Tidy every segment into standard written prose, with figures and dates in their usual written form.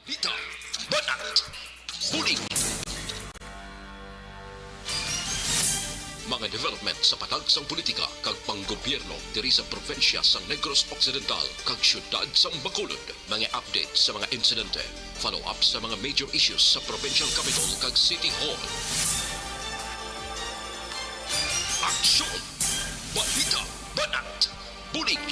Balita, banat, bulig. Mga development sa patag sang politika kag panggobyerno diri sa probinsya sang Negros Occidental kag syudad sang Bacolod. Mga update sa mga insidente, follow-up sa mga major issues sa provincial capital kag City Hall. Aksyon! Balita, banat, bulig.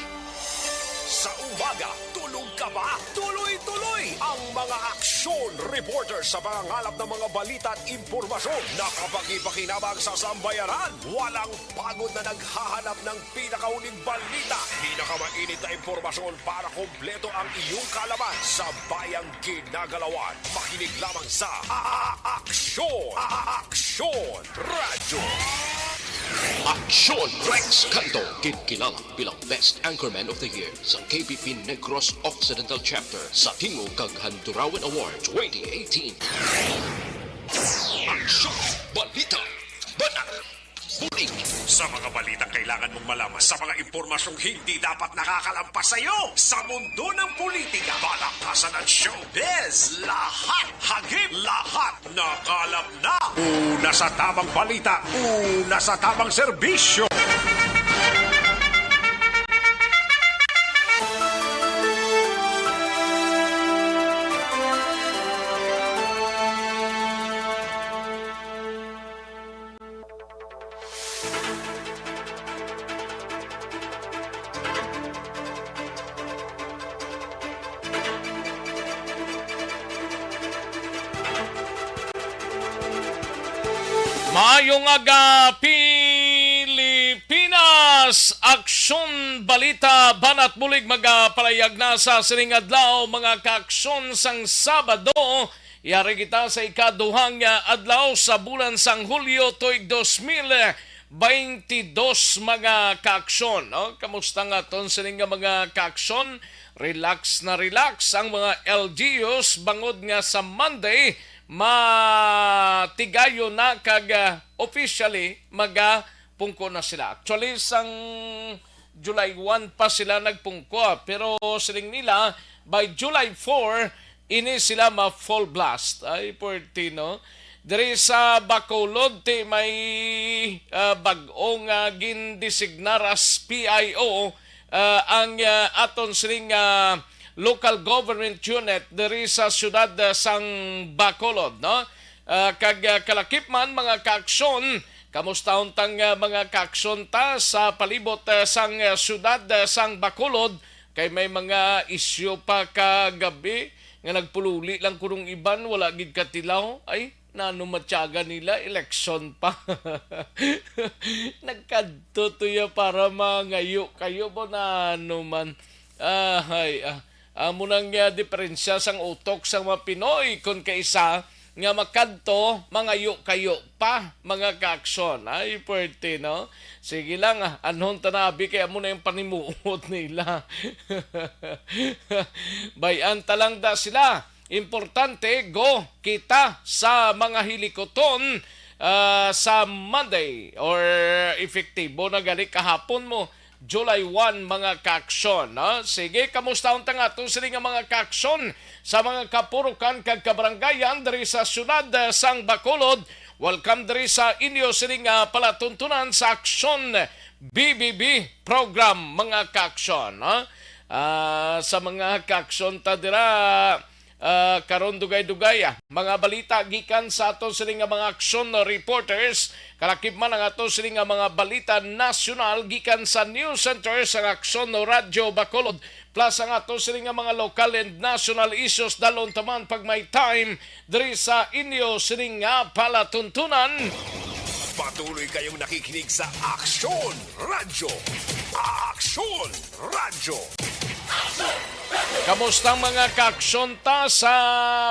Sa umaga, tulog ka ba? Tuloy-tuloy ang mga aksyon reporter sa mga ngalap ng mga balita at impormasyon na kapag-ipakinabang sa sambayaran. Walang pagod na naghahanap ng pinakauling balita. Pinakamainit na impormasyon para kompleto ang iyong kalaman sa bayang ginagalawan. Makinig lamang sa Aksyon! Aksyon Radyo! Aksyon Rex Canto, kilala bilang Best Anchorman of the Year sa KBP Negros Occidental Chapter sa Tingog kag Handurawan Award 2018. Aksyon! Balita! Banat! Bulig! Sa mga balita kailangan mong malaman sa mga impormasyong hindi dapat nakakalampas sa iyo sa mundo ng politika, balakasan at showbiz, lahat hagip, lahat nakalap na. Una sa tamang balita, una sa tamang serbisyo. Maayong aga, Pilipinas! Aksyon, balita, banat bulig magapalayag na sa sining adlaw mga kaaksyon sang Sabado. Yari kita sa ikaduhang adlaw sa bulan sang Hulyo tuig 2022 mga kaaksyon. No? Kamusta nga ton sining mga kaaksyon? Relax na relax ang mga LGUs bangod nga sa Monday matigayo na kag officially magapungko na sila. Actually, sang July 1 pa sila nagpungko. Pero siling nila, by July 4, ini sila ma-full blast. Ay, Portino. Diri sa Bacolod, may bagong gindesignar as PIO ang aton siling local government unit diri sa siyudad sang Bacolod, no? Kag kalakip man mga kaaksyon, kamusta untang mga kaaksyon ta sa palibot sang siyudad sang Bacolod kay may mga isyu pa kagabi nga nagpululi lang kunong iban wala gid katilaw ay nanumatyaga nila election pa. Nagkadto tuya para mangayo kayo bo na man. Amo nang diferensya sang utok sang mga Pinoy kung kaisa nga makadto mangayo kayo pa mga kaaksyon. Ay, pwerte, no? Sige lang, anong tanabi kaya mo na yung panimuot nila. Bayan talang da sila. Importante, go kita sa mga hilikoton sa Monday or efektibo na gali kahapon mo. July 1 mga kaaksyon. No? Sige, kamusta ang tanga itong sila mga kaaksyon sa mga kapurukan kag kabarangayan dari sa syudad sang Bacolod. Welcome dari sa inyo sila palatuntunan sa Aksyon BBB program mga kaaksyon. No? Sa mga kaaksyon ta dira karon dugay-dugay mga balita gikan sa aton siling mga aksyon reporters kalakip man ang aton siling mga balita nasyonal gikan sa news center sa Aksyon Radyo Bacolod plus ang aton siling mga local and national issues dalon taman pag may time diri sa inyo siling palatuntunan. Patuloy kayong nakikinig sa Aksyon Radyo. Aksyon Radyo. Kamusta mga kaaksyon ta sa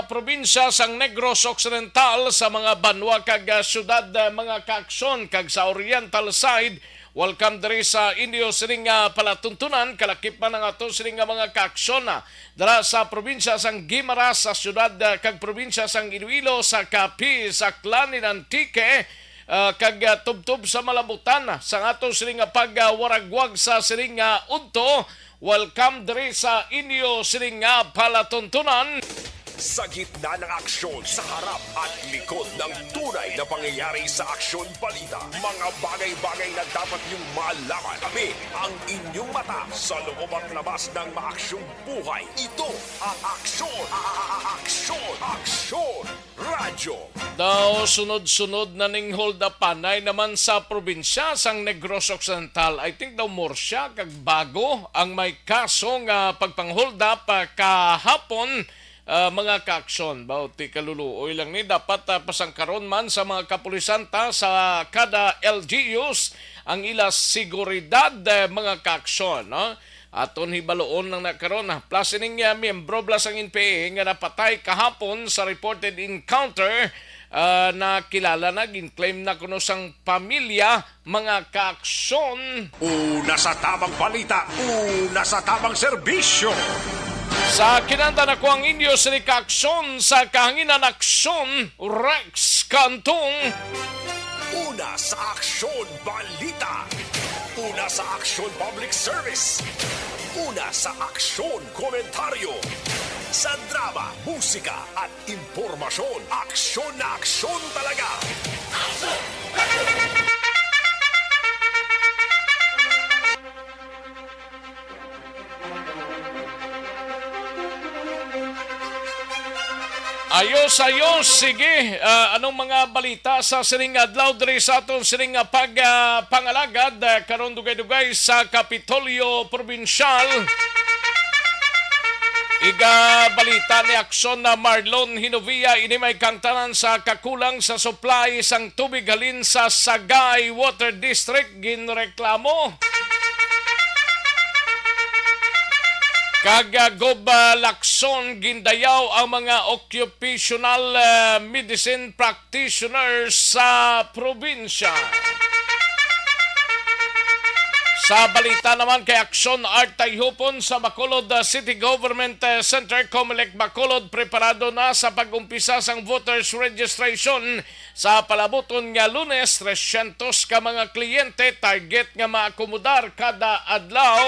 probinsya sang Negros Occidental sa mga banwa kag syudad mga kaaksyon kag sa oriental side. Welcome diri sa inyo sining palatuntunan kalakip man ang ato sining mga kaaksyon dara sa probinsya sang Guimaras sa syudad kag probinsya sang Iloilo sa Capiz sa Klanin Antique kag tubtob sa Malabutan sa ato sining pagwaragwag sa sining udto. Welcome diri sa inyo sining palatuntunan. Sa gitna ng aksyon, sa harap at likod ng tunay na pangyayari sa aksyon balita. Mga bagay-bagay na dapat niyong malaman. Kami ang inyong mata sa loob at labas ng maaksyong buhay. Ito ang Aksyon! Aksyon! Aksyon! Radyo! Daw sunod-sunod na ning hold up panay naman sa probinsya sang Negros Occidental. I think daw more siya kag bago ang may kaso nga pagpang-hold up kahapon mga kaaksyon. Bauti kaluluoy lang ni dapat pasangkaron man sa mga kapulisan ta sa kada LGUs ang ila seguridad mga kaaksyon. No? Aton hibaloon lang na karon plus ining miyembro blas ang NPA nga napatay kahapon sa reported encounter na kilala na gin-claim na kuno sang pamilya mga kaaksyon. Una sa tamang balita, una sa tamang serbisyo. Sa kinanta na ko ang inyo sa kaaksyon sa kahanginan aksyon Rex Cantong. Una sa Aksyon Balita. Una sa Aksyon Public Service. Una sa Aksyon Komentaryo. Sa drama, musika at impormasyon. Aksyon na aksyon talaga. Ayos, sige. Anong mga balita sa sining adlaw diri sa aton sining pangalagad karon dugay-dugay sa Kapitolyo Provincial. Iga balita ni Aksyon na Marlon Hinovia ini may kangtanan sa kakulang sa supply sang tubig halin sa Sagay Water District ginreklamo. Kagagob Lacson gindayaw ang mga occupational medicine practitioners sa probinsya. Sa balita naman kay Aksyon Art Tayhupon sa Bacolod City Government Center, Comelec Bacolod preparado na sa pag-umpisa sang voters registration sa palabuton nga Lunes. 300 ka mga kliyente target nga maakomodar kada adlaw.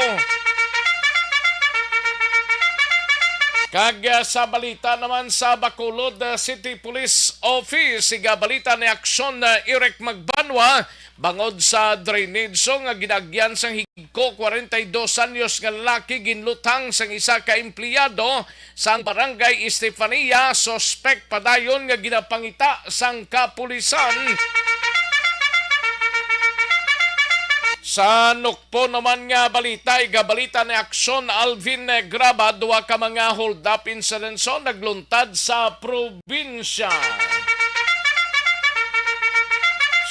Kag sa balita naman sa Bacolod City Police Office, siga balita ni Aksyon Eric Magbanwa bangod sa drainage nga ginagyan sang higko 42 anyos nga lalaki ginlutang sang isa ka empleyado sang barangay Estefania, suspect padayon nga ginapangita sang kapulisan. Sa Nukpo naman nga balita, igabalita ni Aksyon Alvin Graba, duwa ka mga hold-up incidents nagluntad sa probinsya.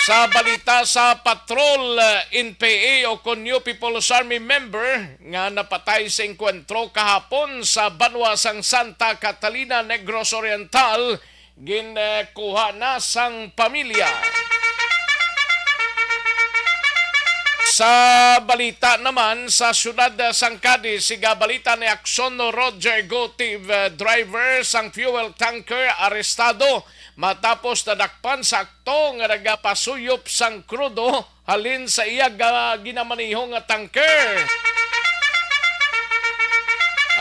Sa balita sa patrol, NPA o Conyo People's Army member nga napatay sa enkwentro kahapon sa Banwa sang Santa Catalina, Negros Oriental, ginkuha na sang pamilya. Sa balita naman sa siyudad sang Cadiz, siga balita ni Aksyon Roger Gotiv, driver sang fuel tanker arestado matapos nadakpan sa akto nga nagapasuyop sang krudo halin sa iya ginamanihong nga tanker.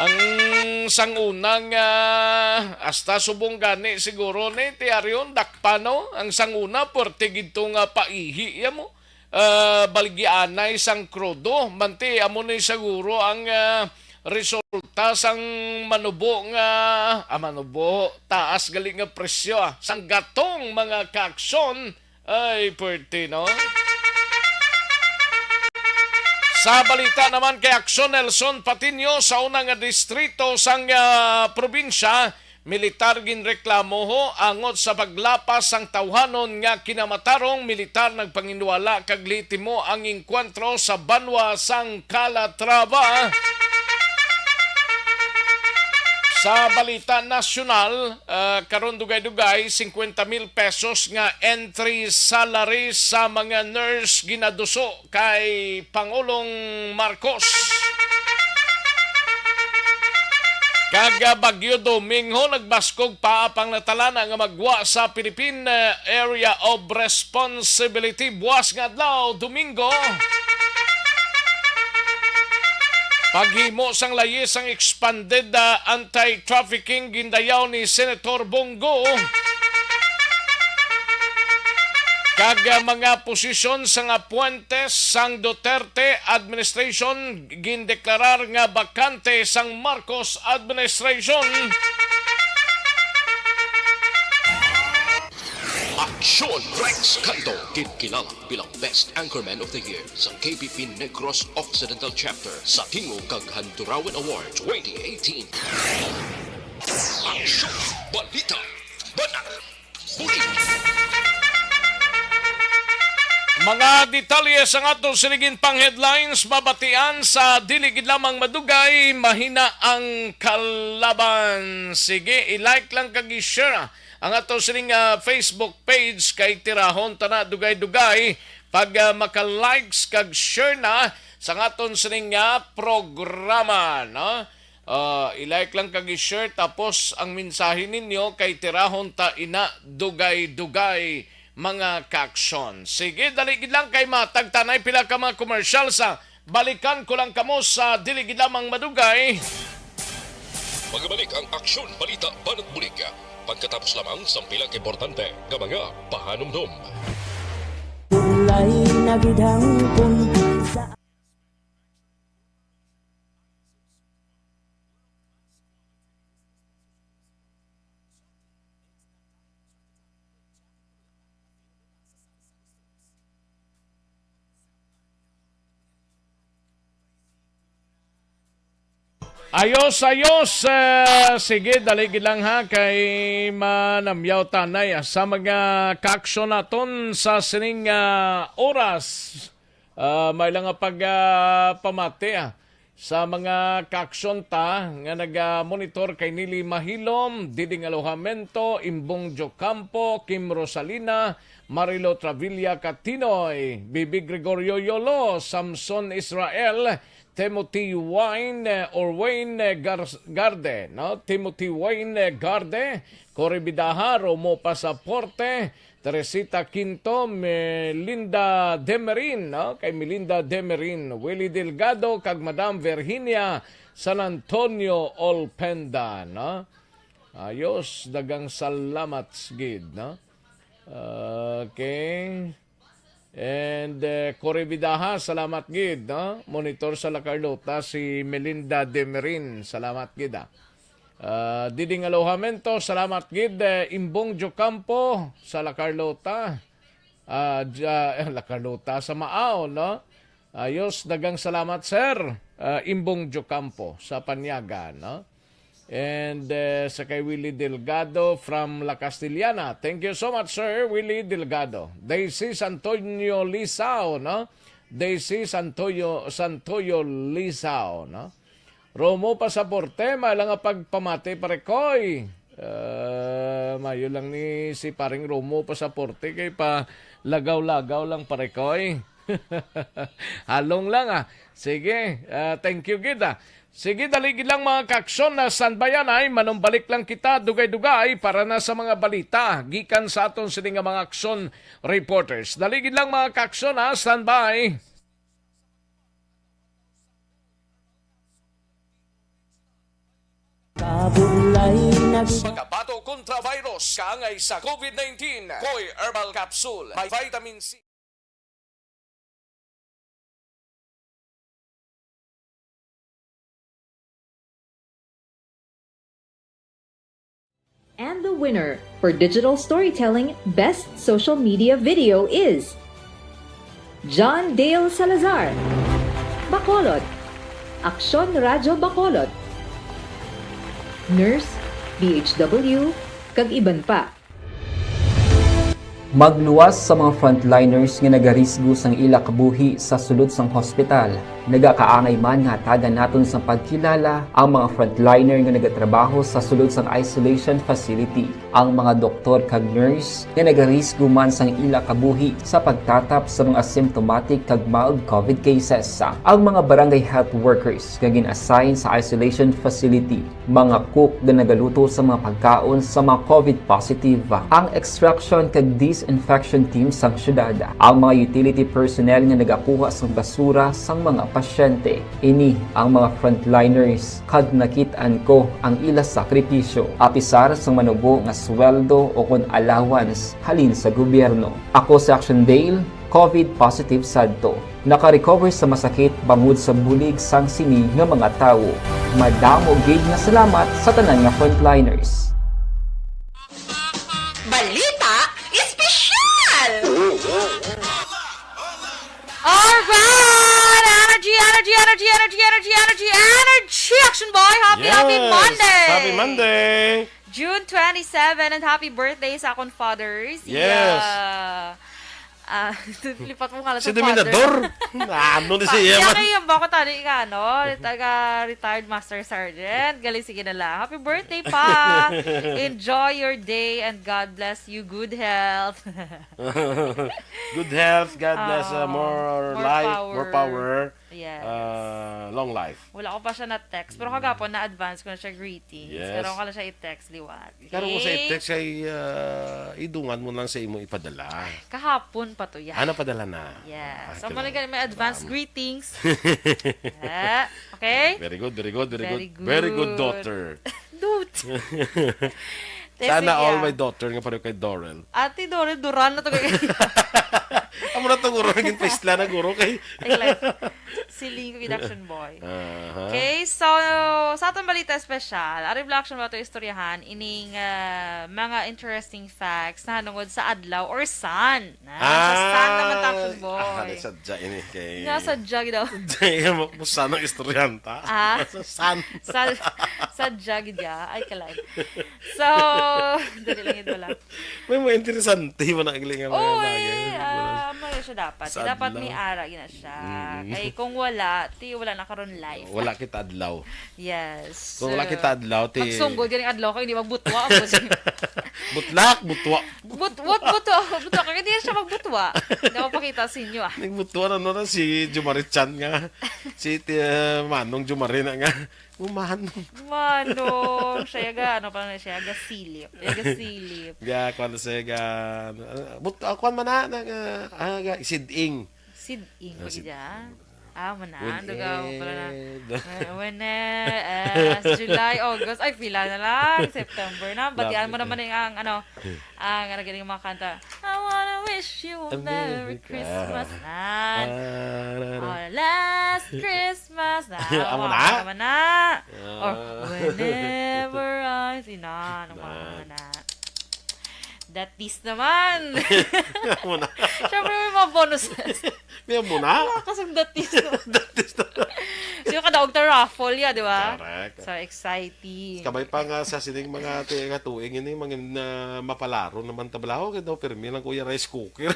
Ang sangunang hasta subong gani siguro ni tiyaryon dakpano ang sanguna porte gito nga paihi ya mo. Baligyanay sang krudo manti amo ni siguro ang resulta sang manubo nga manubo taas galing nga presyo sang gatong mga kaaksyon ay pwerte no. Sa balita naman kay Aksyon Nelson Patinio sa unang distrito sang probinsya, militar ginreklamo ho angot sa paglapas sang tawhanon nga kinamatarong militar nagpanginwala kag litimo ang engkwentro sa Banwa sang Calatrava. Sa balita nasyonal, karon dugay-dugay 50,000 pesos nga entry salary sa mga nurse ginaduso kay Pangulong Marcos. Kaga Bagyo Domingo nagbaskog pa pang natalana nga magwa sa Philippine Area of Responsibility buwas nga adlaw Domingo. Paghimo sang layis ang expanded anti-trafficking gindayaw ni Senator Bongo. Kag mga posisyon sa nga puentes sang Duterte administration gindeklarar nga bakante sang Marcos administration. Aksyon Rex Canto, kilala bilang Best Anchorman of the Year sa KBP Negros Occidental Chapter sa Tingog kag Handurawan Award 2018. Aksyon, balita, banat, bulit. Mga detalye sa atong siligin pang headlines, mabatian sa diligid lamang madugay, mahina ang kalaban. Sige, i-like lang kag i-share ang atong siling Facebook page kay tirahon tana dugay-dugay pag maka-likes kag share na sa atong siling programa, no? I-like lang kag i-share tapos ang mensahe ninyo kay tirahon ta ina dugay-dugay mga kaaksyon. Sige, daligid lang kay matagtanay pila ka mga komersyal sa balikan ko lang kamo sa diligid lamang madugay. Magbalik ang Aksyon Balita Banat Bulig pagkatapos lamang sa pilang importante nga mga pahanumdum. Ulay nagidang sa Ayos. Sige, daligid lang ha kay manamyaw tanay sa mga kaaksyon naton sa sining oras. May lang pamati sa mga kaaksyon ta nga nag-monitor kay Nili Mahilom, Diding Alojamento, Imbong Jocampo, Kim Rosalina, Marilo Travilla Catinoy, Bibi Gregorio Yolo, Samson Israel, Timothy Wayne Garde, no? Timothy Wayne Garde, Cory Bidaha, Romo Pasaporte, Teresita Quinto, Melinda Demerin, no? Kay Melinda Demerin, Willie Delgado, kag Madam Virginia San Antonio Olpenda, no? Ayos, dagang salamat gid, no? Okay. And Cory Bidaha, salamat gid, no? Monitor sa La Carlota si Melinda Demerin, salamat gid. Diding Alojamento, salamat gid. Imbong Jocampo sa La Carlota. La Carlota sa Maao, no? Ayos, dagang salamat sir. Imbong Jocampo sa Panyaga, no? And sa kay Willie Delgado from La Castellana. Thank you so much, sir, Willie Delgado. Daisy Santoyo Lisao, no? Daisy Santoyo Lisao, no? Romo Pasaporte, malang pagpamati parekoy. Mayo lang ni si paring Romo Pasaporte kay pa lagaw-lagaw lang parekoy. Halong lang Sige, thank you gid Sige, daligid lang mga kaaksyon na sanbayan ay manumbalik lang kita dugay-dugay para na sa mga balita gikan sa aton sining mga aksyon reporters. Daligid lang mga kaaksyon standby. kabulay Pagkabato kontra virus kaangay sa COVID-19. Koy Herbal Capsule may vitamin C. And the winner for Digital Storytelling Best Social Media Video is John Dale Salazar, Bacolod, Aksyon Radyo Bacolod, Nurse, BHW, kag iban pa. Magluwas sa mga frontliners nga nagarisgo sang ila kabuhi sa sulod sang hospital. Nagakaangay man nga hatagan naton sa pagkilala ang mga frontliner nga nagatrabaho sa sulod sang isolation facility. Ang mga doktor kag nurse nga nagarisgo man sang ila kabuhi sa pagtatap sa mga symptomatic kag mild COVID cases. Ang mga barangay health workers nga gin-assign sa isolation facility, mga cook nga nagaluto sa mga pagkaon sa mga COVID positive. Ang extraction kag disinfection team sang syudad, ang mga utility personnel nga nagakuha sang basura sang mga pasyente. Ini ang mga frontliners kag nakitaan ko ang ila sakripisyo apisar sa manubo nga sweldo o kon allowance halin sa gobyerno. Ako si Action Dale, COVID positive sadto. Naka-recover sa masakit bangod sa bulig sang sini nga mga tawo. Madamo gid nga salamat sa tanan nga frontliners. Balita Espesyal! Alright! Energy, energy, energy, energy, energy, energy, energy! Action boy! Happy Monday! Happy Monday! June 27 and happy birthday sa akong fathers. Yes. Lipat mo nga lang Si sa Dominador! Ano na siya man? Kaya ba ko tali ka, no? Taga-retired Master Sergeant. Galing, sige na lang. Happy birthday pa! Enjoy your day and God bless you. Good health. Good health, God bless, more life, more power, Yes. long life. Wala ko pa siya na-text. Pero kagapon, na-advance ko na siya greetings. Yes. Pero ko lang siya i-text, liwat. Karo mo sa text ay idungan mo lang sa imo ipadala. Kahapon pa to yan. Ano padala na? Yes. So, Ah, may advance greetings. Okay? Very good, very good, very, Very good. Very good good. daughter. Dude. Sana all my daughter nga pareho kay Dorel. Ate Dore, Duran na to kay... Amo na itong guro, naging paisla na guro kay... Siling Reduction Boy. Aha. Okay, so sa atong balita special, ari reaction ba ito istoryahan ining mga interesting facts na hanungod sa adlaw or sun. Sa sun naman Action Boy. Sadya ini kay... Nasa jug daw. Dahil mo sana ng istoryanta. San? sa jug dia. Ay, kalay. So, dali lang yun wala. May mga interesante mo na iling mga lagi. Ano siya dapat? Sa Dapat adlaw. may ara na siya. Kay kung wala, wala na karon life. Wala kita adlaw. Yes. Kung wala kita adlaw, Magsunggol ganing adlaw kay hindi magbutwa. butlak, butwa. Butwa kay hindi siya magbutwa. Hindi ako pakita sa inyo ah. Nagbutwa na no si Jumari Chan nga. Si Manong Jumari na nga. Manong. Manong, siya ga, ano pa na siya, ga silip. Ga, kwan na siya ga... Kwan man na, ga, isiding. Sid-ing, Ah, pagkita. Mana, When dugaw pala na. Ed. July, August, ay, pila na lang. September na. Batian mo naman ang, ang galing mga kanta. I wanna wish you a Merry Christmas na. Our last Christmas na. Amo na? Naman na. Or whenever I see na. Naman na. That is naman. Muna. Siyempre may mga bonuses. May muna. Kasing that is naman. So yung kadaog na raffle ya, di ba? Correct. So exciting. Kabay pa nga sa sining mga katuing ini mga mapalaro naman tablaho kay daw permi lang kuya rice cooker.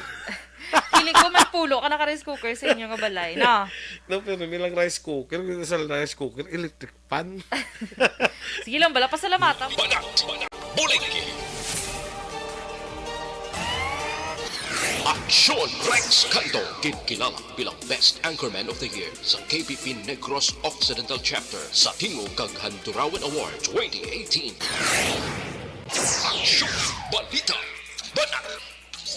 Feeling ko may pulo ka naka-rice cooker sa inyo nga balay, no? No permi lang rice cooker sa rice cooker electric pan. Sige lang, bala, pasalamatan. Banat, bulig. Aksyon Rex Canto, kinkilala bilang Best Anchorman of the Year sa KPP Negros Occidental Chapter sa Tingog kag Handurawan Award 2018. Aksyon Balita Banat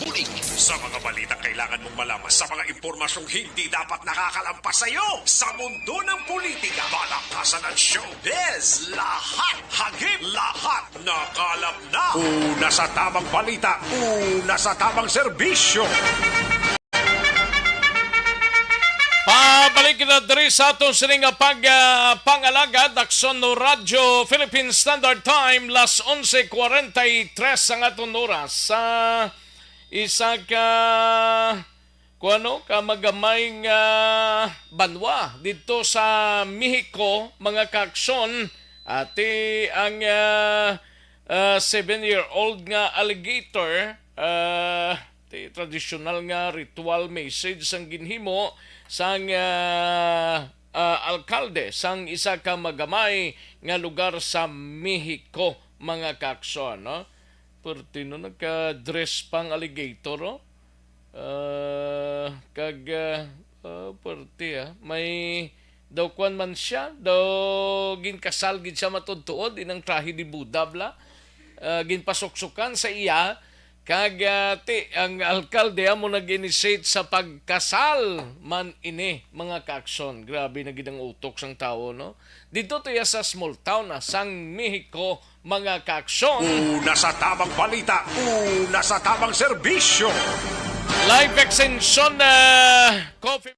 Bulig. Sa mga balita kailangan mong malaman sa mga impormasyong hindi dapat nakakalampas sa iyo sa mundo ng politika, balakasan at showbiz. Lahat hagip, lahat nakalap na. Una sa tamang balita, una sa tamang serbisyo. Pabalik na diri sa atong sining pangalagad Aksyon no Radyo Philippine Standard Time las 11:43 ang atong oras sa isa ka magamay nga banwa dito sa Mexico mga kaaksyon ati ang 7-year-old nga alligator traditional nga ritual message sang ginhimo sang alkalde sang isa ka magamay nga lugar sa Mexico mga kaaksyon no. Pertino nagka-dress pang alligator, no? May daw kwan man siya, daw ginkasal gid siya matudtuod inang trahi ni Buddha bla. Ginpasuksukan sa iya Kagati ang alkalde amo nag-initiate sa pagkasal man ini mga kaaksyon. Grabe na gid ang utok sang tao, no? Dito to ya sa small town na sang Mexico mga kaaksyon. Una sa tamang balita, una sa tamang serbisyo. Live extension na coffee.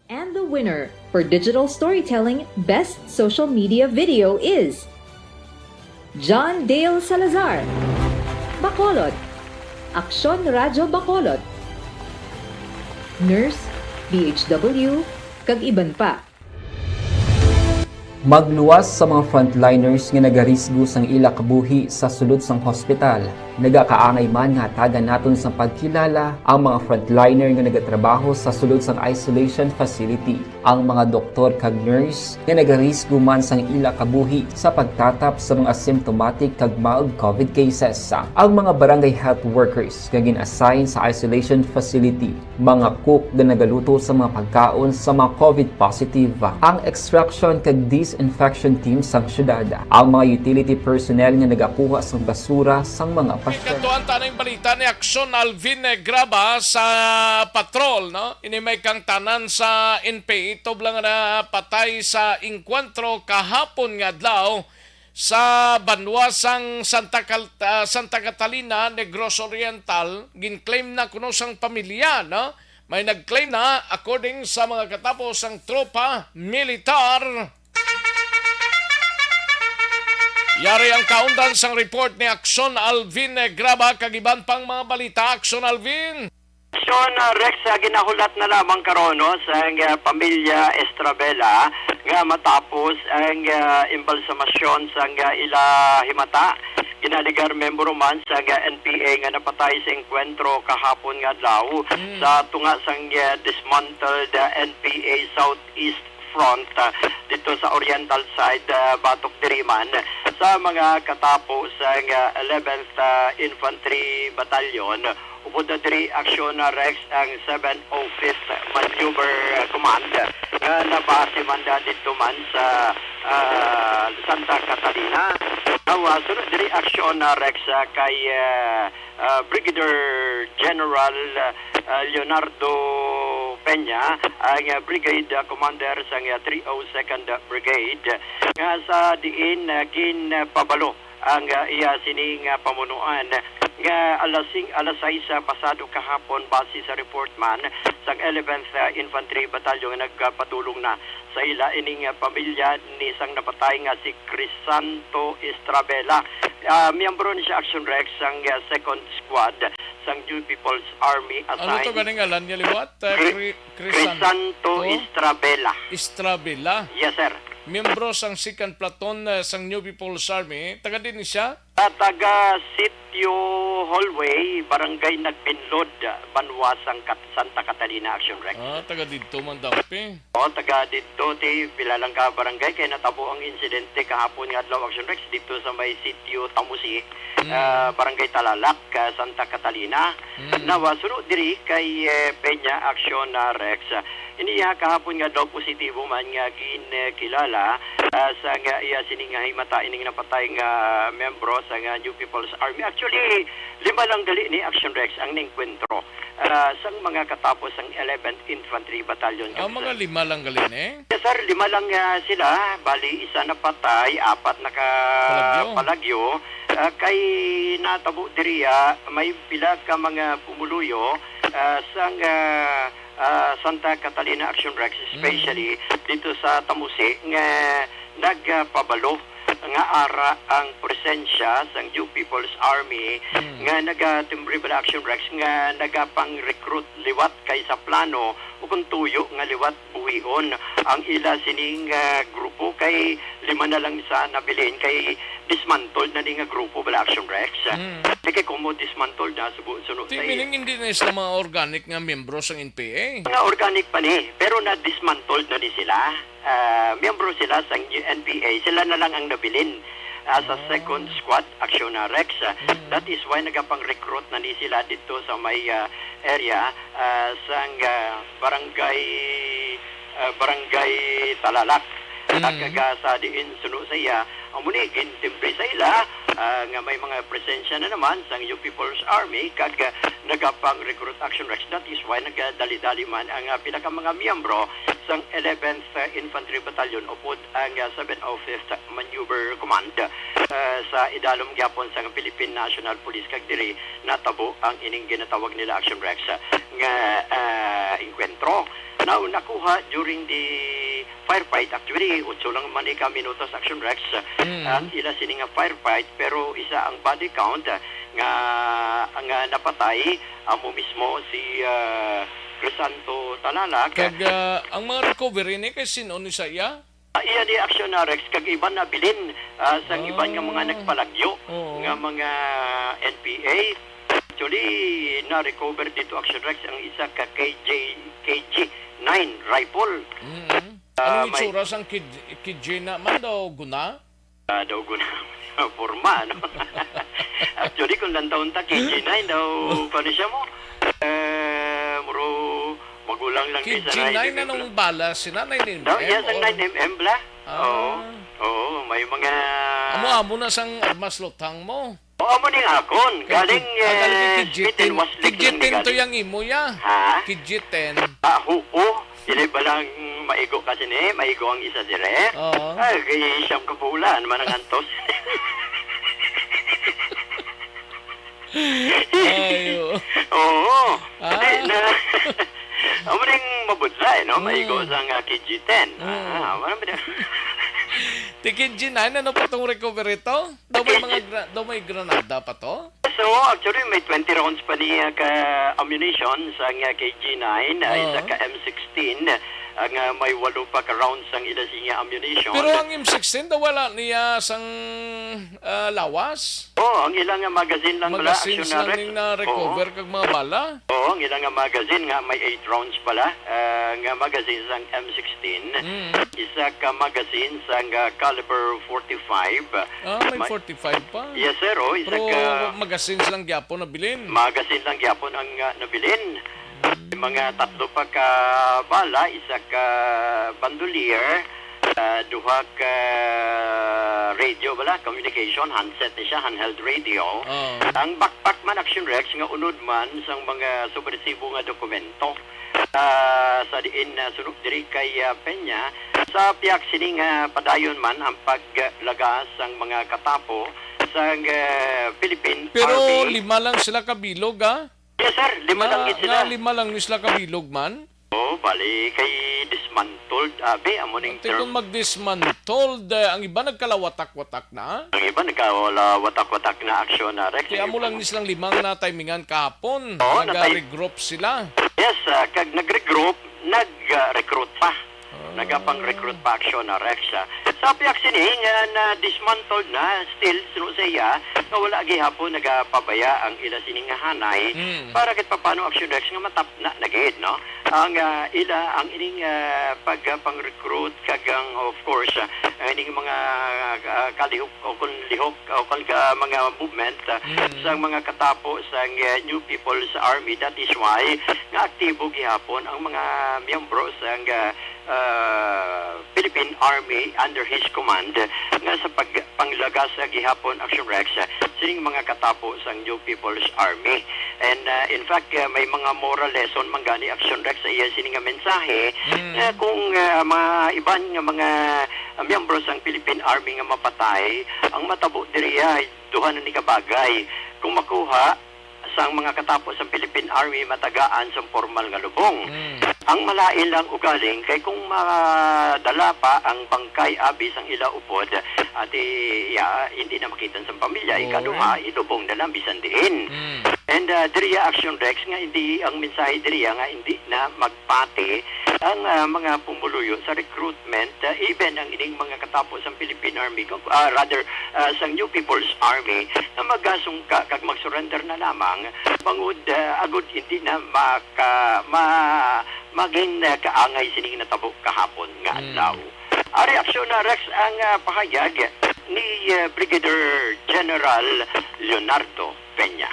And the winner for Digital Storytelling Best Social Media Video is John Dale Salazar, Bacolod, Aksyon Radyo Bacolod, Nurse, BHW, kag iban pa. Magluwas sa mga frontliners nga nagarisgo sang ila kabuhi sa sulod sang hospital. Nagakaangay man nga tagan naton sa pagkilala ang mga frontliner nga nagatrabaho sa sulod sang isolation facility. Ang mga doktor kag nurse nga nagarisgo man sang ila kabuhi sa pagtatap sa mga asymptomatic kag mild COVID cases. Ang mga barangay health workers nga gin-assign sa isolation facility, mga cook nga nagaluto sa mga pagkaon sa mga COVID positive. Ang extraction kag disinfection team sang syudad, ang mga utility personnel nga nagakuha sang basura sang mga pasyente. Katuan tanang balita ni Aksyon Alvin Graba sa patrol, no? Ini may kang tanan sa NPA ito lang na patay sa inkwentro kahapon nga adlaw sa banwasang Santa Catalina, Negros Oriental. Ginclaim na kuno sang pamilya, no? May nagclaim na according sa mga katapos ang tropa militar. Yari ang kaundan sang report ni Aksyon Alvin Graba, kagiban pang mga balita. Aksyon Alvin! Aksyon Rex, ginahulat na lamang karono sa pamilya Estrabela nga matapos ang imbalsamasyon sa ila himata. Ginaligar membro man sa NPA nga napatay sa enkwentro kahapon nga adlaw sa tunga sang dismantled NPA Southeast Front dito sa Oriental Side, Batok Diriman, sa mga katapos ang 11th Infantry Battalion. Upod na diri aksyon na Rex ang 705th Maneuver Command nga nabase man dito man sa Santa Catalina. Sunod diri aksyon na Rex kay Brigadier General Leonardo Peña, ang Brigade Commander sa 302nd Brigade, nga sa diin ginpabalo ang iya sining pamunuan nga alas 6 pasado kahapon base sa report man sa 11th Infantry Battalion nga nagpatulong na sa ila ining pamilya ni isang napatay nga si Crisanto Estrabela. Miyembro ni siya Action Rex ang second squad sang New People's Army assigned. Ano to ganing alan niya liwat? Crisanto Estrabela. Estrabela? Yes, sir. Miyembro sang second platoon sang New People's Army. Taga din siya? Taga Sitio Hallway, Barangay Nagpinlod, Banwasang Santa Catalina Action Rex. Taga dito man dampi. Taga dito, pilalang ka barangay, kaya natabo ang insidente kahapon nga adlaw Action Rex dito sa may Sitio Tamusi, Barangay Talalak, Santa Catalina. Nawasunod diri kay Peña Action Rex. Iniya kahapon nga daw positibo man nga ginkilala sa nga iya sining himata ining napatay nga membro sa nga New People's Army. Actually, 5 lang dali ni Action Rex ang nengkwentro sang mga katapos ang 11th Infantry Battalion. Mga 5 lang galin Yes, sir, 5 lang sila. Bali, isa napatay, 4 nakapalagyo. Kay natabo diriya, may pila ka mga pumuluyo sang Santa Catalina Action Rex, especially dito sa Tamusi, nga nagpabalo nga ara ang presensya sa New People's Army nga nagatimbre ba Action Rex nga nagapang-recruit liwat kay sa plano ukon tuyo nga liwat buhihon ang ila sining grupo kay 5 na lang sa nabilin kay dismantled na ni nga grupo ba Action Rex. Kaya kung mo dismantled na sunod sa meaning hindi na sila mga organic nga membro sa NPA. Mga organic pa ni, pero na-dismantled na ni sila. Miyembro sila sa NPA. Sila na lang ang nabilin sa second squad, Action Rex. That is why nagapang-recruit na ni sila dito sa may area sa barangay barangay Talalak. Kaga sa diin suno sa iya, amuni gintimbre sa ila nga may mga presensya na naman sa New People's Army kag nagapang recruit action rex. That is why nagdali-dali man ang pinaka mga miyembro sa 11th Infantry Battalion upod ang 705th Maneuver Command sa idalom gyapon sa Philippine National Police kag diri natabo ang ining ginatawag nila action rex nga enkwentro. Now, nakuha during the firefight. Actually, 8 lang man ika minutos action rex ang ila sining nga firefight, pero isa ang body count nga ang napatay amo mismo si Crisanto Talalak. Kag ang mga recovery ni kay sino ni sa iya? Iya di action na rex kag iban na bilin sa iban nga mga nagpalagyo nga mga NPA. Actually, na-recover dito action rex ang isa ka KG9 rifle. Anong itsura sang KG na man daw guna? Daw guna forma, no? Actually, kung lantaon ta KG9 daw, paano siya mo? Muro magulang lang KG9 na nung bala, sinanay ni daw, yes, ang 9mm bla. Oo, may mga... Amo na sang armas lotang mo. Oo mo ning akon. Galing Smith and Westlake lang KG10 to yung imo ya. Ha? KG10. Oo. Dili ba lang maigo kasi ni? Maigo ang isa dire. Oo. Ay, kaya siyam kapulan man ang antos. Ayo. Oo. Amo ning mabudlay, no? Maigo sa KG10. Wala ba na? KG9, ano pa tong recovery to? Daw may granada pa to? So, actually, may 20 rounds pa niya ka ammunition sa KG9, isa ka M16, ang may 8 pa ka rounds ang ilasing ammunition. Pero ang M16 daw wala niya sang lawas? Ang ilang magazine lang pala. Magazines lang yung na-recover kag mga bala? Ang ilang magazine nga may 8 rounds pala. Nga magazine sang M16. Isa ka magazine sang caliber 45. May 45 pa? Yes, sir. Isa pero ka... magazines lang gyapon nabilin? Magazine lang gyapon ang nabilin. Mga 3 pa ka bala, isa ka bandolier, 2 ka radio bala, communication, handset ni siya, handheld radio. Ang backpack man action rex nga unod man sang mga subresibo nga dokumento. Sa diin sunod diri kay Peña sa piyak sining padayon man ang paglagas sang mga katapo sa Philippine pero Army. 5 lang sila kabilog Yes, sir. 5 lang sila. 5 lang sila kabilog man? Bali kay dismantled amo ning term. Kung mag-dismantled, ang iba nagkalawatak-watak na? Ang iba nagkawala watak-watak na aksyon na rex. Kaya mo lang nilang 5 na timingan kahapon. Nag-regroup sila. Yes, kag nag-regroup, nag-recruit pa. Nagapang-recruit pa aksyon na rex. Sa piyak sining na dismantled na, still, sino sa iya, na wala gihapon nagapabaya ang ila sining nga hanay para kahit paano aksyon rex nga matap na nagid, no? Ang ila, ang ining pagpang-recruit kagang, of course, ining mga kalihok o kung lihok o kung mga movement sa mga katapo sa New People's Army. That is why nga aktibo gihapon ang mga miyembro sa Philippine Army under his command nga sa panglagas sa gihapon action rex sining mga katapo sa New People's Army. And in fact may mga moral lesson manggani action rex sa iya sining nga mensahe kung mga iban nga mga miyembro sa Philippine Army nga mapatay ang matabo diriya duha na ni kabagay kung makuha sang mga katapo sa Philippine Army matagaan sa formal nga lubong. Ang malain lang ugaling kay kung madala pa ang bangkay abis ang ila upod at hindi na makitan sa pamilya, ikaduha ilubong na lang bisan diin. And diriya action rex nga hindi ang mensahe diriya nga hindi na magpati ang mga pumuluyo sa recruitment even ang ining mga katapo sa Philippine Army rather sa New People's Army na magasungka kag mag-surrender na lamang bangod agud hindi na maging kaangay sining natabo kahapon nga adlaw. Ang reaksyon na rex ang pahayag ni Brigadier General Leonardo Peña.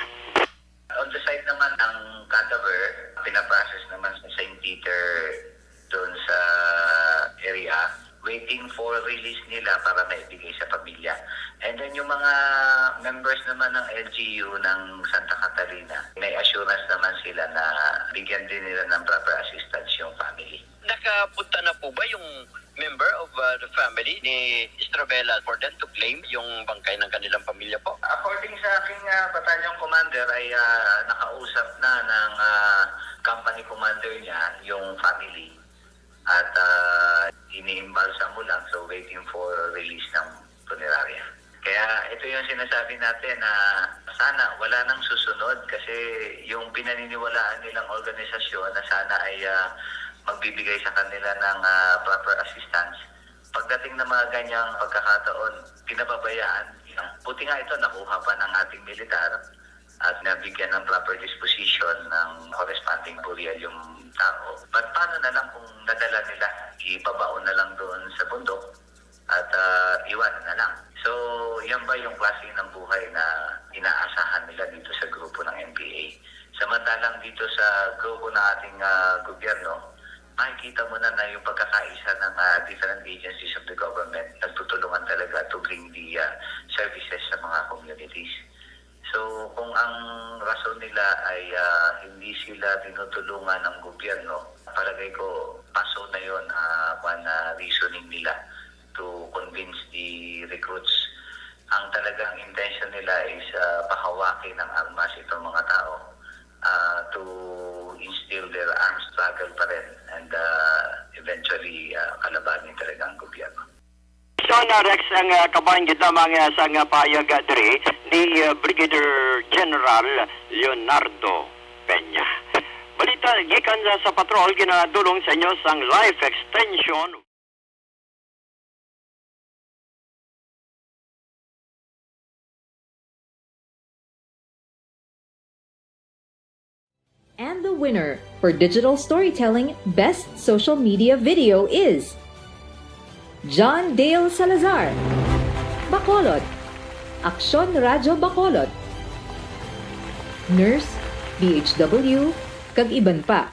On the side naman ng cadaver, pinaprocess naman sa St. Peter doon sa area, waiting for release nila para maibigay sa pamilya. And then yung mga members naman ng LGU ng Santa Catalina, may assurance naman sila na bigyan din nila ng proper assistance yung family. Nakapunta na po ba yung member of the family ni Estrabela for them to claim yung bangkay ng kanilang pamilya po? According sa aking battalion commander ay nakausap na ng company commander niya yung family at iniimbalsa mo lang, so waiting for release ng funeraria. Kaya ito yung sinasabi natin na sana wala nang susunod kasi yung pinaniniwalaan nilang organisasyon na sana ay magbibigay sa kanila ng proper assistance. Pagdating ng mga ganyang pagkakataon, pinababayaan. Buti nga ito, nakuha pa ng ating militar at nabigyan ng proper disposition ng corresponding burial yung tao. But paano na lang kung nadala nila? Ibabaon na lang doon sa bundok at iwan na lang. So, yan ba yung klase ng buhay na inaasahan nila dito sa grupo ng NPA? Samantalang dito sa grupo ng ating gobyerno, makikita mo na yung pagkakaisa ng different agencies of the government nagtutulungan talaga to bring the services sa mga communities. So, kung ang rason nila ay hindi sila tinutulungan ng gobyerno, palagay ko paso na yun reasoning nila to convince the recruits. Ang talagang intention nila is pahawakin ng armas itong mga tao to instill their armed struggle pa rin and eventually kalabanin talaga ang gobyerno. So Rex, ang kabanggit lamang sa payag diri ni Brigadier General Leonardo Peña. Balita gikan sa patrol ginadulong sa inyo sang life extension. And the winner for Digital Storytelling Best Social Media Video is John Dale Salazar, Bacolod, Aksyon Radyo Bacolod, Nurse, DHW, kag iban pa.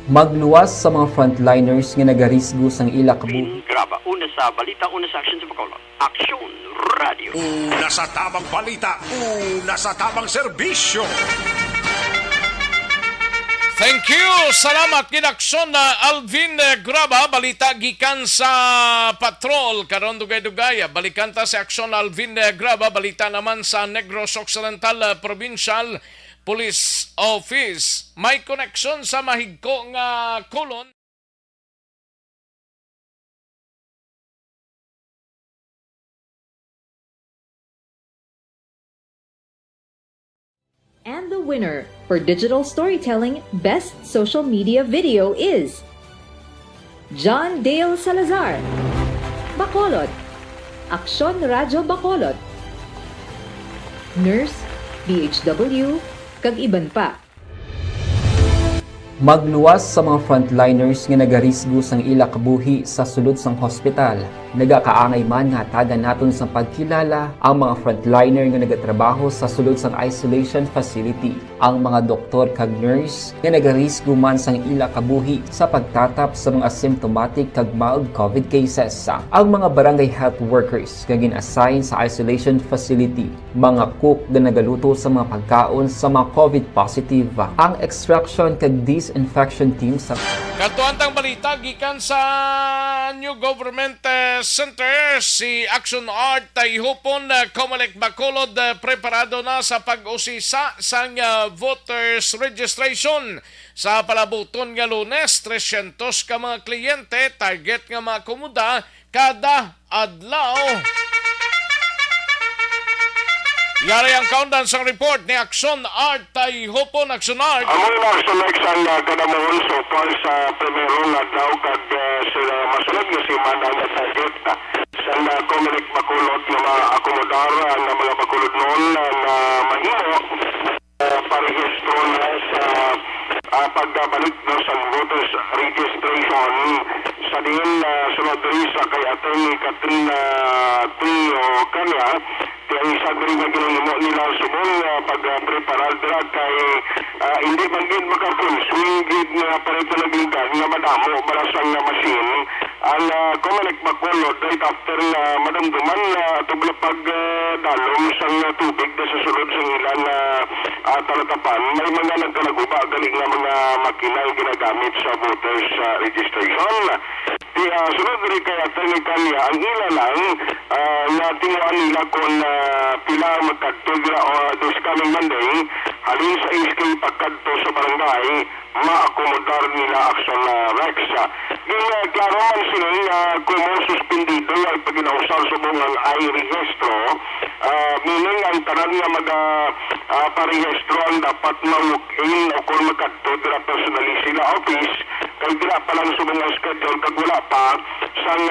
Magluwas sa mga frontliners nga nagarisgo sang ila kabuhi. Graba, una sa balita, una sa action sa Bacolod. Aksyon Radio. Una sa tamang balita, una sa tamang serbisyo. Thank you. Salamat ginaksyon na Alvin Graba. Balita gikan sa patrol karon dugay-dugay. Balikan ta sa aksyon Alvin Graba. Balita naman sa Negros Occidental Provincial Police Office. May koneksyon sa mahigko nga kulon. And the winner for Digital Storytelling Best Social Media Video is John Dale Salazar, Bacolod, Aksyon Radyo Bacolod, Nurse, DHW, kag iban pa. Magluwas sa mga frontliners nga nagarisgo sang ila kabuhi sa sulod sang hospital. Nagakaangay man nga tagan naton sa pagkilala ang mga frontliner nga nagatrabaho sa sulod sang isolation facility. Ang mga doktor kag nurse nga nagarisgo man sang ila kabuhi sa pagtatap sa mga asymptomatic kag mild COVID cases. Ang mga barangay health workers nga gin-assign sa isolation facility, mga cook nga nagaluto sa mga pagkaon sa mga COVID positive. Ang extraction kag disinfection team sa Katuantang balita gikan sa New Government Center, si Action Art Tayhupon Comelec Bacolod preparado na sa pag-usisa sang voters registration sa palabuton nga Lunes. 300 ka mga kliyente, target nga mga komuda kada adlaw. Yari ang countdown sa report ni Action Art Tayhupon. Action Art. Among nagsulag sa kadamahon so far sa primero na daw kag sila masunod nga si Madam na target sa Comelec Bacolod na maakomodar ang mga Bacolod noon na mahimo parehistro na sa pagbabalik no, sa voters registration sa din sunod rin sa kay Atty. Katrina Trio Kanya. Kaya isang rin na ginahimo nila subong pag-preparar dira kay hindi man gid makapulswing gid nga parito naging nga madamo barasang nga machine ang Comelec Bacolod right after nga madamduman tubla pagdalom sang tubig sa sulod sa ilan na talatapan may mga nagkalaguba galing nga mga makina yung ginagamit sa voters registration. Sunod rin kay Atty. Kanya ang ila lang na tinguan nila kung pila magkagtugra this coming Monday halin sa SK pagkadto sa barangay ma-accommodar nila action Rex. Yung klaro man sila kung mo suspendido ay paginausal sa bungang ay rehistro meaning ang tanan nga parehistro ang dapat ma-walk-in o kung magkagtugra personally sila office kay dira pa lang sa mga schedule kag wala pa sang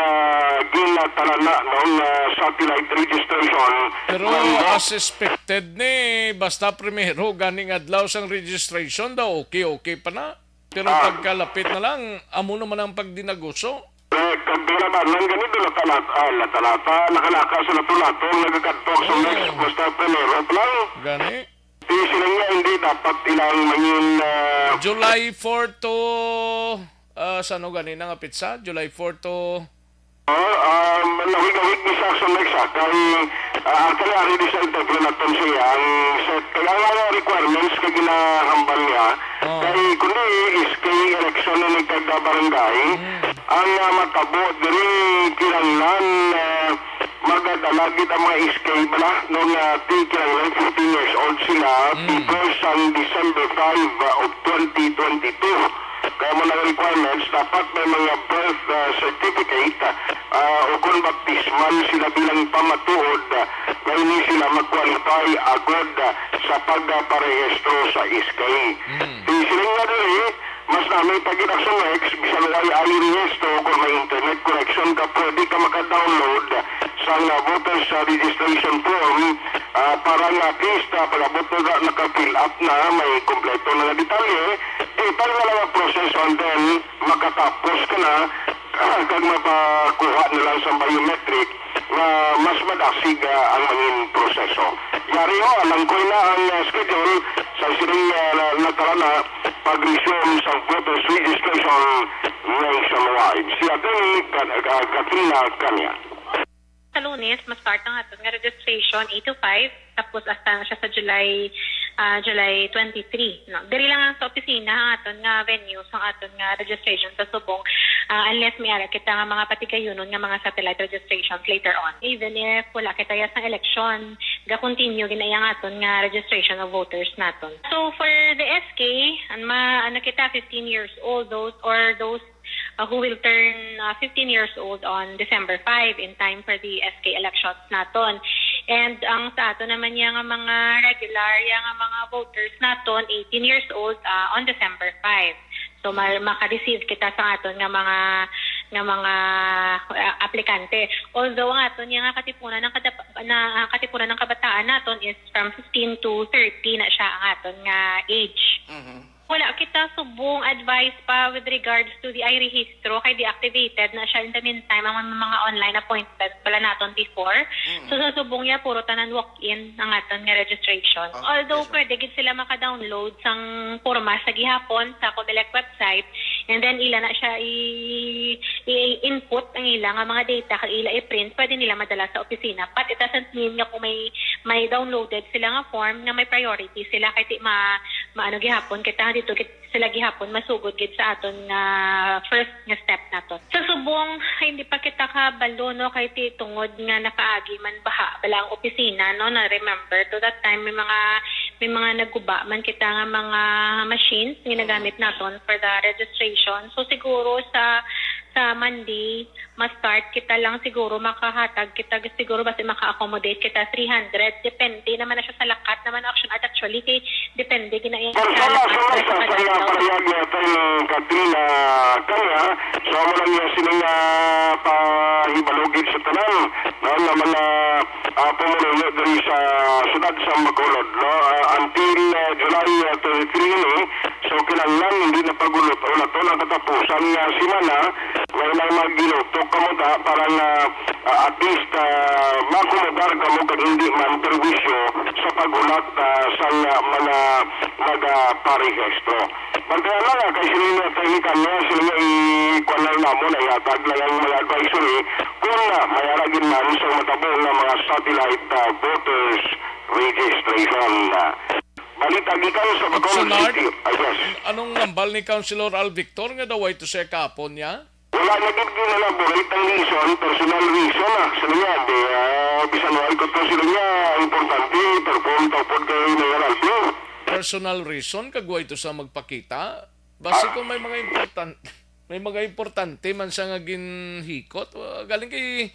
ginatanan na satellite registration. Pero as expected ni basta primero ganing adlaw sang registration daw okay pa na. Pero pagkalapit na lang amo naman ang pagdinaguso. Kagdira ba nang ganito latalata nakalaka sa lato-lato nagkakatok sa next basta primero pa lang. Gani. Sila nga hindi dapat ilang mangin July 4 to sano ganina nga pizza? July 4 to nawig-nawig ni Saxon Lexa kay actually ari di sa interview natin siya ang set kaya nga requirements kay ginahambal niya kay kundi SK election ni kada barangay ang matabo diri kinahanglan magadalagit ang mga SK bala nung kinahanglan 15 years old sila because ang December 5 of 2022 kaya mo ng requirements, dapat may mga birth certificate o kung baptismal sila bilang pamatuod na hindi sila mag-qualify agad sa pagparehistro sa SK. Sila nga rin, mas namin pag-inaction X, bisan ay rehistro kung may internet connection ka, pwede ka maka-download sa voters registration form para nga at least pag-abot na naka-fill up na may kompleto na detalye para na lang ang proseso and then makatapos ka na kag mapakuha na lang sa biometric na mas madasig ang mangin proseso. Yari ho, alam ko na ang schedule sa siring natarana pag-resume sa voters registration nationwide. Si Atty. Katrina Kanya. Sa Lunes, ma-start ang aton nga registration 8 to 5, tapos hasta na siya sa July 23. No? Diri lang ang sa opisina ang aton nga venue sa aton nga registration sa Subong unless may ara kita nga mga patigayunon nga mga satellite registrations later on. Even if wala kita yas ng election, ga-continue ginayang aton nga registration of voters naton. So for the SK, ano kita 15 years old those who will turn 15 years old on December 5 in time for the SK elections naton. And ang sa ato naman yung mga regular, yung mga voters naton, 18 years old on December 5. So maka-receive kita sa aton nga mga aplikante. Although ang aton yung katipunan ng kabataan naton is from 15 to 30 na siya ang aton nga age. Wala kita subong advice pa with regards to the iRehistro kay deactivated na siya in the meantime ang mga online appointments pala naton before. So sa subong niya puro tanan walk-in ang aton nga registration. Although pwede gid sila maka-download sang porma sa gihapon sa Comelec website and then ila na siya i-input ang ila nga mga data kag ila i-print pwede nila madala sa opisina. But it doesn't mean nga kung may downloaded sila nga form na may priority sila kay maano gihapon kita dito sila gihapon masugod gid sa aton nga first nga step naton. Sa subong hindi pa kita kabalo no kay tungod nga nakaagi man baha bala ang opisina no na remember to that time may mga nagguba man kita nga mga machines ginagamit naton for the registration. So siguro sa Monday, ma-start kita lang siguro makahatag kita siguro basta maka-accommodate kita 300 depende naman na siya sa lakat naman actually kay depende ginayan sa lakat sa pariyag natin Katrina Kanya so mo lang yung sining pahibalugid sa tanan na mga pumunulo diri sa siyudad sa Bacolod no? Until July 23 ni So kinahanglan hindi na pagulot o nato na katapusan nga simana may lang magilutok kamo ta para na at least makomodar kamo kag hindi man perwisyo sa pagulat sa mga nagparehistro. Pagkaya nga kay sila na technical na sila ikuan lang namon ay atag lang ang mga advisory kung mayaragin man sa matabong na mga satellite voters registration. Balita gikan sa Bacolod Optional? City. Yes. Anong nambal ni Councilor Al Victor nga daw ito siya kapon niya? Wala na gid ginelaborate ang reason, personal reason sa niya. Bisan wala ko to sila niya, importante, perform tapos kay Mayor Alvin. Personal reason kagwa ito sa magpakita? Basi kung may mga importante man siya nga ginhikot, galing kay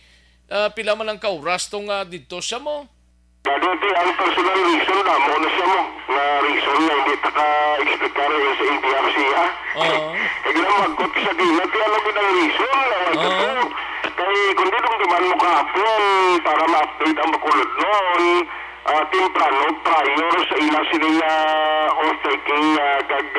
pila man ang kauras tong dito siya mo. Dati ang personal reason na mo na siya mo na reason na hindi taka-explikar sa NPRC ha. Kaya na magkot sa dinat kaya lang ang reason na kay kundi nung duman mo kahapon para ma-update ang Bacolod noon temprano prior sa ila sila off-taking kag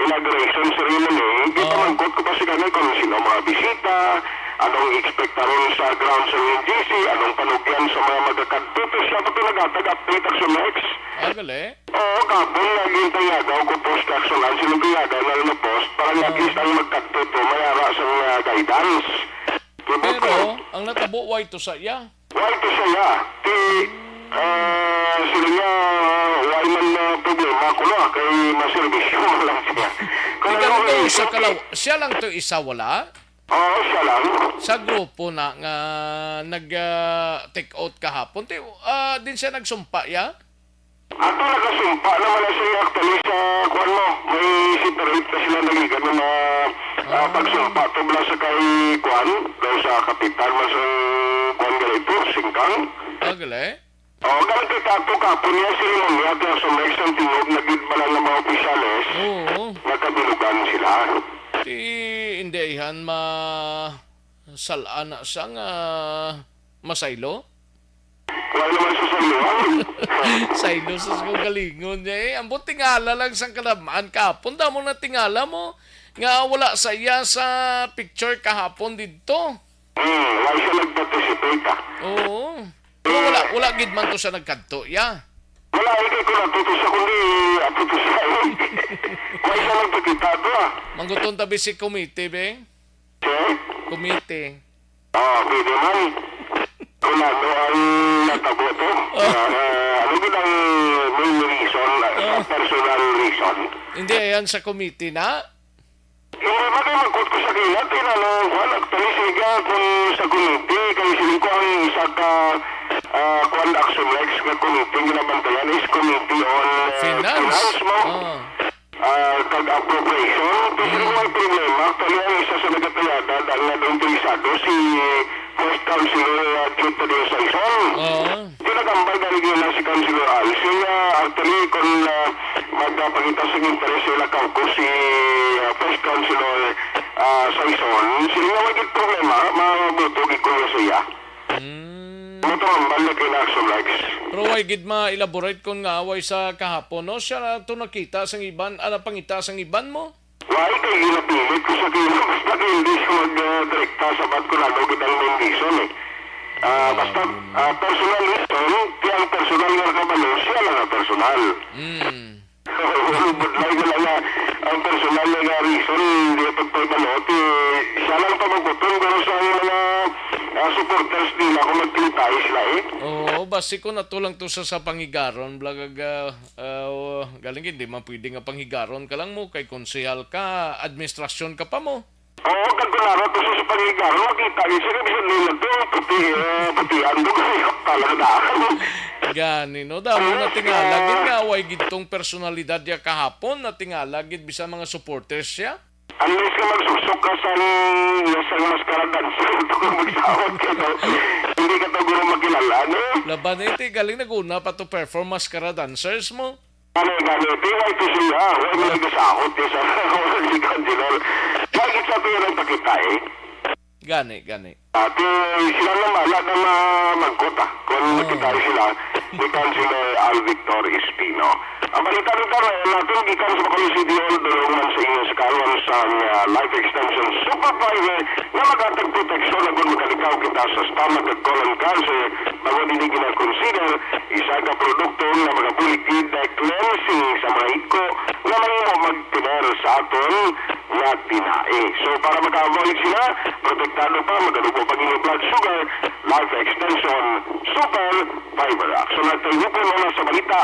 inauguration ceremony kita magkot ko pa si kanay kung sino mga bisita anong expectaron sa grounds sa UGC, anong panugyan sa mga magkakadto siya pa ito nag-update action next. Gali? Oo, kapon naging tayagaw ko post action lang sinong tayagaw na post para at least ang magkadto to mayara sa guidance. Pero, ang natabo, why to sa iya? Why to sa iya? Sila niya, why man problema ko na, kay maservisyo mo lang siya. Siya lang to isa wala? Oo, siya lang. Sa grupo na nga nag-take out kahapon, din siya nagsumpa ya? Ato nagasumpa naman na siya actually sa kuwan mo. May separate na sila nagigan ng mga pagsumpa tubla sa kay kuwan, daw sa kapitan mo sa kuwan ganito, Singkang. Gali? Oo, ganun kay Tato kapon niya seremonya at sa next ang tingog nagid ba lang ng mga opisyales. Oo. Nagkabilugan sila. Hindi ihan salaan na siya nga masaylo? Wala naman sa saluan. Saylo sa galingon niya Ambot tingala lang sang kalamaan kahapon. Damo na tingala mo. Nga wala sa iya sa picture kahapon dito. Wala siya nag-participate Oo. Pero wala gid man to siya nagkadto ya. Wala, ikay ko natuto sa kundi atuto siya. Wala siya nagpakita to Mangguton tabi si komite, be? Komite. Pwede man. Kung ano ang natabo to. Ano ba ang main reason, personal reason? Hindi, ayan sa komite na. Hindi ba kayo magkot ko sa kilat? Actually, siga kung sa komite, kayo siling ko ang isa ka kung action next na komite, ginabantayan is Committee on Finance mo. Kag-appropriation. Kasi may problema, actually ang isa sa nagatayada dahil na doon interesado si First Councilor Jude Tadeo Saison. Pinagambay dahil na si Councilor Alcin. Actually, kung magpagita sa interest sila kauko si First Councilor Saison, sila nga magiging problema, mabutog ikuya siya. Ito ang balik in action legs. Pero why gid ma-elaborate kung nga away sa kahapon, no? Siya na ito nakita sang iban, pangita sang iban mo? Why kayo ginapilit ko sa kino? Basta kayo hindi siya mag-direkta sa ba't ko lalo gitang main reason basta personal reason, kaya ang personal nga kabalo, siya lang ang personal. Budlay ko lang na ang personal nga reason, hindi pagpagkalo, siya lang pamagbuton, pero sa mga supporters nila kung magkintay sila basi ko natulang to sa pangigaron, galing hindi man pwede nga panghigaron ka lang mo, kay konsehal ka, administrasyon ka pa mo. Oo, kagularo to sa pangigaron, makita niya siya, bisa nila to, putihan doon, talaga. Gani, no? Damo na tingala, gid nga away gid tong personalidad niya kahapon, na tingala gid bisa mga supporters siya. Unless ka magsusok ka sa maskara dancer, ito kung magsawag ka, hindi ka taguro makilala, no? Laban ito, galing naguna pa to perform maskara dancers mo. Gani, why to sila, why mo nagkasahot sa si Councilor. Bakit sa tuyo ng pakita Gani. Ate, sila naman, lahat na magkota, kung makita sila, ni Councilor Al Victor Espino. Ang balita ng karon natin gikan sa Bacolod City Hall dulungan sa inyo sa karon sa Life Extension Supervisor na magatag proteksyon agon makalikaw kita sa stomach at colon cancer bago dili gina-consider isa ka produkto na magabulikid cleansing sa mga iko na mahimo magtiner sa aton nga tinae. So para maka-avoid sila, protektado pa, magalubo pag inyong blood sugar, Life Extension Super Fiber. So nagtayupon mo na sa balita.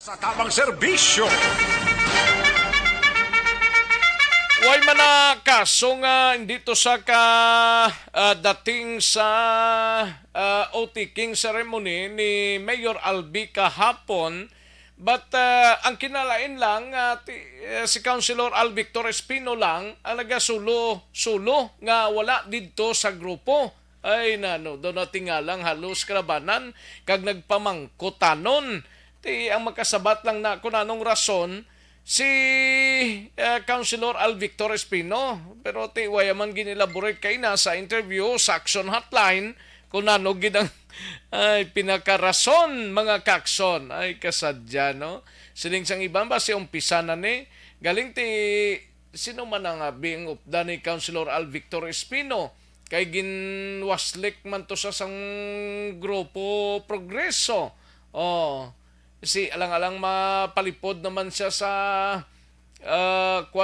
Sa tamang serbisyo. Way man na kaso nga dito sa dating sa OT-king ceremony ni Mayor Albi kahapon. But ang kinalain lang, si Councilor Al Victor Espino lang ang nagasulo nga wala dito sa grupo. Ay nano, doon natin nga lang halos karabanan kag nagpamangkotanon. Ang makasabat lang na kung anong rason si Councilor Al Victor Espino. Pero wayaman ginelaborate kay na sa interview sa Action Hotline kung ano ginang ay pinakarason mga kakson. Ay kasadya no. Siling sang iban ba si umpisa na ni galing ti sino man ang being upda ni Councilor Al Victor Espino kay ginwaslik man to sa sang grupo Progreso. Si alang-alang mapalipod naman siya sa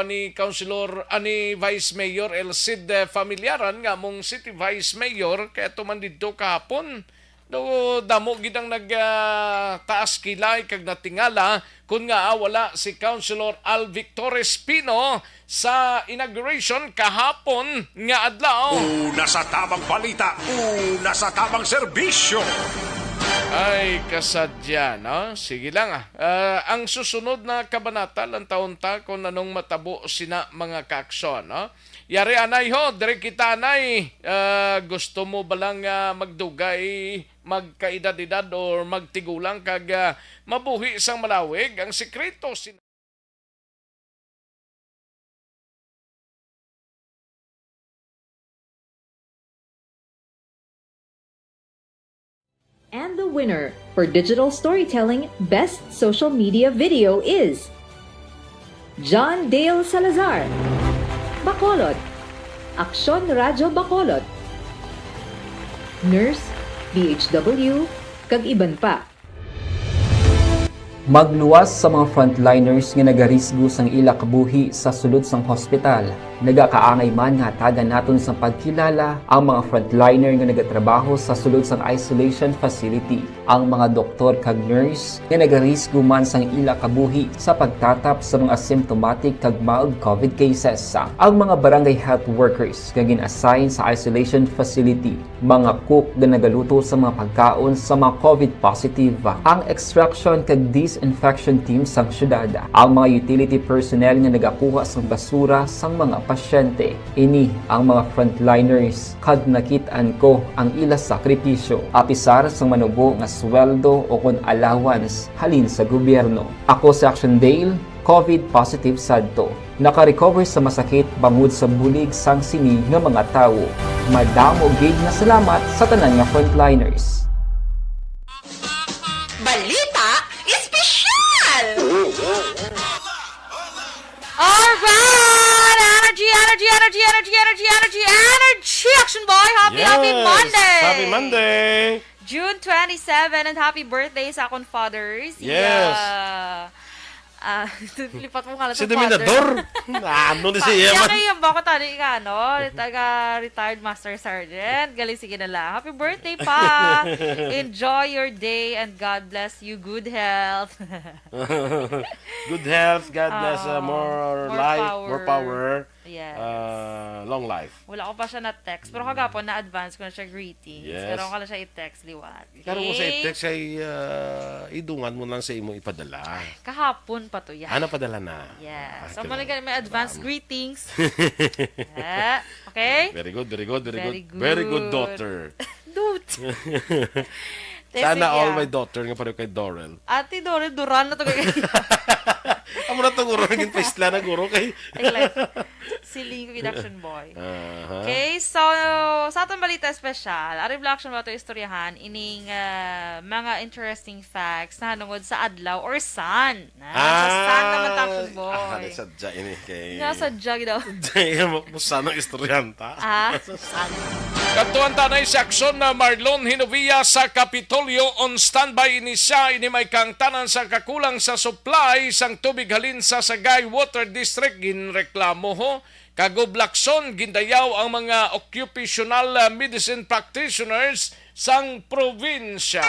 ni Councilor ani Vice Mayor El Cid Familiaran nga mong City Vice Mayor kaya tuman dito kahapon do damo gidang nagtaas kilay kag natingala kun nga wala si Councilor Al Victor Espino sa inauguration kahapon nga adlaw. Una sa tamang balita, una sa tamang serbisyo. Ay, kasadya, no? Sige lang, ang susunod na kabanata, lang taon-ta kung anong matabo sina mga kakson, no? Yari anay ho, dire kita anay, gusto mo balang magdugay, magkaedad-edad or magtigulang kag mabuhi sang malawig? Ang sekreto And the winner for Digital Storytelling Best Social Media Video is John Dale Salazar, Bacolod, Aksyon Radyo Bacolod, Nurse, DHW, kag iban pa. Magluwas sa mga frontliners nga nagarisgo sang ila kabuhi sa sulod sang hospital. Nagakaangay man nga tagan naton sa pagkilala ang mga frontliner nga nagatrabaho sa sulod sang isolation facility. Ang mga doktor kag nurse nga nagarisgo man sang ila kabuhi sa pagtatap sa mga symptomatic kag mild COVID cases. Ang mga barangay health workers nga gin-assign sa isolation facility, mga cook nga nagaluto sa mga pagkaon sa mga COVID positive, ang extraction kag disinfection team sang syudad, ang mga utility personnel nga nagakuha sang basura sang mga pasyente. Ini ang mga frontliners kad nakitaan ko ang ila sakripisyo apisar sang manubo nga sweldo o kun allowance halin sa gobyerno. Ako si Action Dale, COVID positive sadto. Naka-recover sa masakit bangod sa bulig sang sini nga mga tawo. Madamo gid nga salamat sa tanan nga frontliners. Balita espesyal! Alright! Energy, Action Boy! Happy Monday! Happy Monday! June 27 and happy birthday sa akong fathers. Yes. Lipat mo nga Si Dominador. Ano na siya? Yan ba ko tali ka, no? Retired Master Sergeant. Galing, sige na lang. Happy birthday pa! Enjoy your day and God bless you. Good health. Good health, God bless, more life, more power. Yes. Long life. Wala ko pa siya na-text. Pero kagapon, na-advance ko na siya greetings. Yes. Pero ko na siya i-text liwat. Karo mo sa text ay idungan mo lang sa imo ipadala. Kahapon pa to yan. Ano padala na? Yes. So, may advance greetings. Okay? Very good, very good, very good. Very good daughter. Sana all yeah. my daughter nga pareho kay Dorel. Ate Dorel, Duran na to kay Amo na to guro naging paisla na guro kay. Siling ko Action Boy. Aha. Okay, so sa atong balita special, ari action ba ito istoryahan ining mga interesting facts na hanungod sa adlaw or sun. Sa sun naman Action Boy. Sadya ini kay. Sadya daw. Dahil mo sana istoryanta. Sa sun. Katuan tanay sa aksyon na Marlon Hinovia sa Kapitolyo on standby ini siya ini may kang tanan sa kakulang sa supply sang tubig halin sa Sagay Water District ginreklamo ho kagublakson gindayaw ang mga occupational medicine practitioners sang probinsya.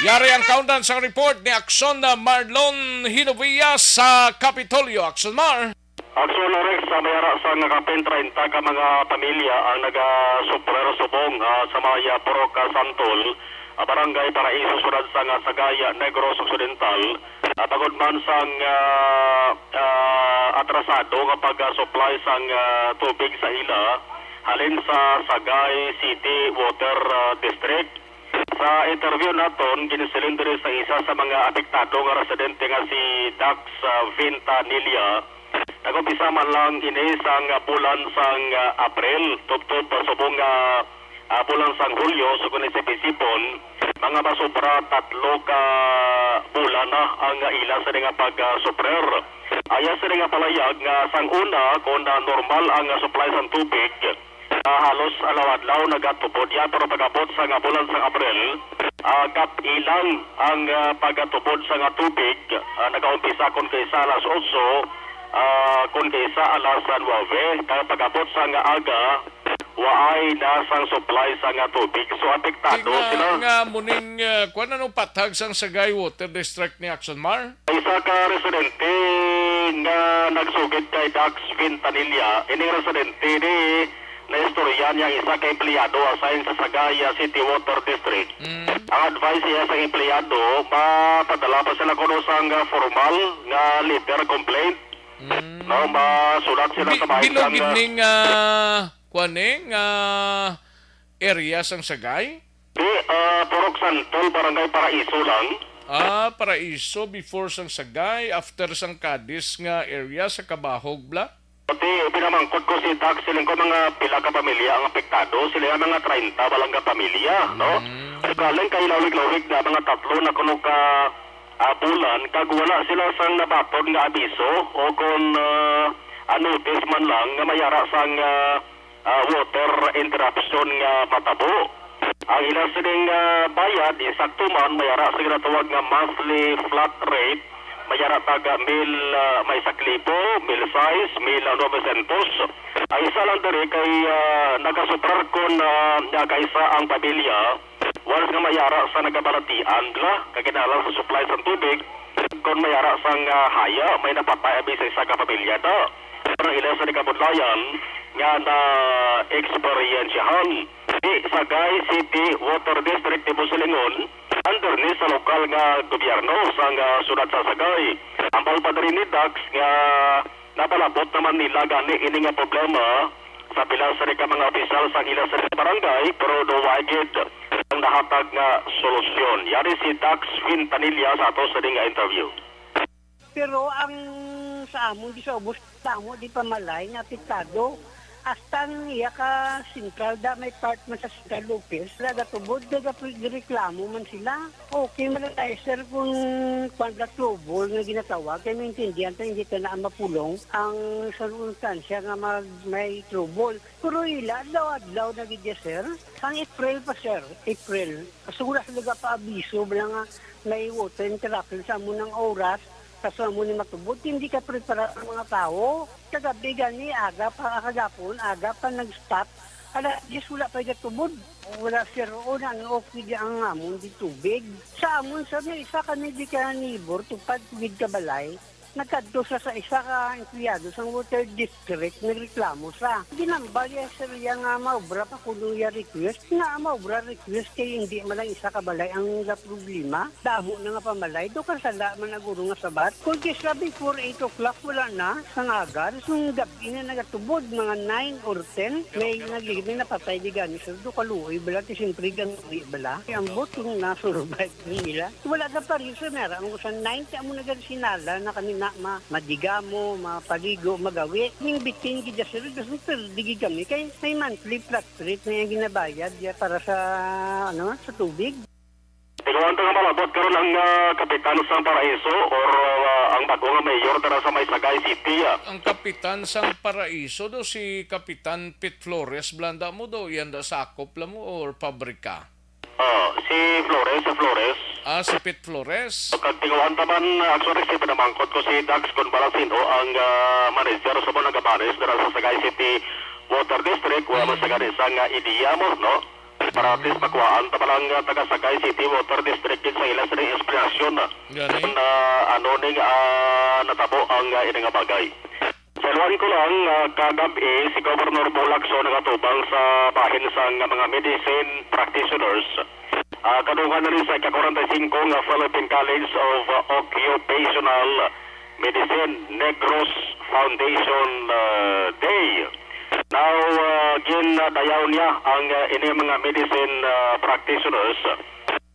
Yari ang countdown sa report ni aksyon na Marlon Hinovia sa Kapitolyo. Aksyon Mar. Aksyon Rex sa mayara sa nakapin 30 ka mga pamilya ang naga-suprer subong sa Maya Poroca Santol, Barangay Paraiso Surad sa Sagaya Negros Occidental, pagod man sang atrasado kapag supply sang tubig sa ila halin sa Sagay City Water District. Sa interview naton ginisilin diri sa isa sa mga apektado nga residente nga si Dax Vintanilla. Nag-umpisa man lang ini sang bulan sang April, tubtob subong bulan sang Hulyo, so kung isip-isipon, mga masobra 3 ka bulan na ang ila sa nga pag-suprer. Aya sa nga palayag nga sang una, kung normal ang supply sang tubig, halos alaw-adlaw nagatubod yan, pero pag-abot sa nga bulan sang April, kap ilang ang pag-atubod sa nga tubig, nag-umpisa kung kaysa alas 8, kung kaysa alas 9, kaya pag-abot sa nga aga, waay nasang supply sa nga tubig. So, apektado sila. Nga muning, kung anong patag sang Sagay Water District ni Action Mar? Isa ka residente nga nagsugid kay Dax Vintanilla. Ini residente ni na istorya niya isa ka empleyado asign sa Sagaya City Water District. Ang advice niya sa empleyado, mapadala pa sila kuno sang formal nga letter complaint. No, masulat sila sa bahay sang Bilogid ning area sang Sagay? Purok Santol, Barangay Paraiso lang. Paraiso before sang Sagay, after sang Cadiz nga area sa Kabahog bla? Pati pinamangkot ko si Dax, silang ko mga pila ka pamilya ang apektado, sila mga 30 balang ka pamilya, no? Galing kay lawig-lawig na mga 3 na kuno ka bulan, kag wala sila sang nabatod nga abiso o kung notice man lang nga mayara sang water interruption nga matabo. Ang ilang sining bayad, insakto man, mayara sa ginatawag nga monthly flat rate, mayara taga may saklibo, 1,000, 1,900. Ang isa lang dari kay nagasuprar ko na kaisa ang pamilya, once nga mayara sa nagabaratian la, kaginalang sa supply sa tubig, kung mayara sang haya, may napatay abis sa isa ka pamilya na. Pero ilang sa nikabudlayan, nga na experiensyahan di Sagay City Water District ni Busilingon, under ni sa lokal nga gobyerno sa sunod sa Sagay. Ang palpadari ni Dax nga napalabot naman nila gani ini nga problema sa pila sa mga opisyal sa ilang sa barangay, pero duwagid ang nahatag nga solusyon. Yari si Dax Vintanilla sa ato sa nga interview. Pero ang sa amon di sa ubos tamo di pamalay na apektado. Hasta niya ka sentral da may part man sa Central Lopez, nagatubod, nagareklamo man sila. Okay man tayo sir kung kwanda trouble na ginatawag, kaya maintindihan tayo hindi ka na mapulong ang sarunstansya nga may trouble. Pero ila, adlaw na gidya sir. Ang April pa sir, April. Kasura sila pa abiso, nga may water interruption sa munang oras, kaso mo ni matubot, hindi ka prepara ng mga tao. Kagabi gani, aga pa kagapon, aga pa nag-stop. Yes, wala pa tubod. Wala sir, unan, okay di ang amon di tubig. Sa amon, sabi, isa kami di ka nibor, tupad tubig ka balay. Nagkadto sa isa ka empleyado sa water district, nagreklamo sa. Ginambal ya sir nga maubra pa kuno ya request. Nga maubra request kay hindi man lang isa ka balay ang problema. Damo na nga pamalay, do ka sala man naguro nga sabat. Kung kisla before 8 o'clock wala na, sa ngagar, so gabi na nagatubod, mga 9 or 10, may nagligid na patay di gani sir, do kaluoy, bala, tisintri gang bala. Kaya ang botong na-survive nila. Wala na pa rin sir, meron ang sa 90 amo nagarisinala na kanina madiga mo, mapaligo, magawi. Yung bitin gida sir, kasi digi kami, kaya may monthly flat rate na yung ginabayad ya, para sa, sa tubig. Ikaw nga malabot karon ang kapitan sang Paraiso or ang bago nga mayor dara sa may Sagay City. Ang kapitan sang Paraiso do si Kapitan Pete Flores, blanda mo do, yan da sakop lang mo or pabrika? Si Flores. Si Pete Flores. Pagtingawan taman, actually si pinamangkot ko si Dax Convalacino, ang manager sa Bonagabanes dara sa Sagay City Water District, wala man saganisang ideya mo, no? Para at least makuhaan taman ang taga Sagay City Water District sa ilang sa inspirasyon na ano ning natabo ang ining bagay. Sa luwan ko lang, kagabi si Governor Bolacso nagatubang sa bahin sang mga medicine practitioners. Kadungan na rin sa ika-45 nga Philippine College of Occupational Medicine Negros Foundation Day. Now, ginadayaw niya ang ini mga medicine practitioners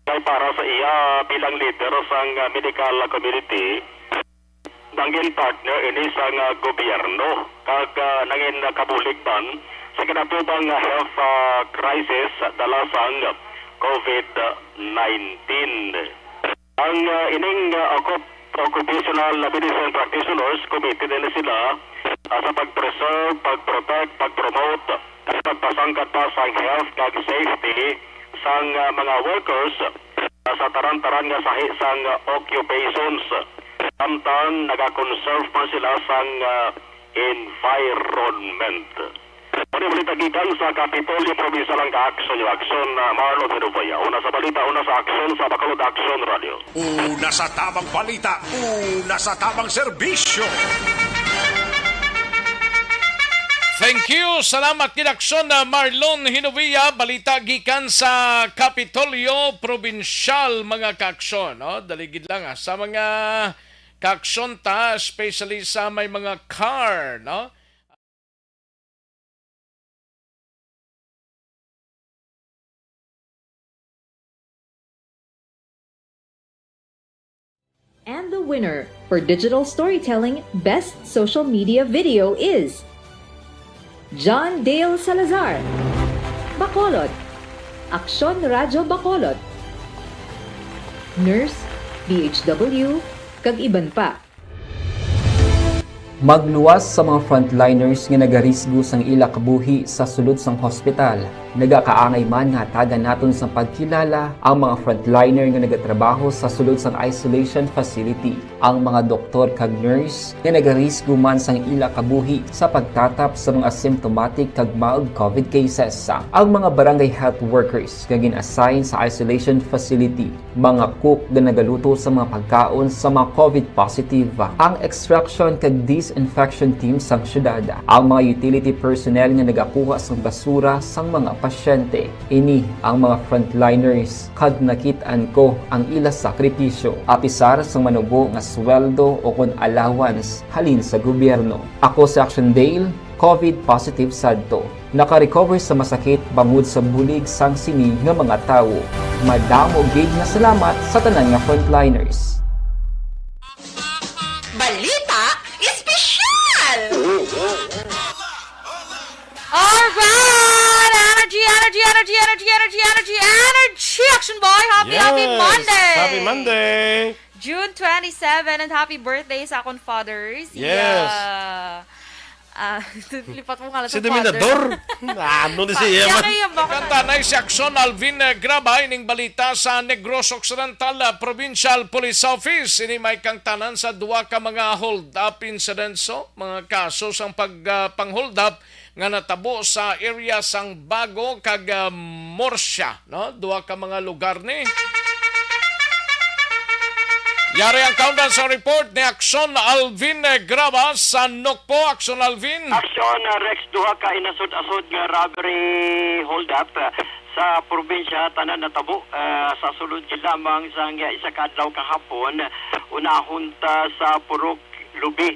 ay para sa iya bilang leader sa medical community. Nangin partner ini sa gobyerno kag nangin kabuligban sa kinatubang health crisis dala sang COVID-19. Ang ining occupational medicine practitioners committed na sila sa pag-preserve, pag-protect, pag-promote, pagpasangkat pa sa health kag safety sang mga workers sa taran-taran nga sahi sang occupations. Samtang nag-conserve pa sila sang environment. Pwede balita gikan sa Kapitolyo Provincial ang ka-action yung action Marlon Hinubaya. Una sa balita, una sa action sa Bacolod Action Radio. Una sa tamang balita, una sa tamang serbisyo. Thank you. Salamat kinaksyon na Marlon Hinubia. Balita gikan sa Kapitolyo Provincial mga kaaksyon. No? Daligid lang sa mga kaaksyon ta, especially sa may mga car. No? And the winner for Digital Storytelling Best Social Media Video is John Dale Salazar, Bacolod, Aksyon Radyo Bacolod, Nurse, DHW, kag iban pa. Magluwas sa mga frontliners nga nagarisgo sang ila kabuhi sa sulod sang hospital. Nagakaangay man nga tagan naton sa pagkilala ang mga frontliner nga nagatrabaho sa sulod sang isolation facility. Ang mga doktor kag nurse nga nagarisgo man sang ila kabuhi sa pagtatap sa mga asymptomatic kag mild COVID cases. Ang mga barangay health workers nga gin-assign sa isolation facility, mga cook nga nagaluto sa mga pagkaon sa mga COVID positive. Ang extraction kag disinfection team sang syudad, ang mga utility personnel nga nagakuha sang basura sang mga pasyente. Ini ang mga frontliners kag nakit-an ko ang ila sakripisyo apisar sang manubo nga sweldo o kun allowance halin sa gobyerno. Ako si Action Dale, COVID positive sadto. Naka-recover sa masakit bangod sa bulig sang sini nga mga tawo. Madamo gid nga salamat sa tanan nga frontliners. Balita espesyal! Alright! Energy, Action Boy! Happy Monday! Happy Monday! June 27 and happy birthday sa akong fathers. Yes! Lipat mo nga lang Si sa Dominador? Ano ni siya man? Kanta na si Aksyon Alvin Grabay ning balita sa Negros Occidental Provincial Police Office. Ini may kang tanan sa duwa ka mga hold up incidents, mga kaso sang pang-hold up nga natabo sa area sang Bago kag Morsya, no? Duwa ka mga lugar ni. Yari ang countdown sa report ni Action Alvin Grabas sa Nokpo. Action Alvin. Aksyon Rex duha ka inasod-asod nga robbery hold up sa probinsya tanan natabo sa sulod gid lamang sa isa ka adlaw kahapon unahon ta sa Purok Lubi,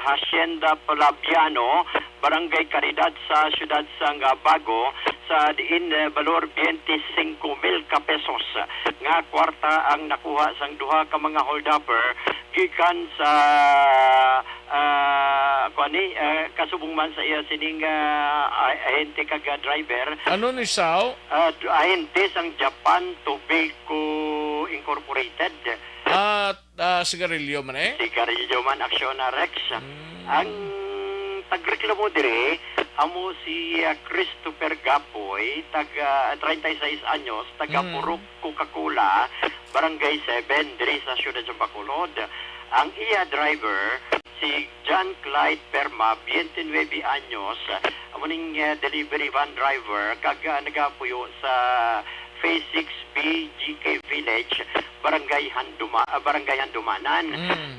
Hacienda Palabiano, Barangay Caridad sa siyudad sa Bago sa diin balor 25,000 ka pesos nga kwarta ang nakuha sang duha ka mga hold-upper gikan sa kasubong man sa iya sining ahente kag driver. Ano ni Sao? Ahente sang Japan Tobacco Incorporated. At sigarilyo man eh? Sigarilyo man, Aksyon Rex. Ang tagreklamo dire, amo si Christopher Gapoy, taga 36 anyos, taga Purok Coca-Cola, Barangay 7, dire sa siyudad sa Bacolod. Ang iya driver, si John Clyde Perma, 29 anyos, amo ning delivery van driver, kag nagapuyo sa Phase 6B GK Village, Barangay Handumanan.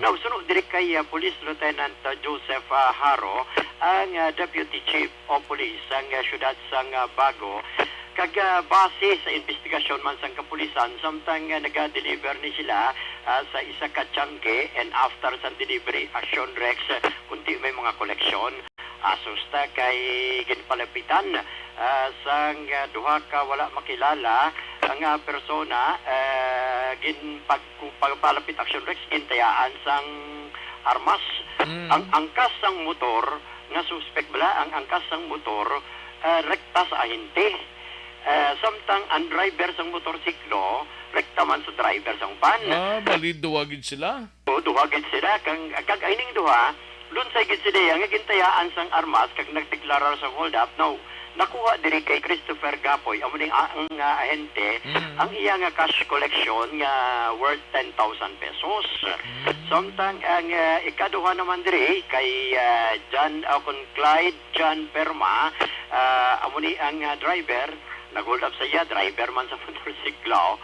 Nausunod dire kay Police Lieutenant Joseph Haro, ang Deputy Chief of Police sang siyudad sang Bago. Kag base sa investigasyon man sang kapulisan, samtang naga-deliver ni sila sa isa ka tiyangge, and after sa delivery, Action Rex, kunti may mga koleksyon. Asusta kay ginpalapitan sang duha ka wala makilala ang persona pagpalapit Action Rex gintayaan sang armas. Ang angkas sang motor nga suspect bala, ang angkas sang motor rekta sa ahente. Samtang ang driver sang motorsiklo rekta man sa driver sang van. Bali duwagid sila. Duwagid sila kag ining duha doon sa gid sila nga gintayaan sang armas kag nagdeklarar sa hold up. Now nakuha diri kay Christopher Gapoy amo ning ang ahente ang iya nga cash collection nga worth 10,000 pesos. Samtang ang ikaduha naman diri kay Clyde John Perma, amo ni ang driver nag-hold up sa iya, driver man sa motorsiklo.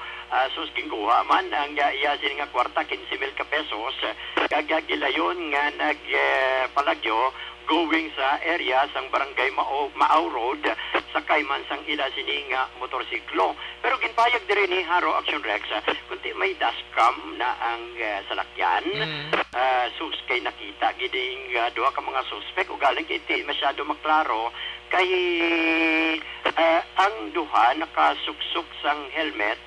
Sus ginguha man ang iya sini nga kwarta 15,000 ka pesos kagagilayon nga nagpalagyo going sa area sang Barangay Maaw Road sakay man sang ila sini nga motorsiklo. Pero ginpayag diri ni Haro Action Rex kunti may dashcam na ang salakyan. Sus kay nakita giding duha ka mga suspect ug galing kiti masyado maklaro kay ang duha nakasuksok sang helmet,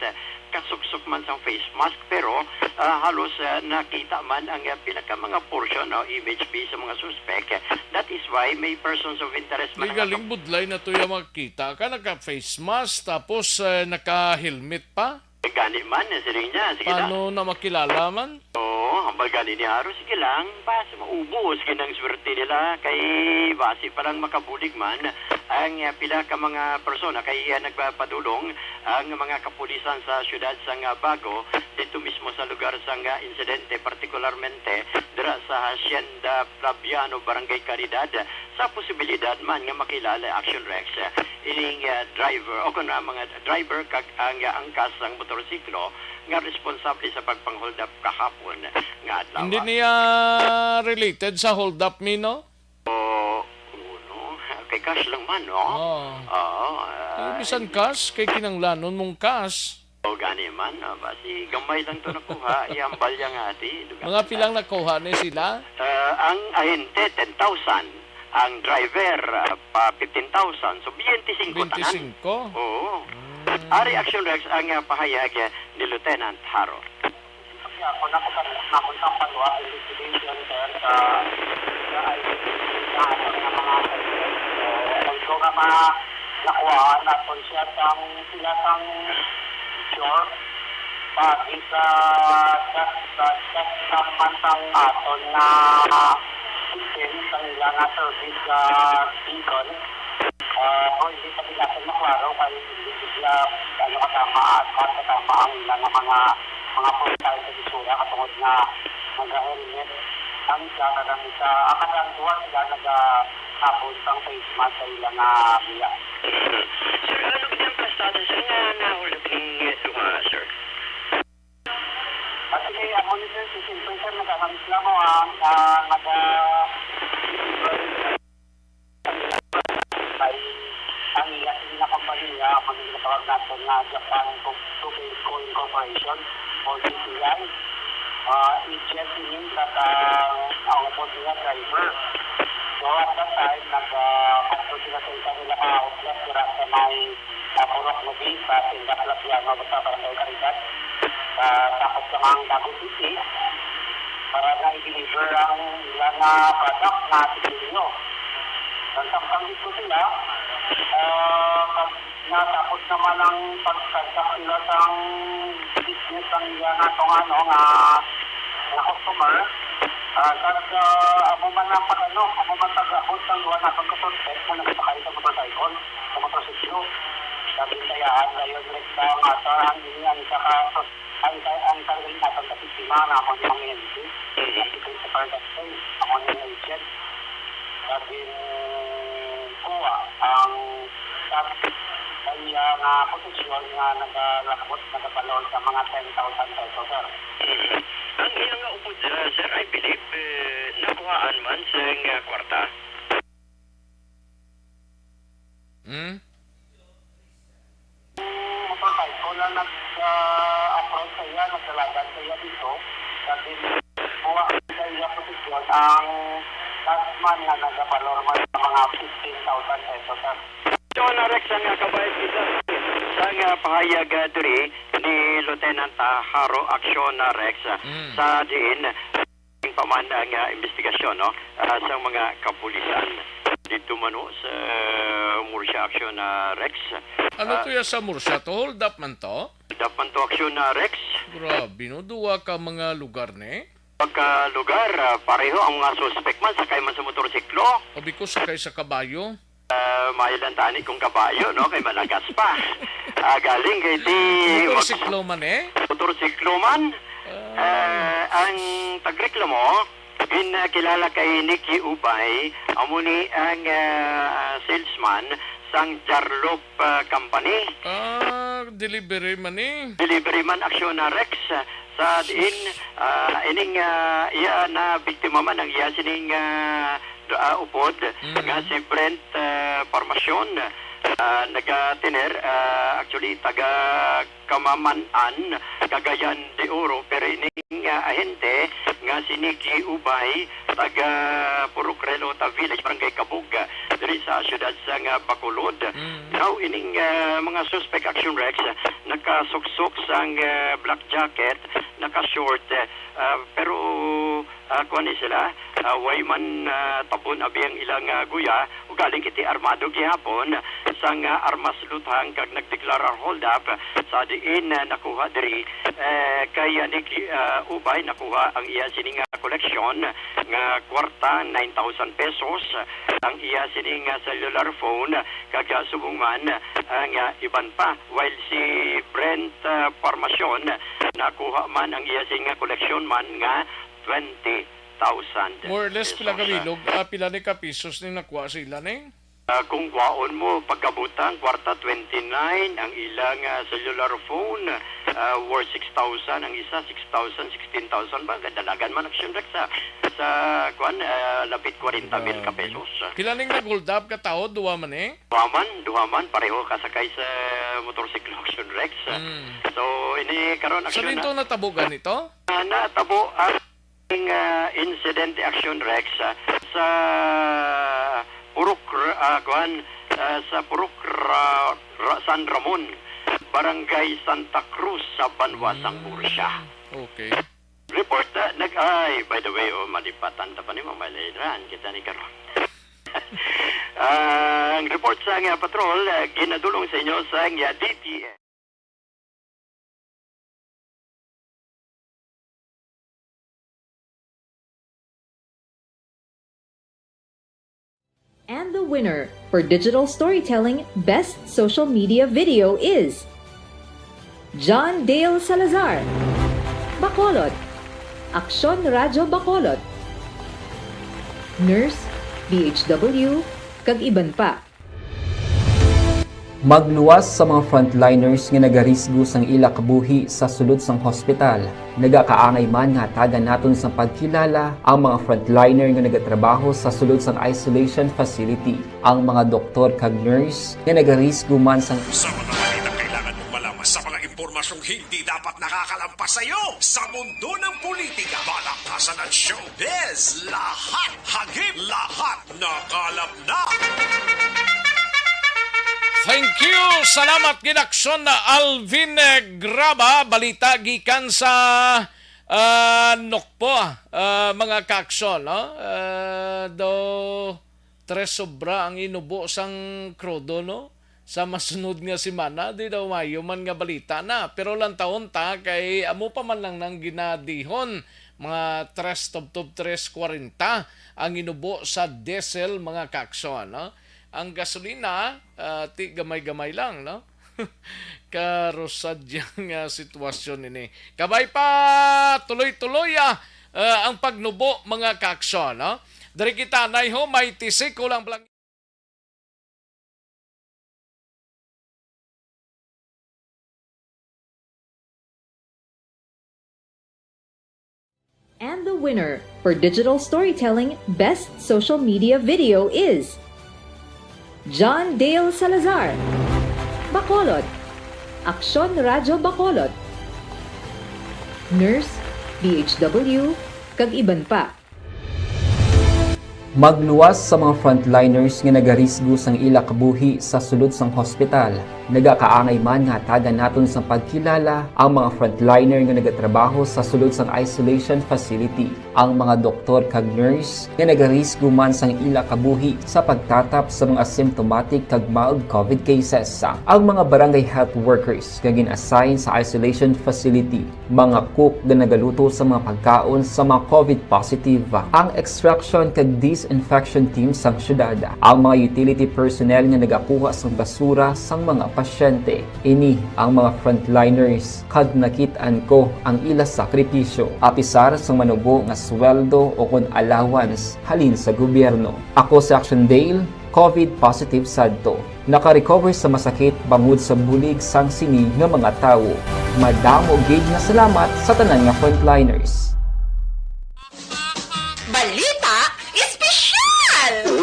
kasuksok man sang face mask, pero halos nakita man ang pinaka mga portion o image piece sa mga suspect. That is why may persons of interest man. May galing budlay na to yung makita ka, naka-face mask, tapos naka-helmet pa. Gani man, siring niya. Sige paano na makilala man? Oo, hambal gani ni Haro, sige lang, base maubos, ginang swerte nila, kay base parang makabulig man ang pila ka mga persona kay nagpapadulong ang mga kapulisan sa siyudad sang Bago dito mismo sa lugar sang insidente, partikularmente dira sa Hacienda Palabiano, Barangay Caridad, sa posibilidad man nga makilala Action Rex ining driver o kung mga driver kag ang angkas sang motorsiklo nga responsable sa pagpang-hold up kahapon nga adlaw. Hindi niya related sa hold up no? Kay cash lang man, no? Bisan cash, kay kinanglanon mong cash. Gani man, basi gamay lang to nakuha, iambal yang ati. Mga pilang nakuha ni sila? Ang ahente, 10,000. Ang driver, pa 15,000. So, 25 tanan. 25? Oo. Ari Action Rex ang pahayag ni Lieutenant Haro. Ako na napunta pa doon ang investigation sir sa ko nga nakuha na po siya silang sure pati sa mantang aton na sa nila na service sa Beacon. Hindi pa nila sa maklaro kaya hindi sila kasama ang ilang mga puntal sa isura katungod na nag-helmet ang isa sa akasantuan sila nag-hapon sang face mask sa ilang biya. Sir, ano kitang pastada sir nga nahulog ng duha, sir? At sige, ako nito siyempre sir, nagkakareklamo ay ang iyasin na kompanya, magiging natin na Japan Tobacco Incorporation o DTI. Agent ini kata output niya driver. So at that time, nag-output sila sa isa nila outlet kira sa may Purok Lubi sa Sindak Lapiano basta para sa Karidad. Tapos namang Davao City para na i-deliver ang ilang product na pinili. Nagtampanggit ko sila, natapos naman ang pagkagsak sila sa business ang na customer. Kasi ako man ang ako man pag-abot ng luwa na pagkaprotect na nagsakay sa motorcycle, sa motorsiklo. Sabi sayaan na yun, rekta nga sa ang talagang natang kapisima na ako niyang NC. Kasi Christopher Gatsay, ako niyang agent. Sabi kuha ang kanya nga posisyon nga nagalakbot, nagapalon sa mga 10,000 pesos, sir. Ang iyang nga upod, sir, I believe, nakuhaan man sa kwarta. Motorcycle na nag-approach sa iya, nagdalagan sa iya dito. Sabi kuha sa iya posisyon ang last man na nagapalon man sa mga 15,000 pesos, sir. John Rex ang kabayad kita sa pahayag diri ni Lieutenant Haro Action Rex sa diin pamandang investigasyon sa mga kapulisan dito mano sa Murcia Action Rex. Ano to ya sa Murcia to? Hold up man to? Hold up man to Action Rex. Grabe no, duwa ka mga lugar ne? Pagka lugar, pareho ang mga suspect man sakay man sa motorsiklo. O biko sakay sa kabayo? Mailan tani kong kabayo, no? Kay malagas pa. Galing kay di... Motorsiklo man eh? Motorsiklo man. Ang tagreklamo, kilala kay Nicky Ubay, amo ni ang salesman sang Jarlop Company. Delivery man eh? Delivery man Action Rex. Sa diin, ining iya na biktima man ang iya sining upod nga si Brent Parmasyon nagatiner actually taga Kamamanan Cagayan de Oro pero ining ahente nga si Nicky Ubay taga Purukrelota Village Barangay Kabug diri sa syudad sa Bacolod. Now ining mga suspect Action Rex nakasuksok sang black jacket naka-short pero kuan sila way man tabon abi ang ilang guya ug galing kiti armado gihapon sang armas lutang kag nagdeklara hold up sa diin nakuha diri kay Nicky Ubay nakuha ang iya sining collection nga kwarta 9,000 pesos ang iya sining cellular phone kag subong man ang iban pa while si Brent Parmasyon nakuha man ang iya sining collection man nga 20,000. More or less pila ka bilog, pila ni ka pesos ni nakuha sila ni? Kung kwaon mo pagkabutang kwarta 29 ang ilang cellular phone worth 6,000 ang isa 6,000 16,000 ba gadalagan man Action Rex sa kuan lapit 40,000 ka pesos. Pila ning nag-hold up ka tao duwa man eh? Duha man pareho kasakay sa motorsiklo Action Rex. So ini karon Action. So dito natabugan ito? Natabo ang incident Action Rex sa Purok sa Purok San Ramon, Barangay Santa Cruz sa Banwasang Murcia. Okay. Report by the way, malipatan ta pa ni mamalairan kita ni karon. Ang report sa nga patrol ginadulong sa inyo sa nga DTS. And the winner for Digital Storytelling Best Social Media Video is John Dale Salazar, Bacolod, Aksyon Radyo Bacolod, Nurse, DHW, kag iban pa. Magluwas sa mga frontliners nga nagarisgo sang ila kabuhi sa sulod sang hospital. Nagakaangay man nga tagan naton sa pagkilala ang mga frontliner nga nagatrabaho sa sulod sang isolation facility. Ang mga doktor kag nurse nga nagarisgo man sang Sa mga balita kailangan mong malaman sa mga impormasyong hindi dapat nakakalampas sa iyo. Sa mundo ng politika, balakasan at showbiz, lahat hagip, lahat nakalap na. Thank you. Salamat ginaksyon na Alvin Graba. Balita gikan sa Nokpo. Mga kaksyon. No? Do tres sobra ang inubo sang krodo. No? Sa masunod nga si Mana. Di daw mayo man nga balita na. Pero lang taon ta kay amo pa man lang nang ginadihon. Mga 3.340 ang inubo sa diesel mga kaksyon. No? Ang gasolina, ti gamay-gamay lang, no? Karosadyang sitwasyon ini. Kabay pa, tuloy-tuloy ang pagnubo mga kaksyon, no? Dari kita, naiho, may tisik, kulang lang. And the winner for Digital Storytelling Best Social Media Video is John Dale Salazar, Bacolod, Aksyon Radyo Bacolod, Nurse, DHW, kag iban pa. Magluwas sa mga frontliners nga nagarisgo sang ila kabuhi sa sulod sang hospital. Nagakaangay man nga tagan naton sa pagkilala ang mga frontliner nga nagatrabaho sa sulod sang isolation facility. Ang mga doktor kag nurse nga nagarisgo man sang ila kabuhi sa pagtatap sa mga symptomatic kag mild COVID cases. Ang mga barangay health workers nga gin-assign sa isolation facility, mga cook nga nagaluto sa mga pagkaon sa mga COVID positive. Ang extraction kag disinfection team sang syudad, ang mga utility personnel nga nagakuha sang basura sang mga pasyente. Ini ang mga frontliners kad nakitaan ko ang ila sakripisyo apisar sang manubo nga sweldo o kun allowance halin sa gobyerno. Ako si Action Dale, COVID positive sadto. Naka-recover sa masakit bangod sa bulig sang sini nga mga tawo. Madamo gig na salamat sa tanan nga frontliners. Balita espesyal!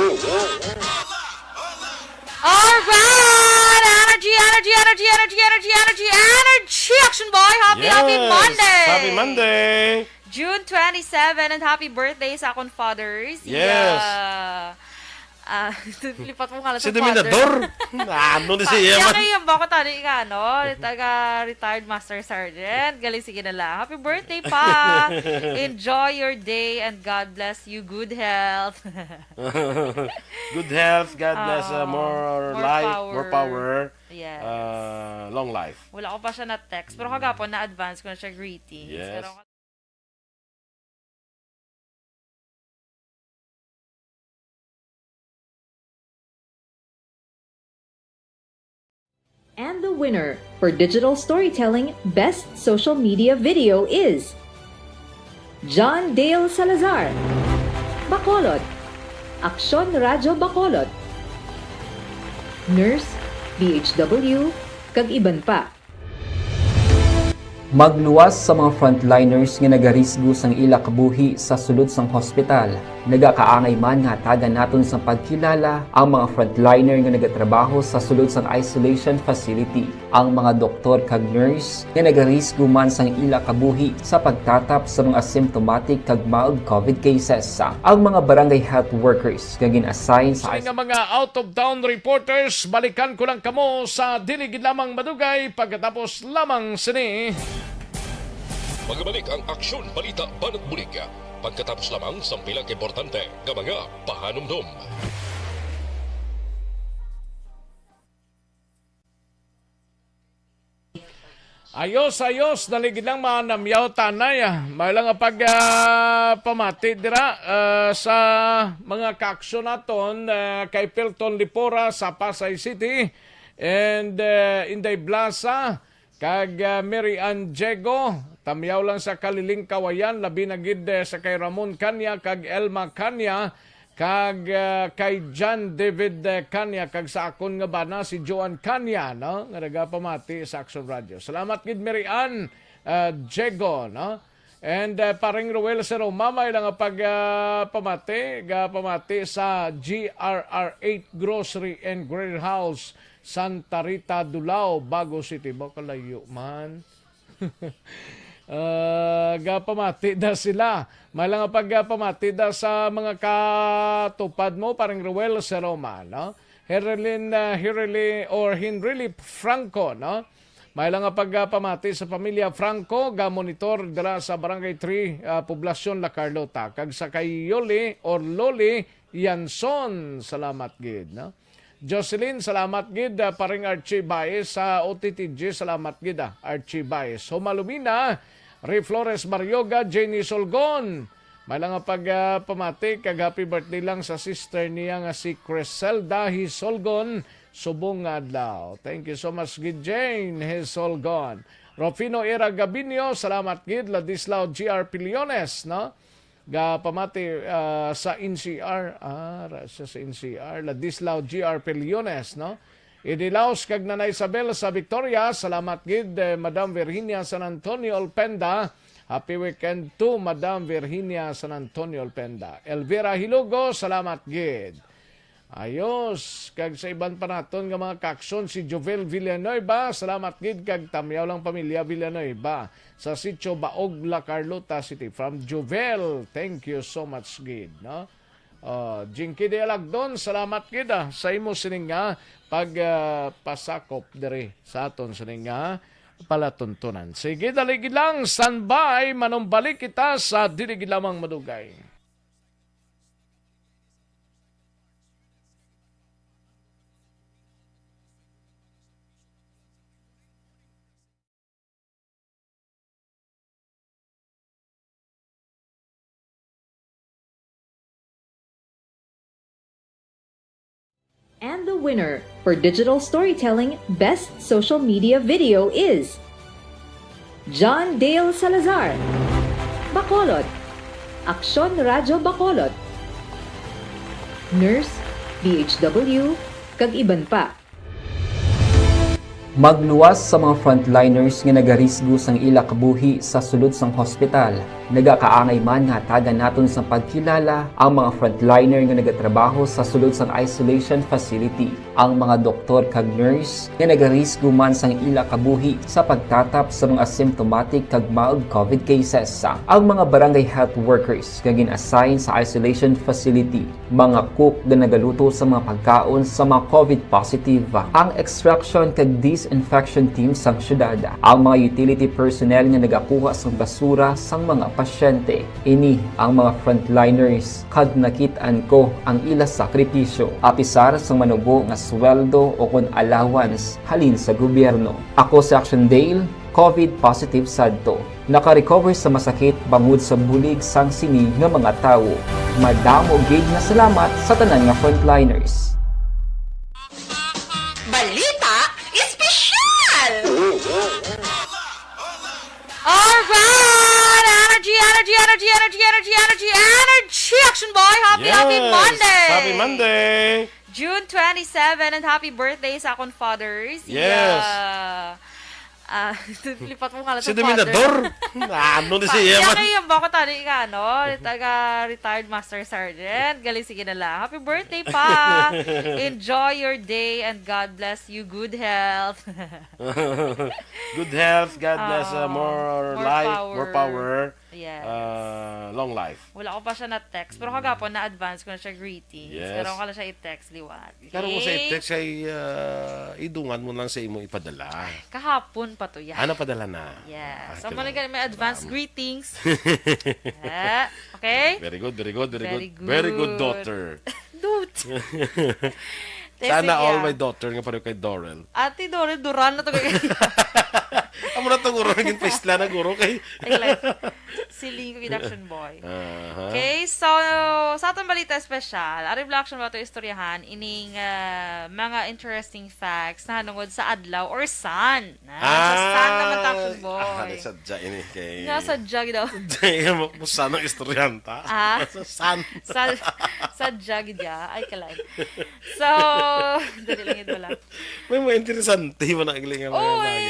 Alright! Energy, Action Boy! Happy Monday! Happy Monday! June 27 and happy birthday sa akong father. Yes. Lipat mo nga lang Si sa Dominador? Ano na siya man? Kaya ba ko tani nga, no? Taga-retired Master Sergeant. Galing, sige na lang. Happy birthday, pa! Enjoy your day and God bless you. Good health. Good health, God bless, more life, power. more power, Yes. long life. Wala ko pa siya na text. Pero kagapon, na-advance ko na siya greetings. Yes. Pero, And the winner for Digital Storytelling Best Social Media Video is John Dale Salazar, Bacolod, Aksyon Radyo Bacolod, Nurse, DHW, kag iban pa. Magluwas sa mga frontliners nga nagarisgo sang ila kabuhi sa sulod sang hospital. Nagakaangay man nga tagan naton sa pagkilala ang mga frontliner nga nagatrabaho sa sulod sang isolation facility. Ang mga doktor kag nurse nga nagarisgo man sang ila kabuhi sa pagtatap sa mga symptomatic kag mild COVID cases. Ang mga barangay health workers nga gin-assign sa Nga mga out-of-town reporters, balikan ko lang kamo sa diligid lamang madugay pagkatapos lamang sini. Magbalik ang Aksyon Balita Banat Bulig. Pagkatapos lamang sa pilang importante nga mga pahanumdum. Ayos, naligid lang mga namyaw tanay. May lang pag pamati dira sa mga kaksyon naton kay Pilton Lipora sa Pasay City and Inday Blasa kag Mary Ann Diego. Tamyaw lang sa Kaliling Kawayan, labi na gid sa kay Ramon Kanya kag Elma Kanya kag kay John David Kanya kag sa akon nga bana si Joan Kanya no nga nagapamati sa Action Radio. Salamat gid Mirian Jego no. And paring Ruel Sero Mama ilang pamati sa GRR8 Grocery and Greenhouse Santa Rita Dulao Bago City. Baka layo man. Gapamati da sila. May lang pagpamati da sa mga katupad mo, parang Ruel Seroma, no? Henry Franco, no? May lang pagpamati sa pamilya Franco, ga-monitor dala sa Barangay 3, Poblasyon La Carlota. Kag sa kay Yoli or Loli Yanson, salamat gid, no? Jocelyn, salamat gid, paring Archie Baez sa OTTG, salamat gid, Archie Baez. Humalumina, Ray Flores Marioga, Jenny Solgon. May lang pagpamati, kag happy birthday lang sa sister niya nga si Criselda Hisolgon, subong adlaw. Thank you so much gid Jane Hisolgon. Rofino Era Gabinio, salamat gid, Ladislao GR Piliones, no? Pamati sa NCR, sa NCR, Ladislao GR Piliones, no? Idilaos kag Nanay Isabel sa Victoria, salamat gid Madam Virginia San Antonio Olpenda. Happy weekend to Madam Virginia San Antonio Olpenda. Elvira Hilugo, salamat gid. Ayos, kag sa iban pa naton nga mga kakson si Jovel Villanueva, salamat gid kag tamyaw lang pamilya Villanueva sa Sitio Baog, La Carlota City. From Jovel, thank you so much gid, no? Jinky de Alagdon, salamat gid sa imo sining nga pasakop diri sa aton sining nga palatuntunan. Sige, daligid lang, standby, manumbalik kita sa diligid lamang madugay. And the winner for Digital Storytelling Best Social Media Video is John Dale Salazar, Bacolod, Aksyon Radyo Bacolod, Nurse, DHW, kag iban pa. Magluwas sa mga frontliners nga nagarisgo sang ila kabuhi sa sulod sang hospital. Nagakaangay man nga tagan naton sa pagkilala ang mga frontliner nga nagatrabaho sa sulod sang isolation facility. Ang mga doktor kag nurse nga nagarisgo man sang ila kabuhi sa pagtatap sa mga asymptomatic kag mild COVID cases. Ang mga barangay health workers nga gin-assign sa isolation facility, mga cook nga nagaluto sa mga pagkaon sa mga COVID positive. Ang extraction kag disinfection team sang syudad, ang mga utility personnel nga nagakuha sang basura sang mga pasyente. Ini ang mga frontliners kag nakit-an ko ang ila sakripisyo apisar sang manubo nga sweldo o kun allowance halin sa gobyerno. Ako si Action Dale, COVID positive sadto. Naka-recover sa masakit bangod sa bulig sang sini nga mga tawo. Madamo gid na salamat sa tanan nga frontliners. Balita espesyal! Alright! Energy, Action Boy! Happy Monday! Happy Monday! June 27 and happy birthday sa akong fathers. Yes! Lipat mo nga lang Si sa Dominador? Ano na siya man? Kaya yung bako tani nga, no? Retired Master Sergeant. Galing, sige na lang. Happy birthday pa! Enjoy your day and God bless you. Good health. Good health, God bless, more life, power. more power, Yes. long life. Wala ko pa siya na-text. Pero kagapon, na-advance ko na siya greetings. Yes. Pero ko lang siya i-text, liwat. Okay? Karo mo sa text ay idungan mo lang sa imo ipadala. Kahapon pa to yan. Ano padala na? Yes. So, may advance greetings. Okay? Very good, very good, very, Very good. Very good good. daughter. Dude. Sana all my daughter nga pareho kay Dorel. Ate Dorel, Duran na to. Amo na to guro naging paisla na guro kay. Siling ko Action Boy. Uh-huh. Okay, so sa atong balita special, ari Action Boy to istoryahan ining mga interesting facts na hanungod sa adlaw or sun. Sa sun naman ta Action Boy. Sadya ini kay... Nasadya daw. Dahil mapusa ng istoryanta. Ah? San? Sadya gidya. Ay, kalay. So, dali lang ito lang. May mga interesante mo na iling nga mga bagay.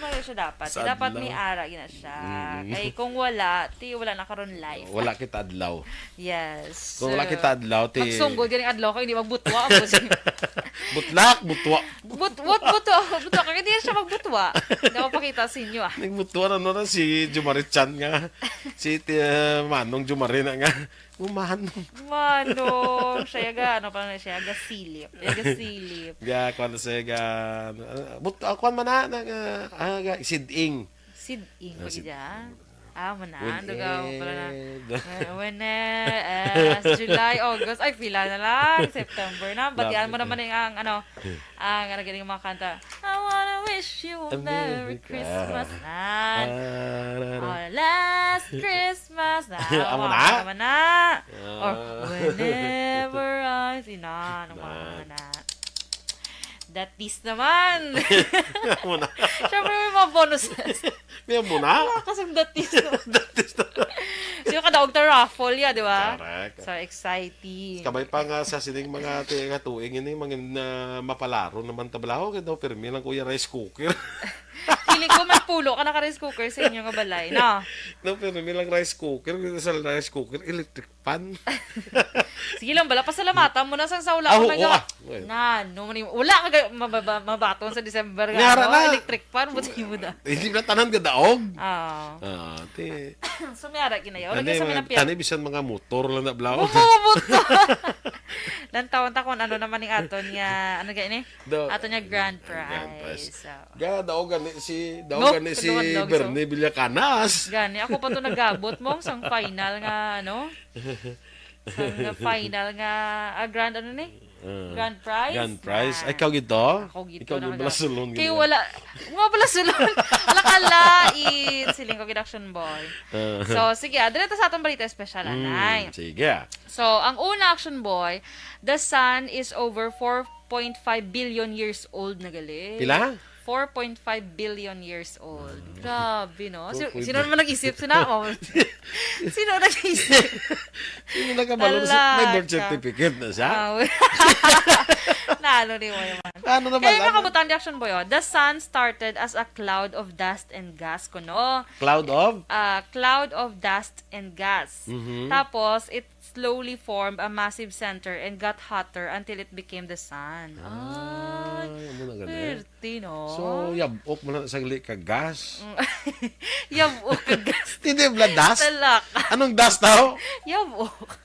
May siya dapat. Sa Dapat adlaw. may ara gina siya. Kay kung wala, wala na karon life. Wala kita adlaw. Yes. Kung wala kita adlaw, Magsunggol ganing adlaw kay hindi magbutwa ako. butlak, butwa. Butwa kay hindi siya magbutwa. Hindi ako pakita sa inyo ah. Nagbutwa na no na si Jumari Chan nga. Si Manong Jumari na nga. Manong. Manong. Siya ga, ano pa na siya? Ga silip. Ga, kwan na siya ga... Kwan man na, siding. Siding. Pagkita. Mana. Dugaw pala na. July, August. Ay, pila na lang. September na. Batian mo naman ang nagaling mga kanta. I wanna wish you a Merry Christmas na. Last Christmas na. Amo na? Naman na. Or whenever I see na. Naman na. That is naman. Muna. Siyempre may mga bonuses. May muna? Kasi that is naman. Di ba kadaog ta raffle ya, di ba? Correct. So exciting. Kamay pa nga sa sining mga katuing ini mga mapalaro naman tablaho kay daw permi lang kuya rice cooker. Feeling ko may pulo ka naka-rice cooker sa inyo nga balay, no? No, permi lang rice cooker, sa rice cooker electric pan. Sige lang bala, pasalamatan mo na sa saula ko may gawa. Wala ka mabaton sa December Ngara na. Electric pan, buti mo da. Hindi na tanan ka daog. Ti. So may ara kinayaw. Lagi sa minapyan. Tani bisan mga motor lang na blaw. Motor. Lantawan ta kung ano naman ning aton nga ano ini? Aton nga grand prize. So. Daog ni si Bernie Villakanas. Gani ako pa to nagabot mo sang final nga ano? Sang final nga grand ano ni? Grand prize? Grand prize? Ay, ikaw gito? Ako gito. Ikaw gito balasulon. Kaya wala. Mga balasulon. Wala kalain. Siling ko Action Boy. So, sige. Dito sa atong balita special, anay. Sige. So, ang una Action Boy, the sun is over 4.5 billion years old na gali. Pila? 4.5 billion years old. Grabe, no? Sino naman nag-isip? Sino nag-isip? Sino nagkabalo? May birth certificate na siya? Naano ni mo naman. Ano naman? Kaya makabutan di Action Boy, the sun started as a cloud of dust and gas kuno. Cloud of? Cloud of dust and gas. Mm-hmm. Tapos, it slowly formed a massive center and got hotter until it became the sun. Perti, no? So, yabok mo na sagli ka gas? Yabok ka gas. Hindi, blood dust? Talak. Anong dust daw? Yabok.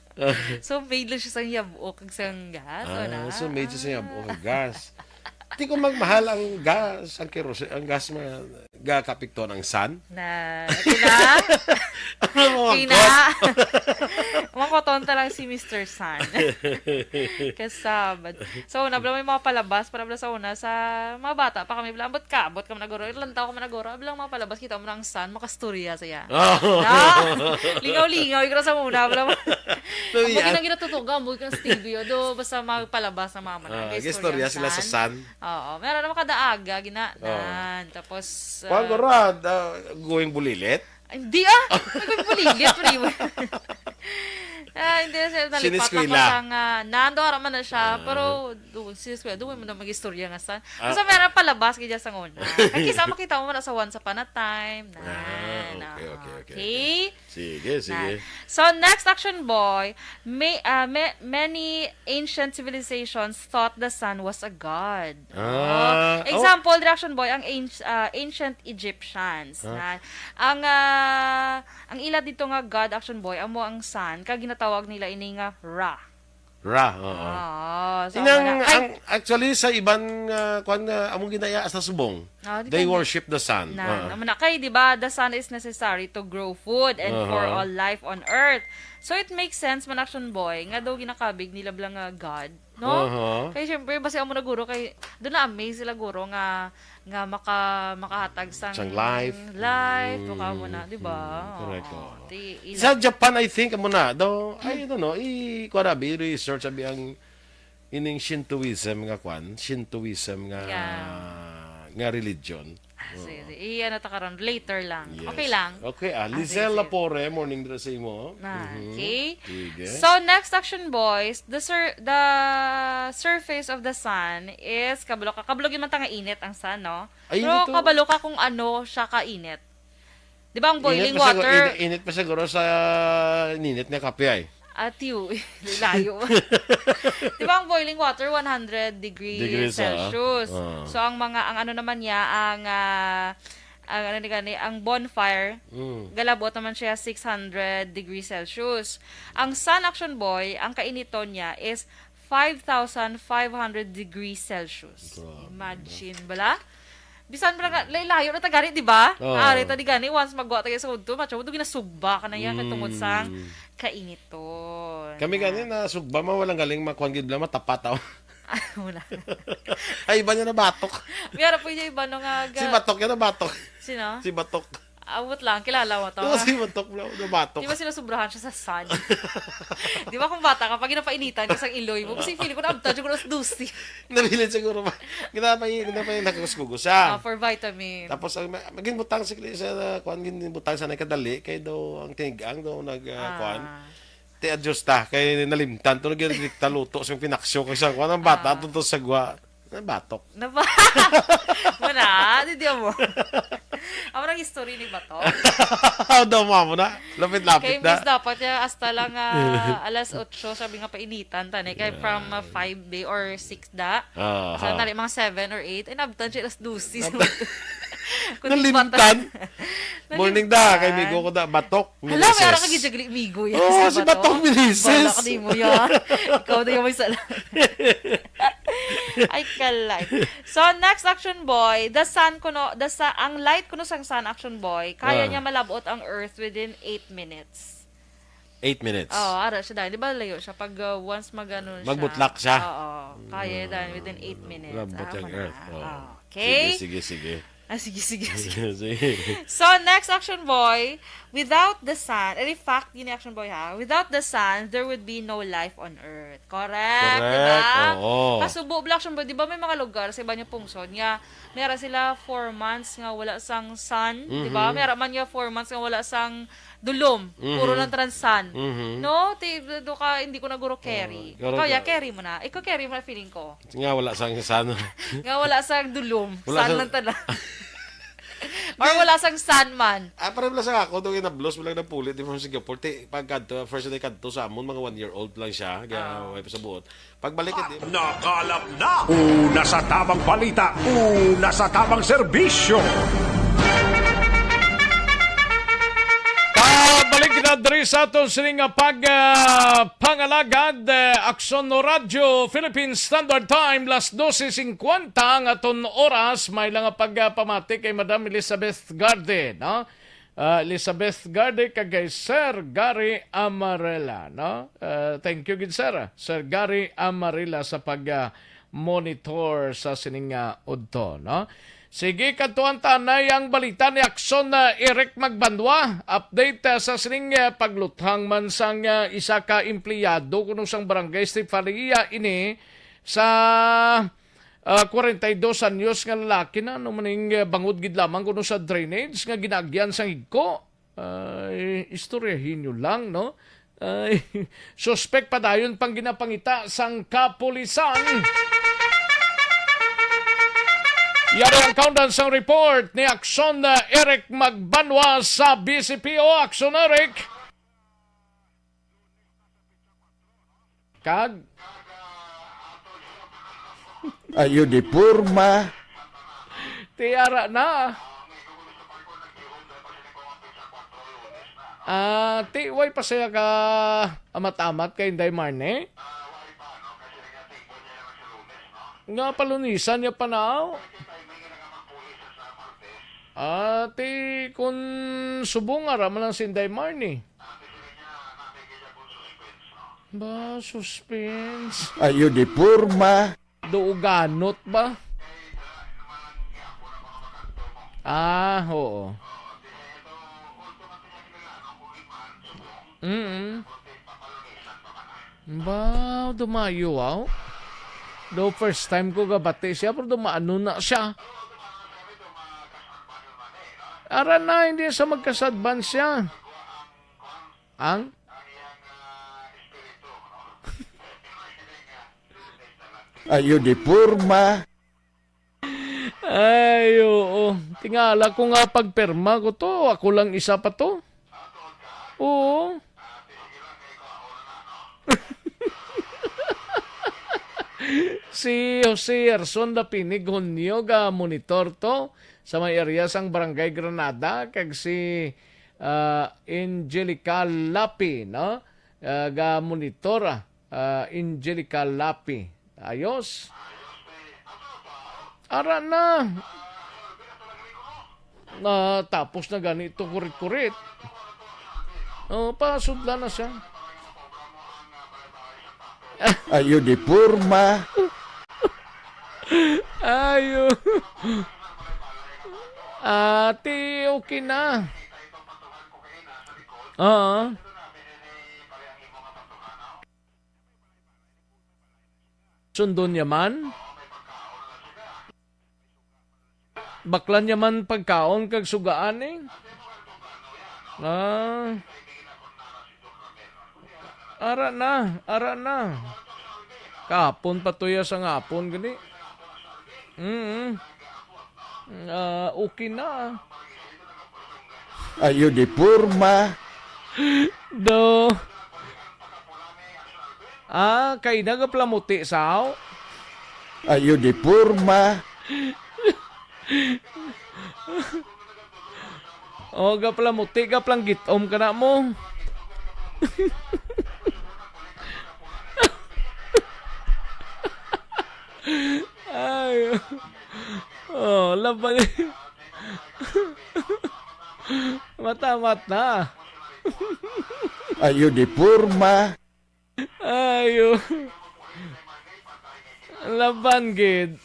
So, made lang siya sang yabok kag sang gas. So, made siya sang yabok kag gas. Hindi ko magmahal ang gas, ang kerosene, ang gas mga gakapikto ng sun. Makotonta lang si Mr. Sun. Kasabad. So, nabla may mga palabas, para sa una, sa mga bata pa kami, abot ka managoro, ilang tao ka managoro, ablang mga palabas, kita mo ng sun, makasturya saya. Lingaw-lingaw, ikra sa muna, ablang ang bagay na ginatutuga, mo kang studio, do, basta magpalabas na mama na. Istorya sila sa sun. Oo, meron naman kada aga, ginaan. Tapos, Kuang gorad, going bulilit? Hindi naging bulilit. Hindi na siya nalipat ako sang nando araman na siya pero siniskwela doon mo na mag-istorya nga san basta meron palabas kaya sa una kaya makita mo na sa Once Upon a Time okay. Sige. So next Action Boy, many ancient civilizations thought the sun was a god. Example, the Action Boy, ang ancient Egyptians. Ang ila dito nga god Action Boy, amo ang sun, kag ginatawag nila ini nga Ra. Oo. So Actually, sa ibang among ginaya sa subong, they worship the sun. Naman kay, di ba, the sun is necessary to grow food and for all life on earth. So it makes sense man Action Boy, nga daw ginakabig nila blang God, no? Kaya syempre, basi amo na guro, kay doon na amaze sila guro nga makahatag sang life. Baka mo na, di ba? Correct. Sa Japan, I think, amo na, daw, I don't know, research abi ang ining Shintoism nga nga religion. Sige. I-ano ta karon later lang. Yes. Okay lang. Okay, sige, Lizelle Lapore, morning dra sa imo. Okay. Sige. So next action boys, the surface of the sun is kabalo ka. Kabalo gyud man ta nga init ang sun, no? Ay, Pero ito. kabalo ka kung ano siya kainit. 'Di ba ang boiling Init pa siguro- water? Init pa siguro sa ninit nga kape ay. Atiw, layo. Di ba ang boiling water 100 degrees Celsius. So ang ano naman niya ang bonfire galabot naman siya 600 degrees Celsius. Ang sun action boy, ang kainiton niya is 5,500 degrees Celsius. Imagine bala? Bisan ba layo na tagari, di ba? Ari ta di gani once magwa ta sa udto, macho do ginasugba ka na yan tungod sa kainiton. Kami gani na sugba man walang galing makuan gid bla matapat aw. Wala. Ay iba niya na batok. Miyara po yung iba nung Si Batok yan na batok. Sino? Si Batok. Awot lang, kilala mo to. Si Batok na batok. Di ba sinusubrahan siya sa sun? Di ba kung bata ka, pag ginapainitan ka sa iloy mo, kasi feeling ko na abta, siguro sa dusi. Nabilin siguro ba? Ginapay nakakuskugo siya. For vitamin. Tapos maging butang sa kuan gin butang sa kadali kay do ang tinigang do kuan. Ti adjust ta kay nalimtan to nagdikta luto sa pinaksyo kay sa kuan ang bata to sagwa na batok. Mana, di mo. Amo nang history ni Batok. Daw mo na. Lapit-lapit Kay na. miss dapat ya hasta lang alas 8 sabi nga painitan tani kay from 5 day or 6 da. So tali mga 7 or 8 ay nabtan siya alas 12. Nalimtan. Morning da kay migo ko da Batok. Hala, may ara ka gijagli migo yan. Oh, si Batok Milises. Bala ka di mo yan. Ikaw na yung may sala. Ay kalay. So next action boy, ang light kuno sang sun action boy, kaya niya malabot ang earth within 8 minutes. 8 minutes. Ara siya dahil. Di ba layo siya? Pag once siya. Magbutlak siya. Oo. Kaya dahil within 8 minutes. Malabot ang earth. Okay? Sige. Sige. So, next action boy, without the sun, in fact, yun yung action boy ha, without the sun, there would be no life on earth. Correct. Diba? Oo. Kasubo, action boy, di ba may mga lugar sa iba niya pungsod nga, meron sila 4 months nga wala sang sun, di ba? Meron man nga 4 months nga wala sang dulom, puro lang sun. No? Do ka, hindi ko na guro carry. Ikaw, carry mo na. Ikaw carry mo na feeling ko. Nga wala sang sun. Nga wala sang dulom. Wala Sun sang- lang tala. Or wala sang sun man. Parang lang sa ako, doon na-blows mo lang ng pulit, di mo sa Singapore, first day kadto sa amon, mga 1-year-old lang siya, wipe sa buot. Pagbalik, di. Nakalap na! Una sa tamang balita, una sa tamang serbisyo. Balik na diri sa aton sining pangalagad Aksyon no Radio Philippine Standard Time las 12:50 ang aton oras may lang pagpamati kay Madam Elizabeth Garde, no? Elizabeth Garde kay Sir Gary Amarela, no? Thank you gid Sir Gary Amarela sa monitor sa sining udto, no? Sige, kantuan tanay ang balita ni Aksyon na Eric Magbanwa. Update sa sining pagluthang man sang isa ka empleyado kuno sang barangay Estefaria ini sa 42 anyos nga lalaki na maning bangod gid lamang kuno sa drainage nga ginagyan sang higko. Istoryahin nyo lang, no? Suspect pa dayon pang ginapangita sang kapulisan. Yari ang countdown sa report ni Aksyon na Eric Magbanwa sa BCPO. Aksyon Eric. Kag. Ayo di purma. Tiara na. Way pa siya ka amat-amat kay Inday Marne. Nga palunisan niya pa na. Kung subong ara man lang si Inday Marne. Ba, suspense. Ayo di purma. Duuganot ba? Oo. Ba, dumayo wow. Do first time ko gabati siya pero dumaano na siya. Ara na, hindi sa magkasadban siya. Ang? Ayo di purma. Ay, oo. Tingala ko nga pagperma ko to. Ako lang isa pa to. Oo. Si Jose Erson Lapinig Hunyo ga monitor to sa may area sang Barangay Granada kag si Angelica Lapi, no? Ga monitor Angelica Lapi. Ayos. Ara na. Tapos na ganito kurit-kurit. Pasudla na siya. Ayo di purma. Ayo. Ate, okay na. Sundon niya man. Baklan niya man pagkaon kag sugaan eh. Ara na. Kahapon patuya sa ngapon gani. Okay na. Ayo di purma. Do. Kay nagaplamuti sao? Ayo di purma. Gaplamuti, gaplang ka na mo. Ay. Laban. Matamat na. Ayo di purma. Ayo. Laban gid.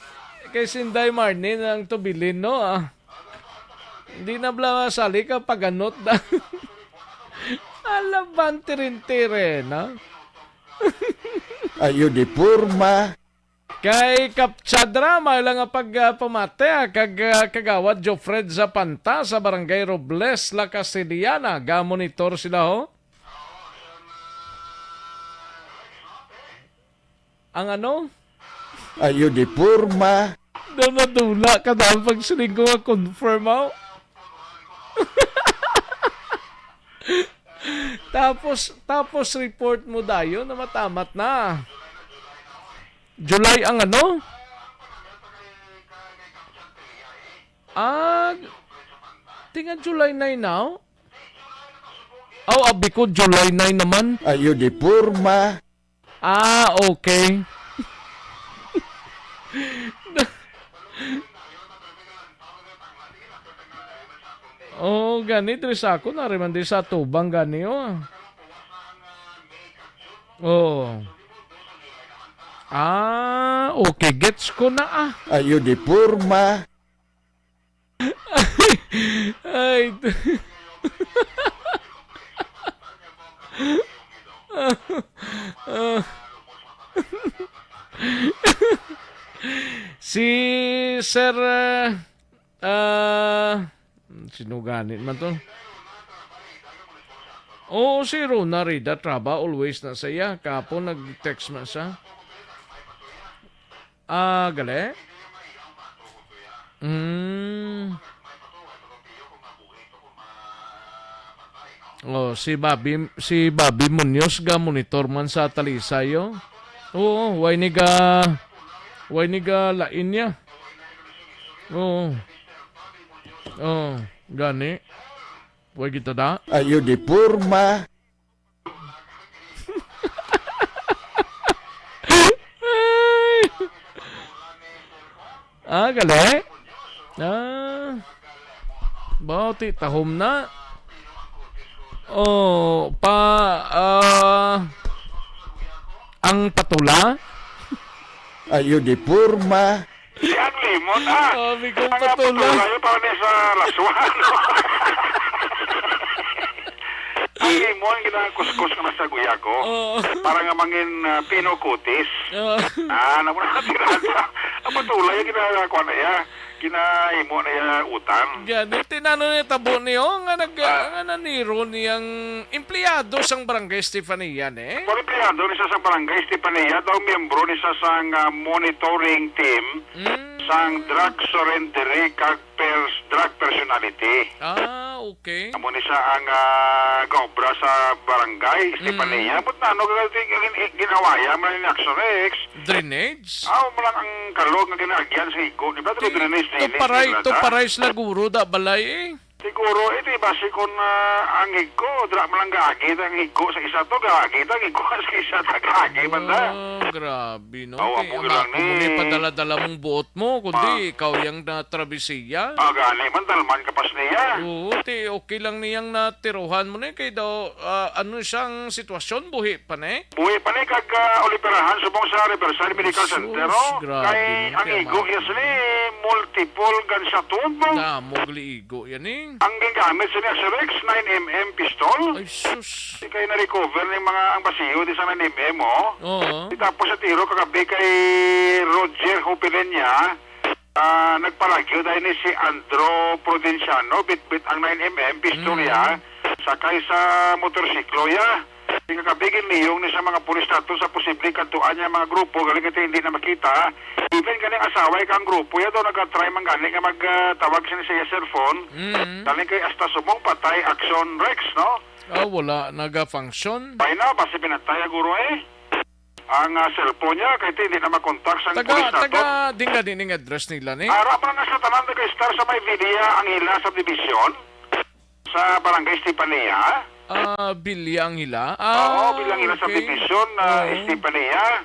Kay Sinday Marnin ang tubilin, no? Hindi na bla sali ka paganot na. Laban tirin-tire, no? Ayo di purma. Kay Kapchadra, may lang nga pagpamate, kagawad Jofred Zapanta sa Barangay Robles, La Castellana. Ga-monitor sila, ho? Ang ano? Ayo di purma. Nadula ka na pag siling ko confirm mo. tapos report mo dayo na matamat na. July ang ano? Tinga July 9 now? Abi ko July 9 naman. Ayo di purma. Okay. Gani diri sa ako na rin di sa tubang gani okay, gets ko na Ayo di purma. Ay. Si Sir sinuganit man to. Si Rona Rida Traba always na saya. Kapon nag-text man siya. Gale? Si Bobby Munoz ga monitor man sa Talisayo. Why ni ga lain niya. Gani. Why kita da? Ayo di purma. Gale? Bauti tahom na. Ang patula? Ayo di purma. Ang limon Bigong patula. Ang pa ni sa laswan. Ang limon ginakuskus ka na sa guya ko. Para nga mangin pinokutis. Naman natin ang patulay yung ginagawa na ya. kinahimo na yung utang. Gani, tinano niya tabo niyo nga naniro niyang empleyado sang Barangay Estefania eh. Kung empleyado ni sa Barangay Estefania, daw miyembro ni sa monitoring team sang drug surrendery kag drug personality. Okay. Amo ni sa ang gobra sa Barangay Estefania. But na, ginawaya man ni Action Rex. Drainage? Malang ang kalog nga ginagyan sa higo. Di ba ito drainage? Ito paray laguro da balay eh. Siguro, ito base kung ang higo, dra malang gaagit ang higo sa isa to, gaagit ang higo sa isa to, gaagit man da. Grabe, no? Ang ako muna padala-dala mong buot mo, kundi ikaw yung natravisiya. Gani man, dalman kapas niya. Oo, okay lang niyang natiruhan mo na kay daw, ano siyang sitwasyon, buhi pa na eh? Buhi pa na kag uliperahan subong sa Riverside Medical Center, kay ang higo yasli, multiple gunshot mo. Damog liigo yan eh. Ang gingamit sa niya sa Rex 9mm pistol. Ay, sus. Di kayo na-recover ng mga ang basiyo di sa 9mm, Oo. Tapos sa tiro kagabi kay Roger Hopilenya, nagpalagyo dahil ni si Andro Prudenciano, bit-bit ang 9mm pistol ya, sakay sa motorsiklo ya. Kagabigin niyong ni sa mga pulis nato sa posibleng kantuan niya mga grupo, galing ito hindi na makita. Even galing asaway kang grupo, ya daw nag-try man galing nga magtawag siya sa cellphone. Galing kay hasta sumong patay Action Rex, no? Wala naga-function. Bay na, basi pinatay guro eh. Ang cellphone niya, kahit hindi na makontak sa pulis nato. Dinga din address nila ni. Harap na nga sa tanan nag-star sa may video ang hila subdivision sa Barangay Estefania. Bilyang hila? Oo, bilang ila sa division na Estefania.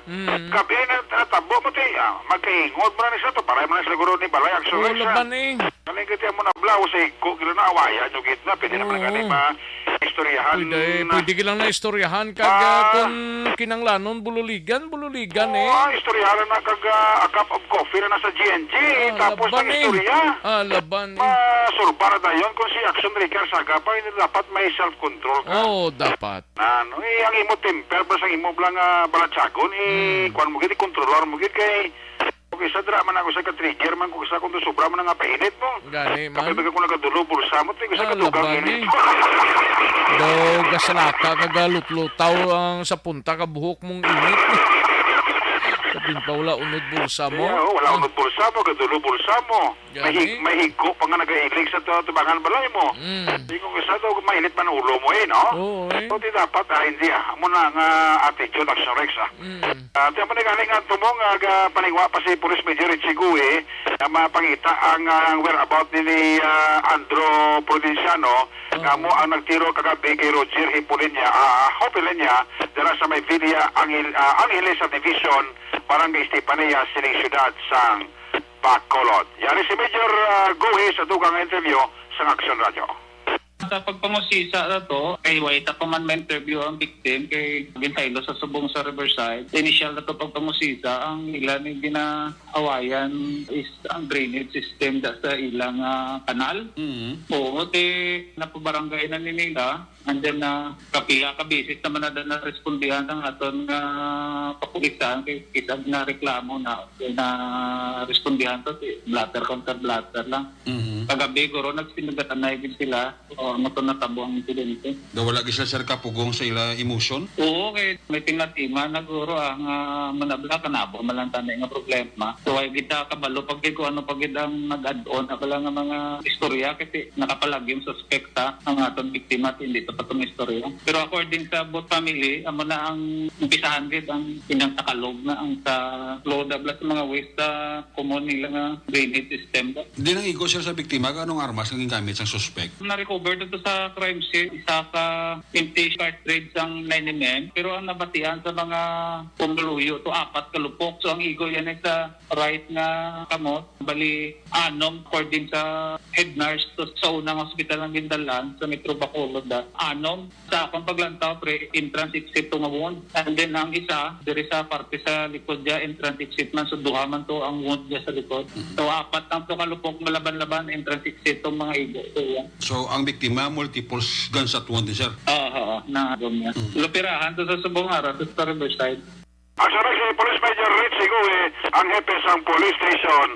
Gabi na natabo mo tayo. Magkaingot mo na niya ito. Paray mo na siguro ni Balay Action Rex. Laban eh. Kaling kita mo na blaw sa iko. Gila na awaya nyo gitna. Pwede naman galing istoryahan. Pwede kilang na istoryahan kag kung kinanglanon bululigan eh. Istoryahan na kag a cup of coffee na nasa GNG. Tapos ang istorya. Laban eh. Masurba na dayon kung si Action Rex Sagapa hindi dapat may self-control. Dapat. Ang imo temper ba sa imo blang balatsagon kuan mo gid kontrolor mo gid kay okay sa dra man ako sa ka-trigger man ko sa kung sobra man nga painit mo. Gani man. Kapag ko nagadulo bulsa mo tigo sa kadugang init. Daw gasalaka kagalutlutaw ang sa punta ka buhok mong init. Kapin pa wala unod bulsa mo. Wala unod bulsa mo, gadulo bulsa mo. May higko pa nga nag-ilig sa tubangan balay mo. Hindi ko kasi ito, mainit man ulo mo no? Oo So, di dapat, hindi mo na nga attitude, Action Rex Tiyan mo na galing nga tumong, panigwa pa si Police Major Ichigui, na mapangita ang whereabout ni Andro Prudenciano, nga mo ang nagtiro kagabi kay Roger Hopilenya, dala sa may video Angeles Subdivision, Barangay Estefania, Siling Syudad, sang Bacolod. Yan si Major Guhi sa dugang interview sa Action Radio. Sa pagpangusisa na to, kay White pa man ma-interview ang victim kay Gintaylo sa subong sa Riverside. Initial na to pagpangusisa, ang ilan yung ginaawayan is ang drainage system sa ilang kanal. Oo, napabarangay na nila. And then, kabisis naman na respondihan ng aton papulisan kay kisag na reklamo na respondihan to, blatter counter blatter lang. Kagabi, guro, nagsinagatan na ibig sila o ano to natabo ang insidente. Wala gisa sir kapugong sa ila emotion? Oo, kay may tingatima na guro ang manabla kanabo malang tanay nga problema. So ay kita kabalo pag ko ano pag ang nag-add-on abala nga mga istorya kasi nakapalagyong suspekta ang aton biktima at hindi to patong istorya. Pero according sa both family, amo na ang umpisahan gid ang inyang takalog na ang sa flow dabla sa mga waste sa common nila nga drainage system. Di nang igo sir sa biktima kanong armas nga gingamit sang suspect? Na-recover dito sa crime scene, isa ka empty cartridge ang 9mm, pero ang nabatian sa mga pumuluyo to 4 kalupok. So ang igo yan ay sa right nga kamot, bali anom according sa head nurse to, sa unang hospital ng Gindalan sa Metro Bacolod. Anom sa akong paglantaw pre entrance exit to nga wound, and then ang isa diri sa parte sa likod dia entrance exit man, so duha man to ang wound dia sa likod. So 4 ang to kalupok malaban-laban entrance exit to mga igo. So yan. So ang biktima multiple gunshot wound sir? Oo, na niya. Lupirahan to sa subong araw sa Riverside. Action Rex, Police Major Rich Sigui, ang hepe sang police station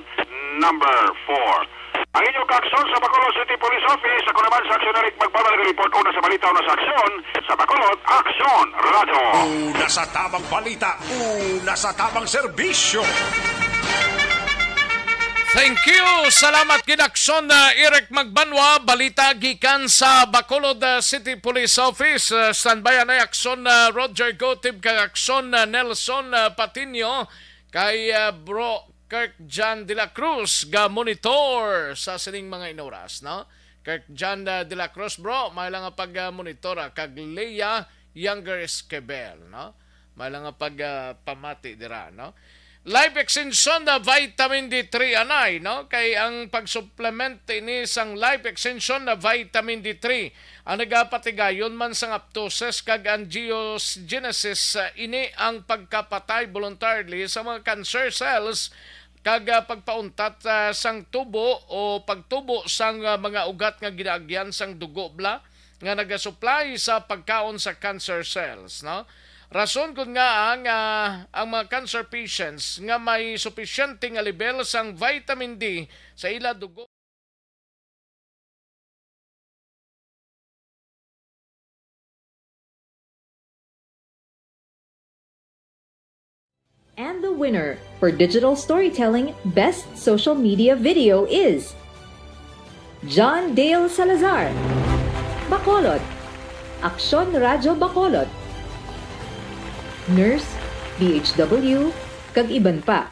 number 4. Ang inyong kaakson sa Bacolod City Police Office, ako naman sa Aksyon Eric magpapalagay report una sa balita, una sa aksyon, sa Bacolod, Aksyon Radyo. Una sa tamang balita, una sa tamang serbisyo. Thank you. Salamat kinakson na Eric Magbanwa. Balita gikan sa Bacolod City Police Office. Standby na akson na Roger Gotib kay akson na Nelson Patino kay Bro Kirk John de la Cruz ga monitor sa sining mga inoras, no? Kirk John de la Cruz, bro, may lang pag monitor kag Leia Younger Esquibel, no? May lang pag pamati dira, no? Live extension na vitamin D3 anay, no? Kay ang pag-supplement ini sang live extension na vitamin D3 ang nagapatigayon man sang apoptosis kag angiogenesis ini ang pagkapatay voluntarily sa mga cancer cells kag pagpauntat sang tubo o pagtubo sang mga ugat nga ginaagyan sang dugo bla nga nagasupply sa pagkaon sa cancer cells, no? Rason kun nga ang mga cancer patients nga may sufisyente nga level sang vitamin D sa ila dugo. And the winner for Digital Storytelling Best Social Media Video is John Dale Salazar, Bacolod, Aksyon Radyo Bacolod, Nurse, BHW, kag iban pa.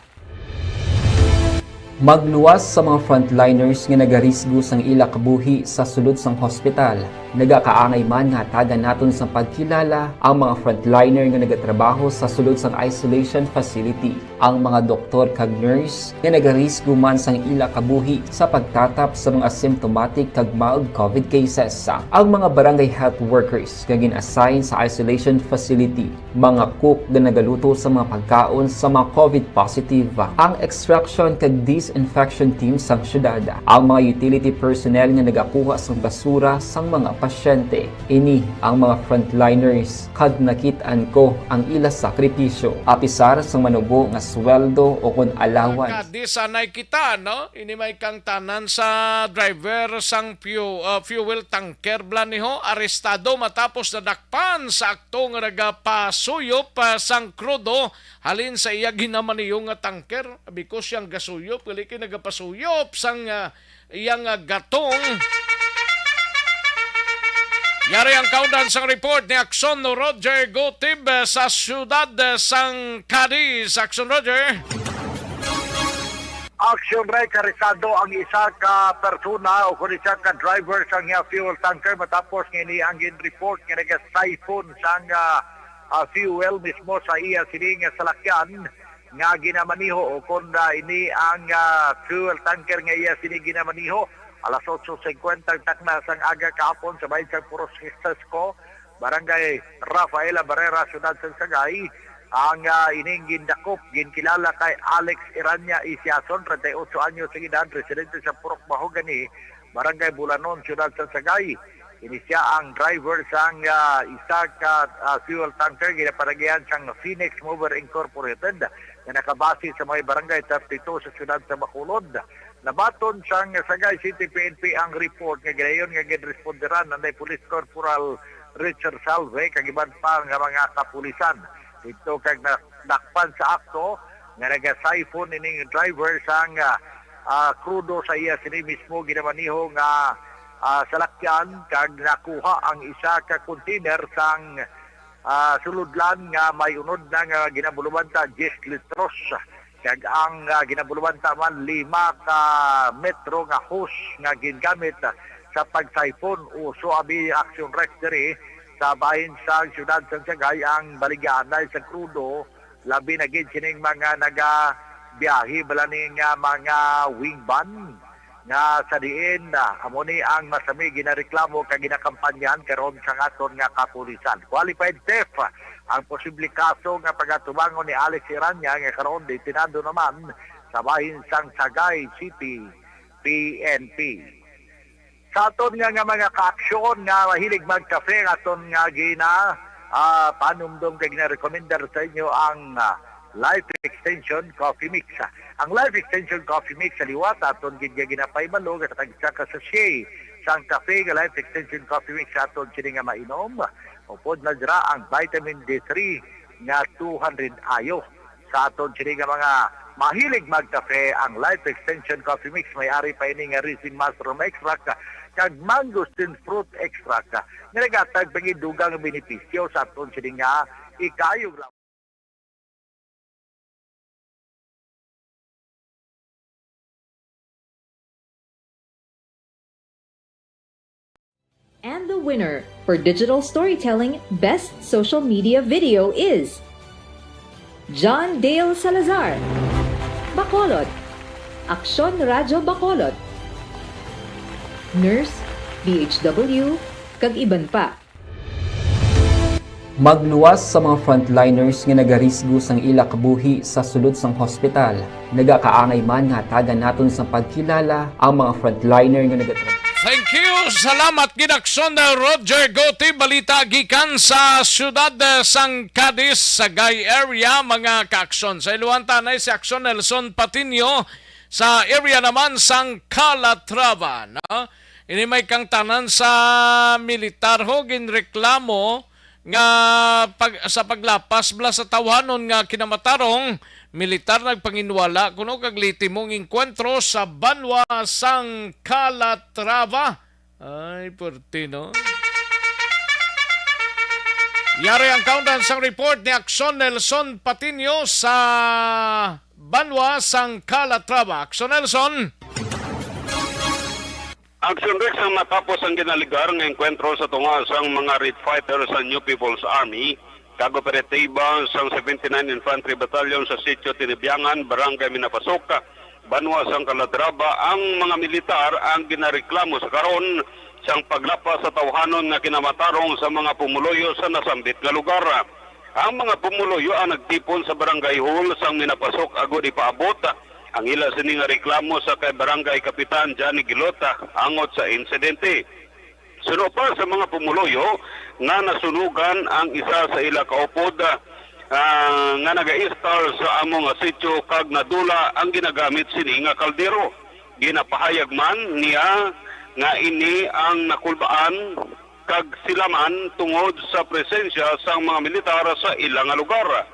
Magluwas sa mga frontliners nga nagarisgo sang ila kabuhi sa sulod sang hospital. Nagakaangay man nga tagan naton sa pagkilala ang mga frontliner nga nagatrabaho sa sulod sang isolation facility. Ang mga doktor kag nurse nga nagarisgo man sang ila kabuhi sa pagtatap sa mga symptomatic kag mild COVID cases. Ang mga barangay health workers nga gin-assign sa isolation facility, mga cook nga nagaluto sa mga pagkaon sa mga COVID positive. Ang extraction kag disinfection team sang syudad, ang mga utility personnel nga nagakuha sang basura sang mga pasyente. Ini ang mga frontliners kad nakitaan ko ang ila sakripisyo apisar sang manubo nga sweldo o kun allowance. Di sanay kita, no? Ini may kang tanan sa driver sang fuel tanker blaniho arestado matapos nadakpan sa akto nga nagapasuyop sang krudo halin sa iya ginamaniyo nga tanker because siyang gasuyop kali kay nagapasuyop sang iyang gatong. Yari ang kaudan sang report ni Akson Roger Gotib sa siyudad sang Cadiz. Akson Roger. Action Ray karisado ang isa ka persona o kung isa ka driver sang fuel tanker matapos ngini ang report nga nag-siphon sang fuel mismo sa iya sining salakyan nga ginamaniho o kung ini ang fuel tanker nga iya sining ginamaniho. Alas 8:50 takna sang aga kahapon sa bayan sa Puros Francisco, Barangay Rafaela Barrera, Ciudad San Sagay, ang ining gindakop, ginkilala kay Alex Iranya Isiason, 38 anyo sa edad, residente sa Purok Mahogany, Barangay Bulanon, Ciudad San Sagay. Ini siya ang driver sang isa ka fuel tanker ginapanagyan sang Phoenix Mover Incorporated na nakabase sa mga barangay 32 sa Ciudad sa Bacolod. Nabaton sang Sagay City PNP ang report nga ginayon nga ginresponderan ng Police Corporal Richard Salve kag iban pa nga mga kapulisan. Ito kag nakpan sa akto nga naga-siphon ining driver sang krudo sa iya sini mismo ginamaniho nga salakyan kag nakuha ang isa ka container sang suludlan nga may unod na nga ginabuluban ta 10 litros. Kag ang ginabuluban man 5 ka metro nga hose nga gingamit sa pag-siphon o so abi action rec diri sa bahin sa Ciudad San Sagay ang baligyan dahil sa krudo labi na gid sining mga naga-biyahe bala ning mga wingman nga sa diin amo ni ang masami ginareklamo kag ginakampanyahan karon sa aton nga kapulisan. Qualified theft ang posibleng kaso nga pagatubangon ni Alex Iranya nga karon detinado naman sa bahin sang Sagay City PNP. Sa aton nga mga kaaksyon nga mahilig magkafe aton nga gina panumdum kag gina-recommender sa inyo ang Life Extension Coffee Mix. Ang Life Extension Coffee Mix sa liwat aton gid ginapay balog at tag-isa ka sachet sang cafe nga Life Extension Coffee Mix aton kini nga mainom. Upod na dira ang vitamin D3 nga 200 ayo sa aton kini nga mga mahilig magkafe. Ang Life Extension Coffee Mix may ari pa ini nga resin mushroom extract kag mangosteen fruit extract nga nagatag pangidugang benepisyo sa aton kini nga ikayog. And the winner for Digital Storytelling Best Social Media Video is John Dale Salazar, Bacolod, Aksyon Radyo Bacolod, Nurse, DHW, kag iban pa. Magluwas sa mga frontliners nga nagarisgo sang ila kabuhi sa sulod sang hospital. Nagakaangay man nga tagan naton sa pagkilala ang mga frontliner nga nagatrabaho. Thank you. Salamat Gidakson Roger Gotti. Balita gikan sa siyudad sang Cadiz sa Gay area mga kaaksyon. Sa iluhan tanay si Aksyon Nelson Patinio sa area naman sang Calatrava. No? Ini may kang tanan sa militar ho ginreklamo nga sa paglapas bla sa tawhanon nga kinamatarong militar nagpanginwala kuno kag litimong enkwentro sa banwa sang Calatrava. Ay, puerti, no? Yari ang countdown sang report ni Aksyon Nelson Patinio sa banwa sang Calatrava. Aksyon Nelson. Action Rex ang matapos ang ginaligar ng enkwentro sa tunga sang mga Red Fighters sa New People's Army, kag-operatiba sang 79 Infantry Battalion sa Sitio Tinibiangan, Barangay Minapasok, banwa sang Calatrava. Ang mga militar ang ginareklamo sa karon sang paglapas sa tawhanon nga kinamatarong sa mga pumuloyo sa nasambit nga lugar. Ang mga pumuloyo ang nagtipon sa Barangay Hall sang Minapasok agud ipaabot ang ila sini nga reklamo sa kay Barangay Kapitan Johnny Gilota angot sa insidente. Suno pa sa mga pumuloyo nga nasunugan ang isa sa ila kaupod nga naga-install sa among sitio kag nadula ang ginagamit sini nga kaldero. Ginapahayag man niya nga ini ang nakulbaan kag silaman tungod sa presensya sa mga militar sa ilang lugar.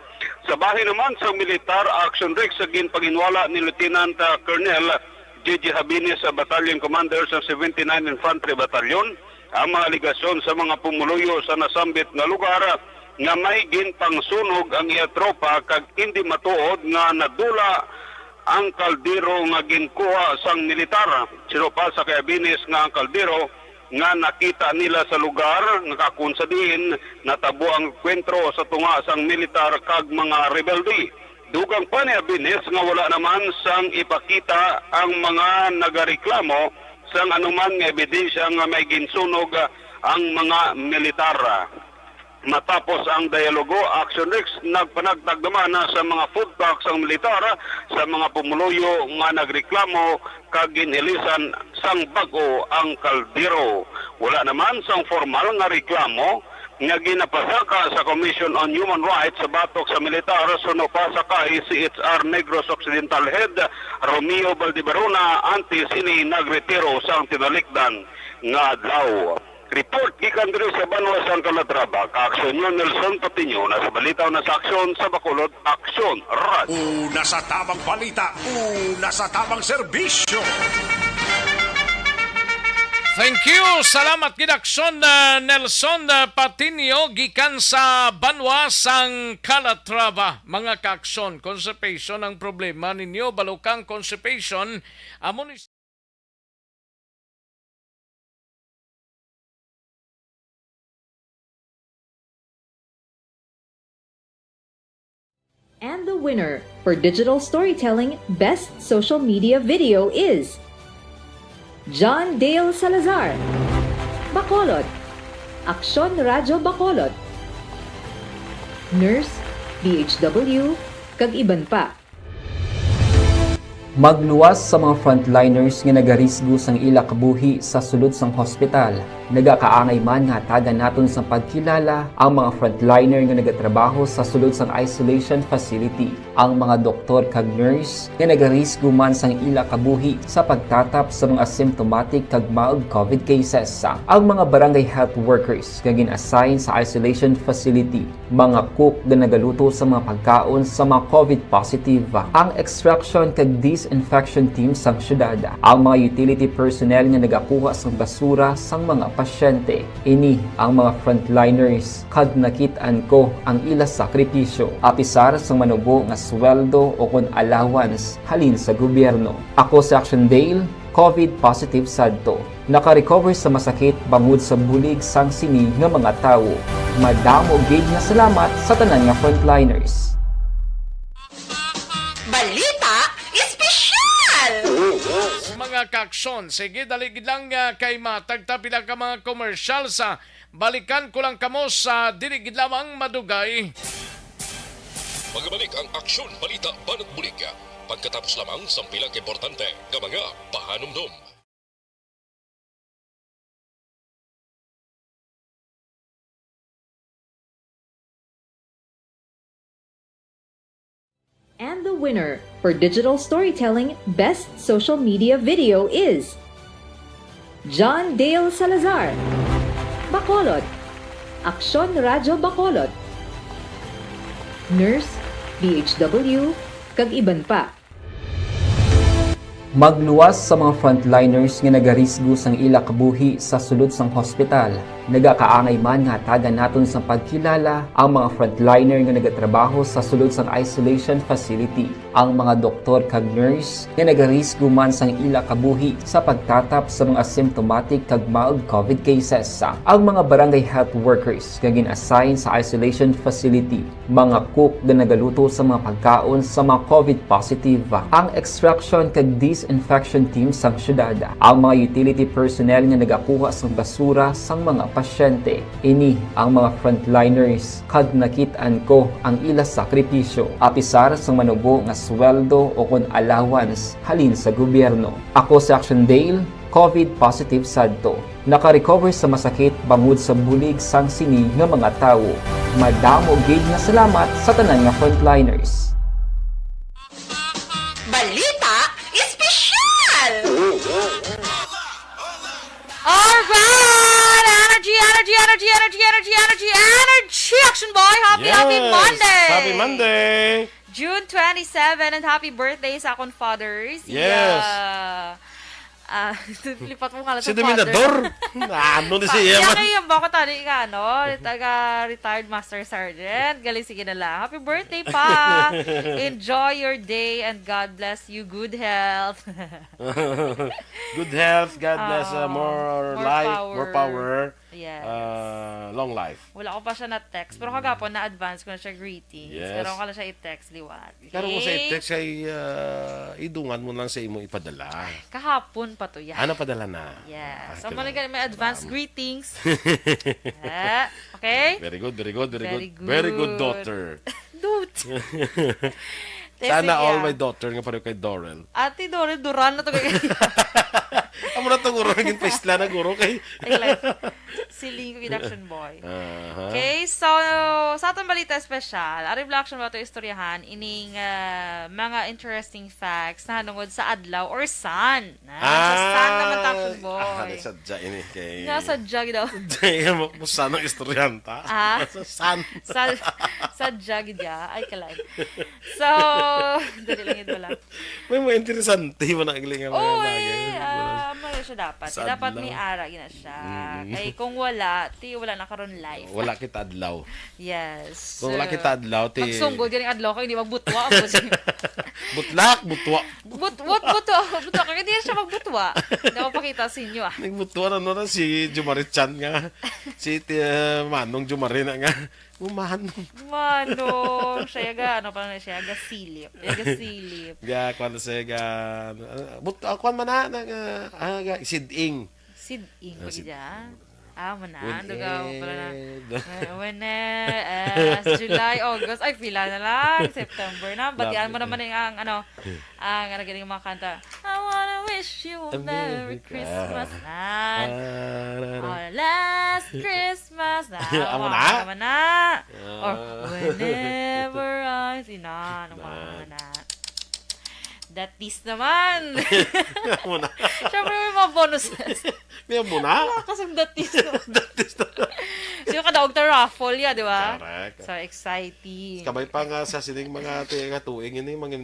Sa bahay naman sa Militar Action Rex sa ginpaginwala ni Lieutenant Colonel J.J. Habines sa Battalion Commander sa 79 Infantry Battalion, ang mga aligasyon sa mga pumuluyo sa nasambit nga lugar nga may ginpangsunog ang iya tropa kag hindi matuod nga nadula ang kaldero nga ginkuha sang militar. Sino pa sa kay Habines nga ang kaldero nga nakita nila sa lugar nga kakunsa din natabo ang kwentro sa tunga sang militar kag mga rebelde. Dugang pa ni Habines nga wala naman sang ipakita ang mga nagareklamo sang anuman nga ebidensya nga may ginsunog ang mga militar. Matapos ang dialogo, Action Rex nagpanagtag naman sa mga food trucks ang militar sa mga pumuloyo nga nagreklamo kag ginhilisan sang bag-o ang kaldero. Wala naman sang formal nga reklamo nga ginapasaka sa Commission on Human Rights sa batok sa militar suno pa sa kay CHR Negros Occidental Head Romeo Valdebarona antes ini nagretiro sang tinalikdan nga adlaw. Report gikan diri sa banwa sang Calatrava, Kaaksyon Nelson Patinio na sa balitaw na sa aksyon sa Bacolod, Aksyon Rad. Una sa tamang balita, una sa tamang serbisyo. Thank you. Salamat Gidakson Nelson Patinio gikan sa banwa sang Calatrava. Mga kaaksyon, constipation ang problema ninyo, balukang constipation, amon And the winner for Digital Storytelling Best Social Media Video is John Dale Salazar, Bacolod, Aksyon Radyo Bacolod, Nurse, DHW, kag iban pa. Magluwas sa mga frontliners nga nagarisgo sang ila kabuhi sa sulod sang hospital. Nagakaangay man nga tagan naton sa pagkilala ang mga frontliner nga nagatrabaho sa sulod sang isolation facility. Ang mga doktor kag nurse nga nagarisgo man sang ila kabuhi sa pagtatap sa mga asymptomatic kag mild COVID cases. Ang mga barangay health workers nga gin-assign sa isolation facility, mga cook nga nagaluto sa mga pagkaon sa mga COVID positive. Ang extraction kag disinfection team sang syudad, ang mga utility personnel nga nagakuha sang basura sang mga pasyente. Ini ang mga frontliners kad nakitaan ko ang ila sakripisyo apisar sang manubo nga sweldo o kun allowance halin sa gobyerno. Ako si Action Dale, COVID positive sadto. Naka-recover sa masakit bangod sa bulig sang sini nga mga tawo. Madamo gid nga salamat sa tanan nga frontliners. Balita espesyal! Mga kaksyon, sige daligid lang kay matagta pila ka mga commercial sa balikan ko lang kamo sa diligid lamang madugay. Magbalik ang Aksyon Balita Banat Bulig. Pagkatapos lamang sa pilang importante nga mga pahanumdum. And the winner for Digital Storytelling Best Social Media Video is John Dale Salazar, Bacolod, Aksyon Radyo Bacolod, Nurse, BHW, kag iban pa. Magluwas sa mga frontliners nga nagarisgo sang ila kabuhi sa sulod sang hospital. Nagakaangay man nga tagan naton sa pagkilala ang mga frontliner nga nagatrabaho sa sulod sang isolation facility. Ang mga doktor kag nurse nga nagarisgo man sang ila kabuhi sa pagtatap sa mga asymptomatic kag mild COVID cases. Ang mga barangay health workers nga gin-assign sa isolation facility, mga cook nga nagaluto sa mga pagkaon sa mga COVID positive. Ang extraction kag disinfection team sang syudad, ang mga utility personnel nga nagakuha sang basura sang mga pasyente. Ini ang mga frontliners kad nakitaan ko ang ila sakripisyo apisar sang manubo nga sweldo o kun allowance halin sa gobyerno. Ako si Action Dale, COVID positive sadto. Naka-recover sa masakit bangod sa bulig sang sini nga mga tawo. Madamo gid nga salamat sa tanan nga frontliners. Balita espesyal! Alright! Energy, Action Boy! Happy Monday! Happy Monday! June 27 and happy birthday sa akong fathers. Yes. Lipat mo nga lang Si sa father. Dominador. Ano ni siya? Yan kayo ba ko tani ka, no? Retired Master Sergeant. Galing, sige na lang. Happy birthday pa! Enjoy your day and God bless you. Good health. Good health, God bless, more life, power. more power, Yes. long life. Wala ko pa siya na-text. Pero kagapon, na-advance ko na siya greetings. Yes. Pero ko na siya i-text liwat. Karo mo sa text ay idungan mo lang sa imo ipadala. Kahapon pa to yan. Ano padala na? Yes. So, kailangan. may advance greetings. Okay? Very good, very good, very, Very good. Very good good. daughter. Sige, Sana all my daughter nga pareho kay Dorel. Ate Dorel, Duran na to kay... Amo na to guro naging paisla na guro kay. Siling ko Action Boy. Uh-huh. Okay, so sa atong balita special, ari action ba ito istoryahan ining mga interesting facts na hanungod sa adlaw or sun. Sa sun naman Action Boy. Sadya ini kay. Sadya daw. Dahil mo sana istoryanta. Sa san. Sadya gid ya. Ay kalay. So, dali lang yun wala. May mo interesante mo na iling nga mga bagay. Ano siya dapat? Sa Dapat adlaw. may ara gina siya. Kay kung wala, wala na karon life. Wala kita adlaw. Yes. Kung wala kita adlaw, magsunggol ganing adlaw kay hindi magbutwa. Butlak, butwa. Butwa kay hindi siya magbutwa. Hindi ako pakita sa inyo ah. Nagbutwa na si Jumari Chan nga. Si Manong Jumari na nga. Manong. Siya ga, ano pa na siya? Ga silip. Ga, kwan na siya ga. Kwan man na. Ga, isiding. Siding. Pagkita. Muna. Dugaw pala na. July, August. Ay, pila na lang. September na. Batian mo naman ang ang nagaling mga kanta. I wanna wish you a Merry Christmas na. Last Christmas na. Amo na? Na. Or whenever I see na. That is naman. Muna. Siyempre may mga bonuses. May muna? Wala kasing that is naman. Sino ka daog na raffle ya, di ba? Correct. So exciting. Kamay pa nga sa sining mga katuing ini mga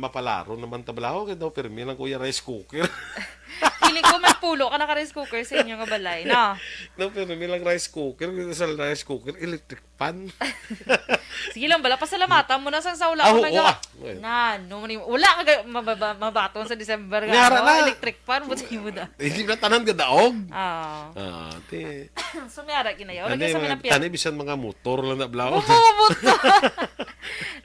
mapalaro naman tablaho kay daw permi lang kuya rice cooker. Feeling ko may pulo ka na ka rice cooker sa inyo nga balay, no? No, permi lang rice cooker, sa rice cooker electric pan. Sige lang bala, pasalamatan mo na sa saula ko na wala ka mabaton sa December nga. Electric pan, buti mo na. Hindi na tanan ka daog. Ti. Sumiyara kinayaw. Tani bisan mga motor lang na blaw. Mga motor.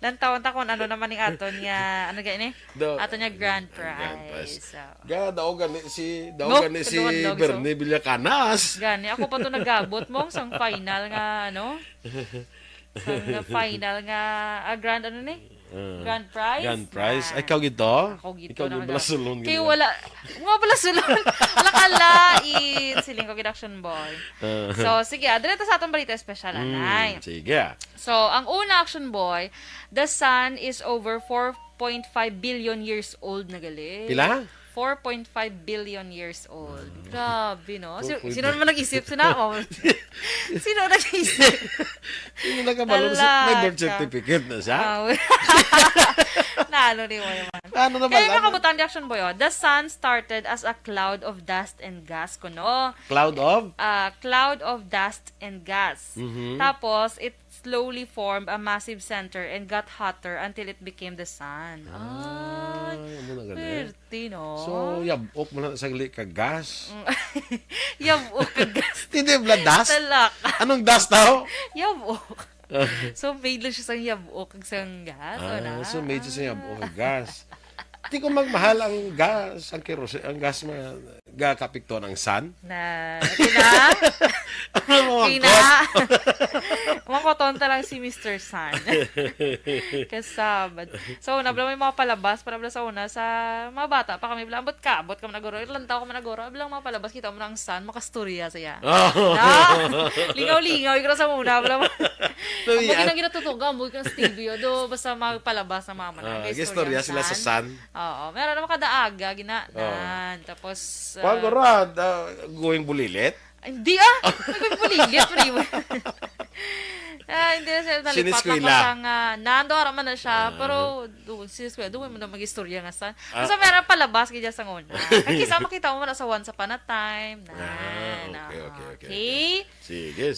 Lan taon ta kon ano naman ning aton nga gani? Aton nga grand prize. Daogan ni si Bernie Villakanas. Gani ako pa to nagabot mo sang final nga final nga grand grand prize. Grand prize. Ay, ikaw gito? Ako gito. Ikaw gito balasulon. Kaya wala. Mga balasulon. Lakalain. Siling ko Action Boy. So, sige. Dito sa atong balita special, anay. Sige. So, ang una Action Boy, the sun is over 4.5 billion years old na gali. Pila? 4.5 billion years old. Grabe, no? Sino naman nag-isip? Sino nag-isip? Sino nagkabalong? May birth certificate na siya? Naano ni mo naman. Ano naman? Kaya nga kabutan di Action Boy, the sun started as a cloud of dust and gas kuno. Cloud of? Cloud of dust and gas. Mm-hmm. Tapos, it slowly formed a massive center and got hotter until it became the sun. Pwerte, no? So, yabok mo na sagli ka gas? Yabok ka gas. Hindi ba dust? Talak. Anong dust daw? Yabok. So, made lang siya sang yabok kag sang gas. So, made siya sang yabok kag gas. Hindi ko magmahal ang gas, ang kerosene, ang gas na gakapikto ng sun. Makotonta lang si Mr. Sun. Kasabad. So, nabla may mga palabas, para sa una, sa mga bata pa kami, abot ka managoro. Ilan tao ka managoro, ablang mga palabas, kita mo ng sun, makasturya saya. Lingaw-lingaw, ikra sa muna, ablang mo. Ang ginatutugan, mo ka sa TV, do, basta magpalabas na mama na. Istorya sila sa sun. Oo, meron naman kadaaga, ginaan. Tapos, Pagorad, going bulilit? Hindi going bulilit. Hindi na siya nalipat ako sa nga, nando araman na siya, pero doon mo na mag-istorya nga sa. Basta meron palabas kaya sa nguna. Kaya makita mo na sa Once Upon a Time. Okay. Sige.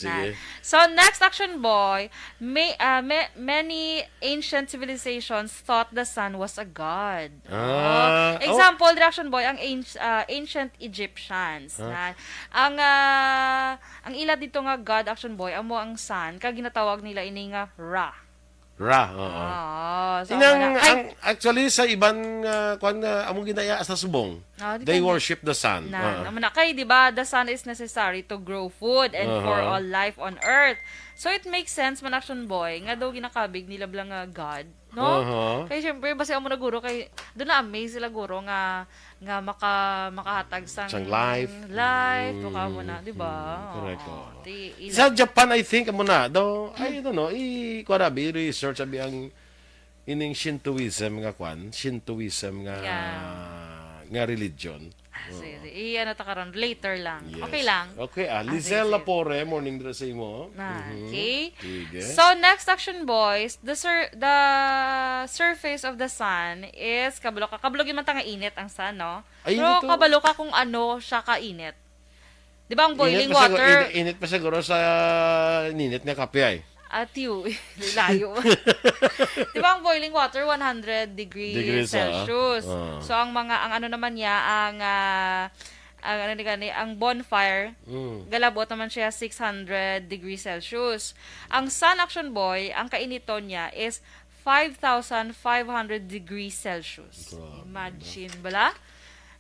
So, next Action Boy, many ancient civilizations thought the sun was a god. Example, Action Boy, ang ancient Egyptians. Ang ila dito nga god, Action Boy, amo ang sun, kag ginatawag nila ini nga Ra. So actually sa ibang among ginaya sa subong, they worship the sun. Kay di ba, the sun is necessary to grow food and for all life on earth. So it makes sense man Action Boy nga daw ginakabig nila blang God, no? Kay syempre basta amo na guro kay do na amaze sila guro nga makahatag sang life ka mo na, di ba? Correct. Sa Japan I think amo na daw I don't know research abi ang ining Shintoism nga religion. Ano ta karon later lang. Yes. Okay lang. Okay, Lizelle Lapore, morning dress mo. Okay. So next Action Boys, the surface of the sun is kabalo man ta nga init ang sun, no? Pero kabalo ka kung ano siya kainit. 'Di ba ang boiling water? Init pa siguro sa ninit nga kape ay. Atiyo, layo. Di ba ang boiling water 100 degrees Celsius. So ang ano naman niya ang bonfire galabot naman siya 600 degrees Celsius. Ang sun Action Boy, ang kainiton niya is 5,500 degrees Celsius. Imagine bala?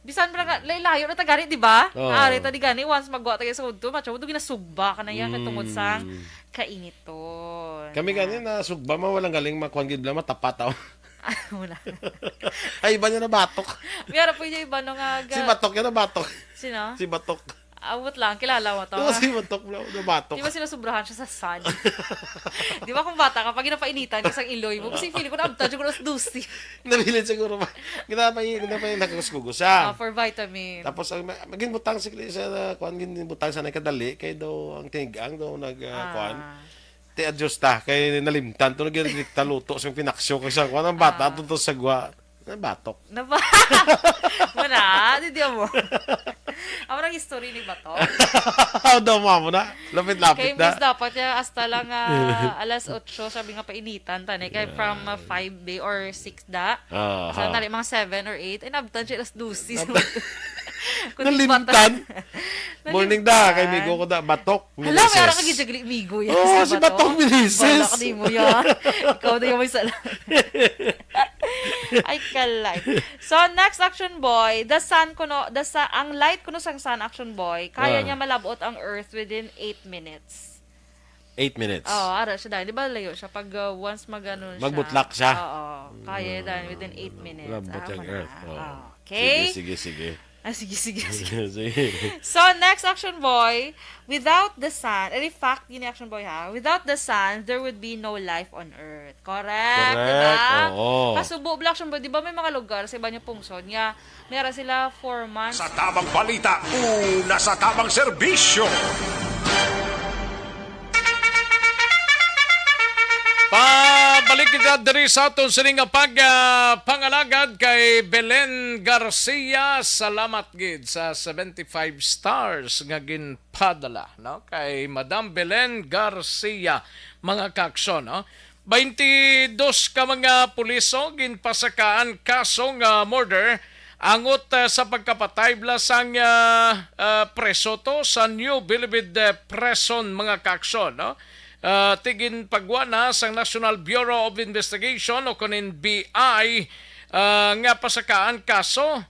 Bisan pa nga, layo na tagani, di ba? Oo. Ari, ta di gani, once magwa tayo sa udto, matyo, ito ginasugba ka na yan, katungod sang kainiton. Kami ganin na sugba mo walang galing makuan gid lang matapat Wala. Ay iba niya na batok. Mayroon po yung iba no nga. Si Batok yan na batok. Sino? Si Batok. Awot lang, kilala mo to. Oo, si Batok na batok. Di ba sinusubrahan siya sa sun? Di ba kung bata ka, pag ginapainitan ka sa iloy mo, kasi feeling ko na abtad yung dusi. Nabilin siguro ba? Ginapa yung nakakuskugusa. For vitamin. Tapos maging butang sa kuan gin butang sa kadali kay daw ang tinigang daw kuan. Ti adjust ta kay nalimtan to nagirikta luto sa pinaksyo kay sa kuan ang bata to sagwa. Na batok. Wala, di mo. Ako nang history ni Batok. Daw mo na. Lapit-lapit Kay na. Miss dapat niya hasta lang alas 8 sabi nga painitan tani kay from 5 day or 6 da. Sa tali mga 7 or 8 inabtan siya alas 12. Nalimtan. Morning da kay migo ko da Batok. Hala, may ara ka gijagli migo yan. Oh, si Batok Milises. Balak di mo yan. Ikaw na yung may sala. Ay kalay. So next action boy, ang light kuno sang sun action boy, kaya niya malabot ang earth within 8 minutes. 8 minutes. Oh, ara siya dahil. Di ba layo siya pag once magano siya. Magbutlak siya. Oo. Kaya dahil within 8 minutes. Malabot ang earth. Okay. Sige. Sige. So, next action boy, without the sun, in fact, yun yung action boy ha, without the sun, there would be no life on earth. Correct. Diba? Oo. Kasubo, action boy, di ba may mga lugar sa iba niya pungsod nga, meron sila 4 months. Sa tamang balita, una sa tamang serbisyo. Pabalik kita diri sa aton sining pangalagad kay Belen Garcia. Salamat gid sa 75 stars nga ginpadala no kay Madam Belen Garcia mga kaakson no. 22 ka mga puliso ginpasakaan kaso nga murder angot sa pagkapatay blasang preso to sa New Bilibid Preson mga kaakson no. Tigin pagwa na sa National Bureau of Investigation o kunin BI nga pasakaan kaso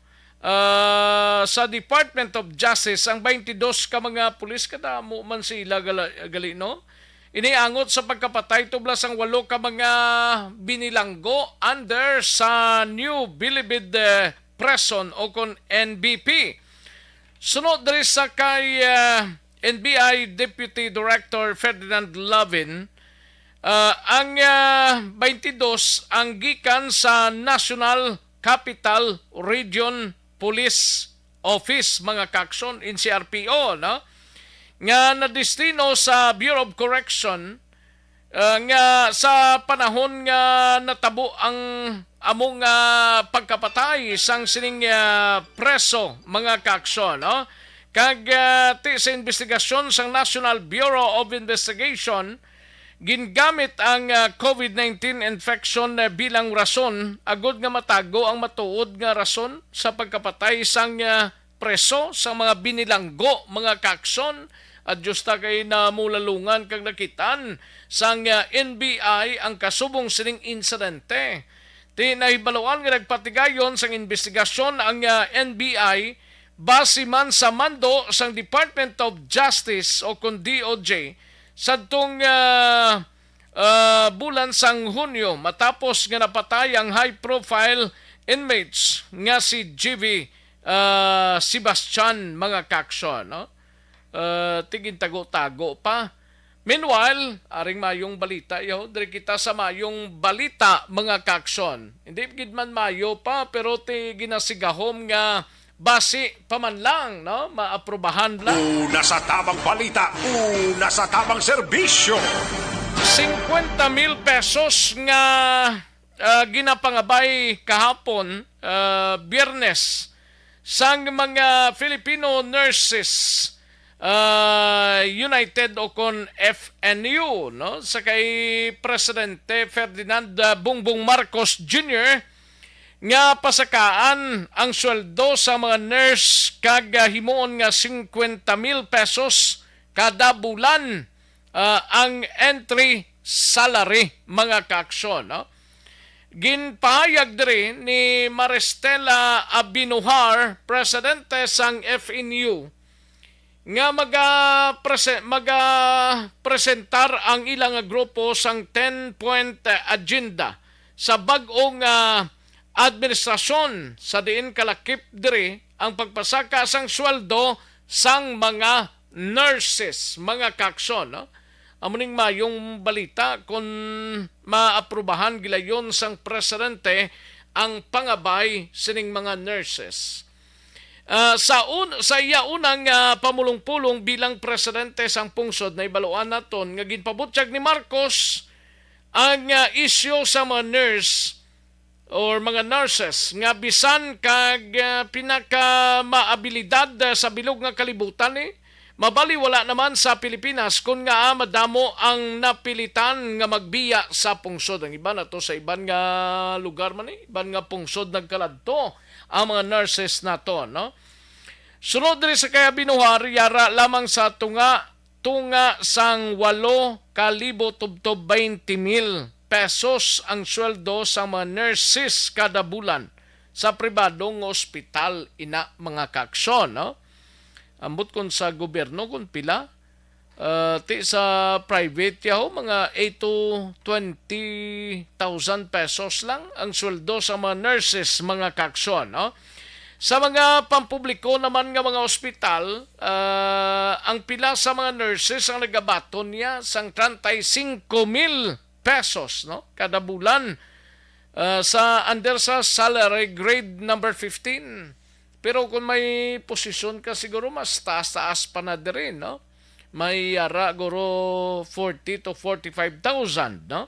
sa Department of Justice ang 22 ka mga pulis kada mo man sila gali no iniangot sa pagkapatay tublas ang 8 ka mga binilanggo under sa New Bilibid Preson o kun NBP. Sunod diri sa kay NBI Deputy Director Ferdinand Lavin, ang 22 ang gikan sa National Capital Region Police Office mga kaakson NCRPO no nga nadestino sa Bureau of Correction nga sa panahon nga natabo ang among pagkapatay sang sining preso mga kaakson no. Kag ti sa investigasyon sa National Bureau of Investigation, gingamit ang COVID-19 infection bilang rason agod nga matago ang matuod nga rason sa pagkapatay sang preso sa mga binilanggo mga kaakson at justa kay namulalungan kag nakitan sang NBI ang kasubong sining insidente. Ti nahibaluan nga nagpatigayon sang investigasyon ang NBI base man sa mando sang Department of Justice o kun DOJ sadtong bulan sang Hunyo matapos nga napatay ang high-profile inmates nga si GV Sebastian mga kaakson no? Tigin tago-tago pa. Meanwhile, aring mayong balita diri kita sa mayong balita mga kaakson. Hindi gid man mayo pa pero ti ginasigahom nga basi paman lang, no? Maaprubahan lang. Una sa tamang balita, una sa tamang serbisyo. 50,000 pesos nga ginapangabay kahapon, Biyernes, sang mga Filipino nurses United o kon FNU, no? Sa kay Presidente Ferdinand Bongbong Marcos Jr., nga pasakaan ang sweldo sa mga nurse kag himuon nga 50,000 pesos kada bulan ang entry salary mga kaakson no? ginpahayag diri ni Maristela Abinuhar, presidente sang FNU, nga presentar ang ilang grupo sang 10-point agenda sa bag-ong administrasyon sa diin kalakip diri ang pagpasaka sang sweldo sang mga nurses, mga kakson. No? Amuning mayong balita kung maaprubahan gilayon sang presidente ang pangabay sining mga nurses. Sa iya unang pamulong-pulong bilang presidente sang pungsod na ibaluan naton nga ginpabutyag ni Marcos ang isyu sa mga nurse or mga nurses nga bisan kag pinaka maabilidad sa bilog nga kalibutan mabali wala naman sa Pilipinas kung nga madamo ang napilitan nga magbiya sa pungsod. Ang iba na to sa iban nga lugar man iban nga pungsod nagkaladto ang mga nurses nato, no? Sunod rin sa kaya Binuhar, yara lamang sa tunga sang 8,020,000 pesos ang sweldo sa mga nurses kada bulan sa pribadong ospital ina mga kakson, no? Ambot kon sa gobyerno kun pila ti sa private yaho mga 8 to 20,000 pesos lang ang sweldo sa mga nurses mga kakson, no? Sa mga pampubliko naman nga mga ospital, ang pila sa mga nurses ang nagabaton niya sang 35,000 pesos, no? Kada bulan sa under sa salary grade number 15. Pero kung may posisyon ka siguro mas taas pa na din, no? May yara guro 40 to 45,000, no?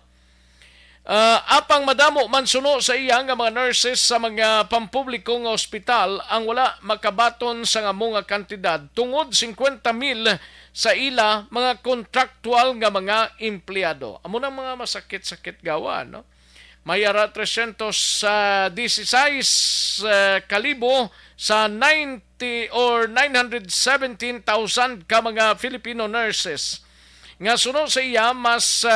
Apang madamo man suno sa iya nga mga nurses sa mga pampublikong ospital ang wala makabaton sa nga mga kantidad tungod 50,000 sa ila mga contractual nga mga empleyado. Amo nang mga masakit-sakit gawa, no? Mayara 316 kalibo sa 90 or 917,000 ka mga Filipino nurses. Nga sunod sa iya, mas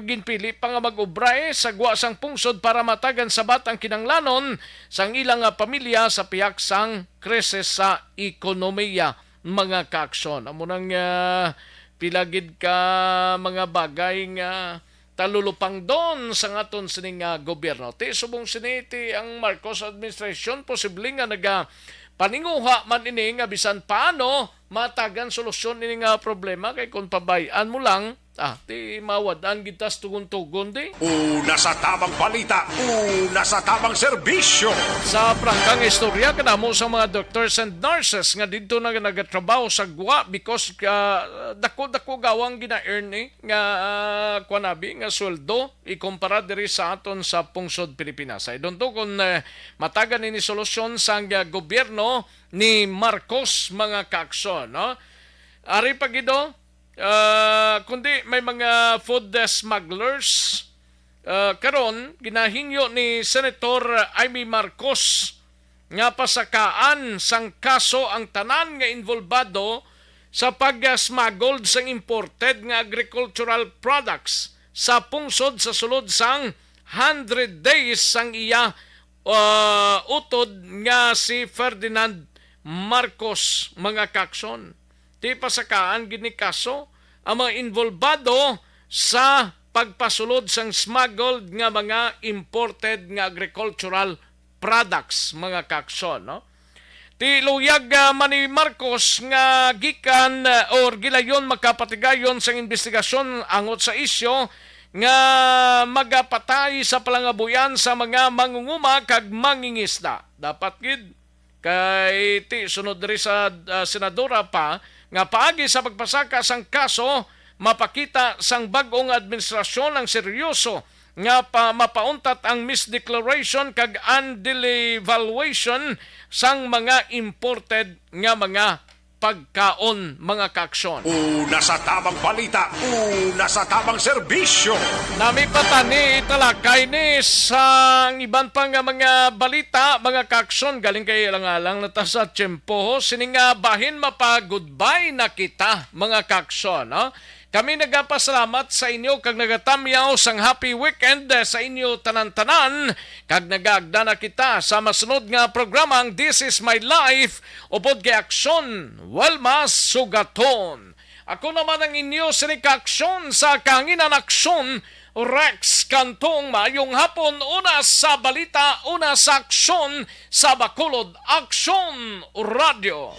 ginpili pa nga mag-ubra sa gwa sang pungsod para matagan sabat ang kinanglanon sang ilang pamilya sa piyak sang krisis sa ekonomiya mga kakson. Amo nang pilagid ka mga bagay nga talulupang doon sa ngaton sining gobyerno. Ti subong siniti ang Marcos administration posible nga paninguha man ini nga bisan paano matagan solusyon ini nga problema kay kung pabayaan mo lang ti mawadan gitas tugon-tugon di. Una sa tamang balita, una sa tamang serbisyo. Sa prangkang istorya kanamo sa mga doctors and nurses nga dito na nagatrabaho sa gwa because dako gawang gina-earn nga kwanabi nga sweldo ikumpara diri sa aton sa pungsod Pilipinas. I don't know kung matagan ini solusyon sa gobyerno ni Marcos mga kakson, no? Ari pagido kundi may mga food smugglers karon ginahingyo ni Senator Amy Marcos nga pasakaan sang kaso ang tanan nga involvado sa pag-smuggled sang imported nga agricultural products sa pungsod sa sulod sang 100 days sang iya utod nga si Ferdinand Marcos mga kakson. Di pasakaan gini kaso ang mga involvado sa pagpasulod sang smuggled nga mga imported nga agricultural products mga kakson, no? Ti luyag man ni Marcos nga gikan or gilayon makapatigayon sang investigasyon angot sa isyo nga magapatay sa palangabuyan sa mga mangunguma kag mangingisda. Dapat gid kay ti sunod diri sa senadora pa nga paagi sa pagpasaka sang kaso mapakita sang bag-ong administrasyon ang seryoso nga mapauntat ang misdeclaration kag undelivaluation sang mga imported nga mga pagkaon mga kakson. Una sa tamang balita, una sa tamang serbisyo. Nami patani italakay ni sa iban pa nga mga balita mga kakson galing kay alang-alang na ta sa tiyempo sining bahin mapa-goodbye na kita mga kakson, no? Kami nagapasalamat sa inyo kag nagatamyaw sang happy weekend sa inyo tanan-tanan kag nagagda na kita sa masunod nga programang This is My Life upod kay Aksyon Walmas Sugaton. Ako naman ang inyo sinikaaksyon sa Kahanginan Aksyon, Rex Kantong. Maayong hapon, una sa balita, una sa aksyon sa Bacolod Aksyon Radio.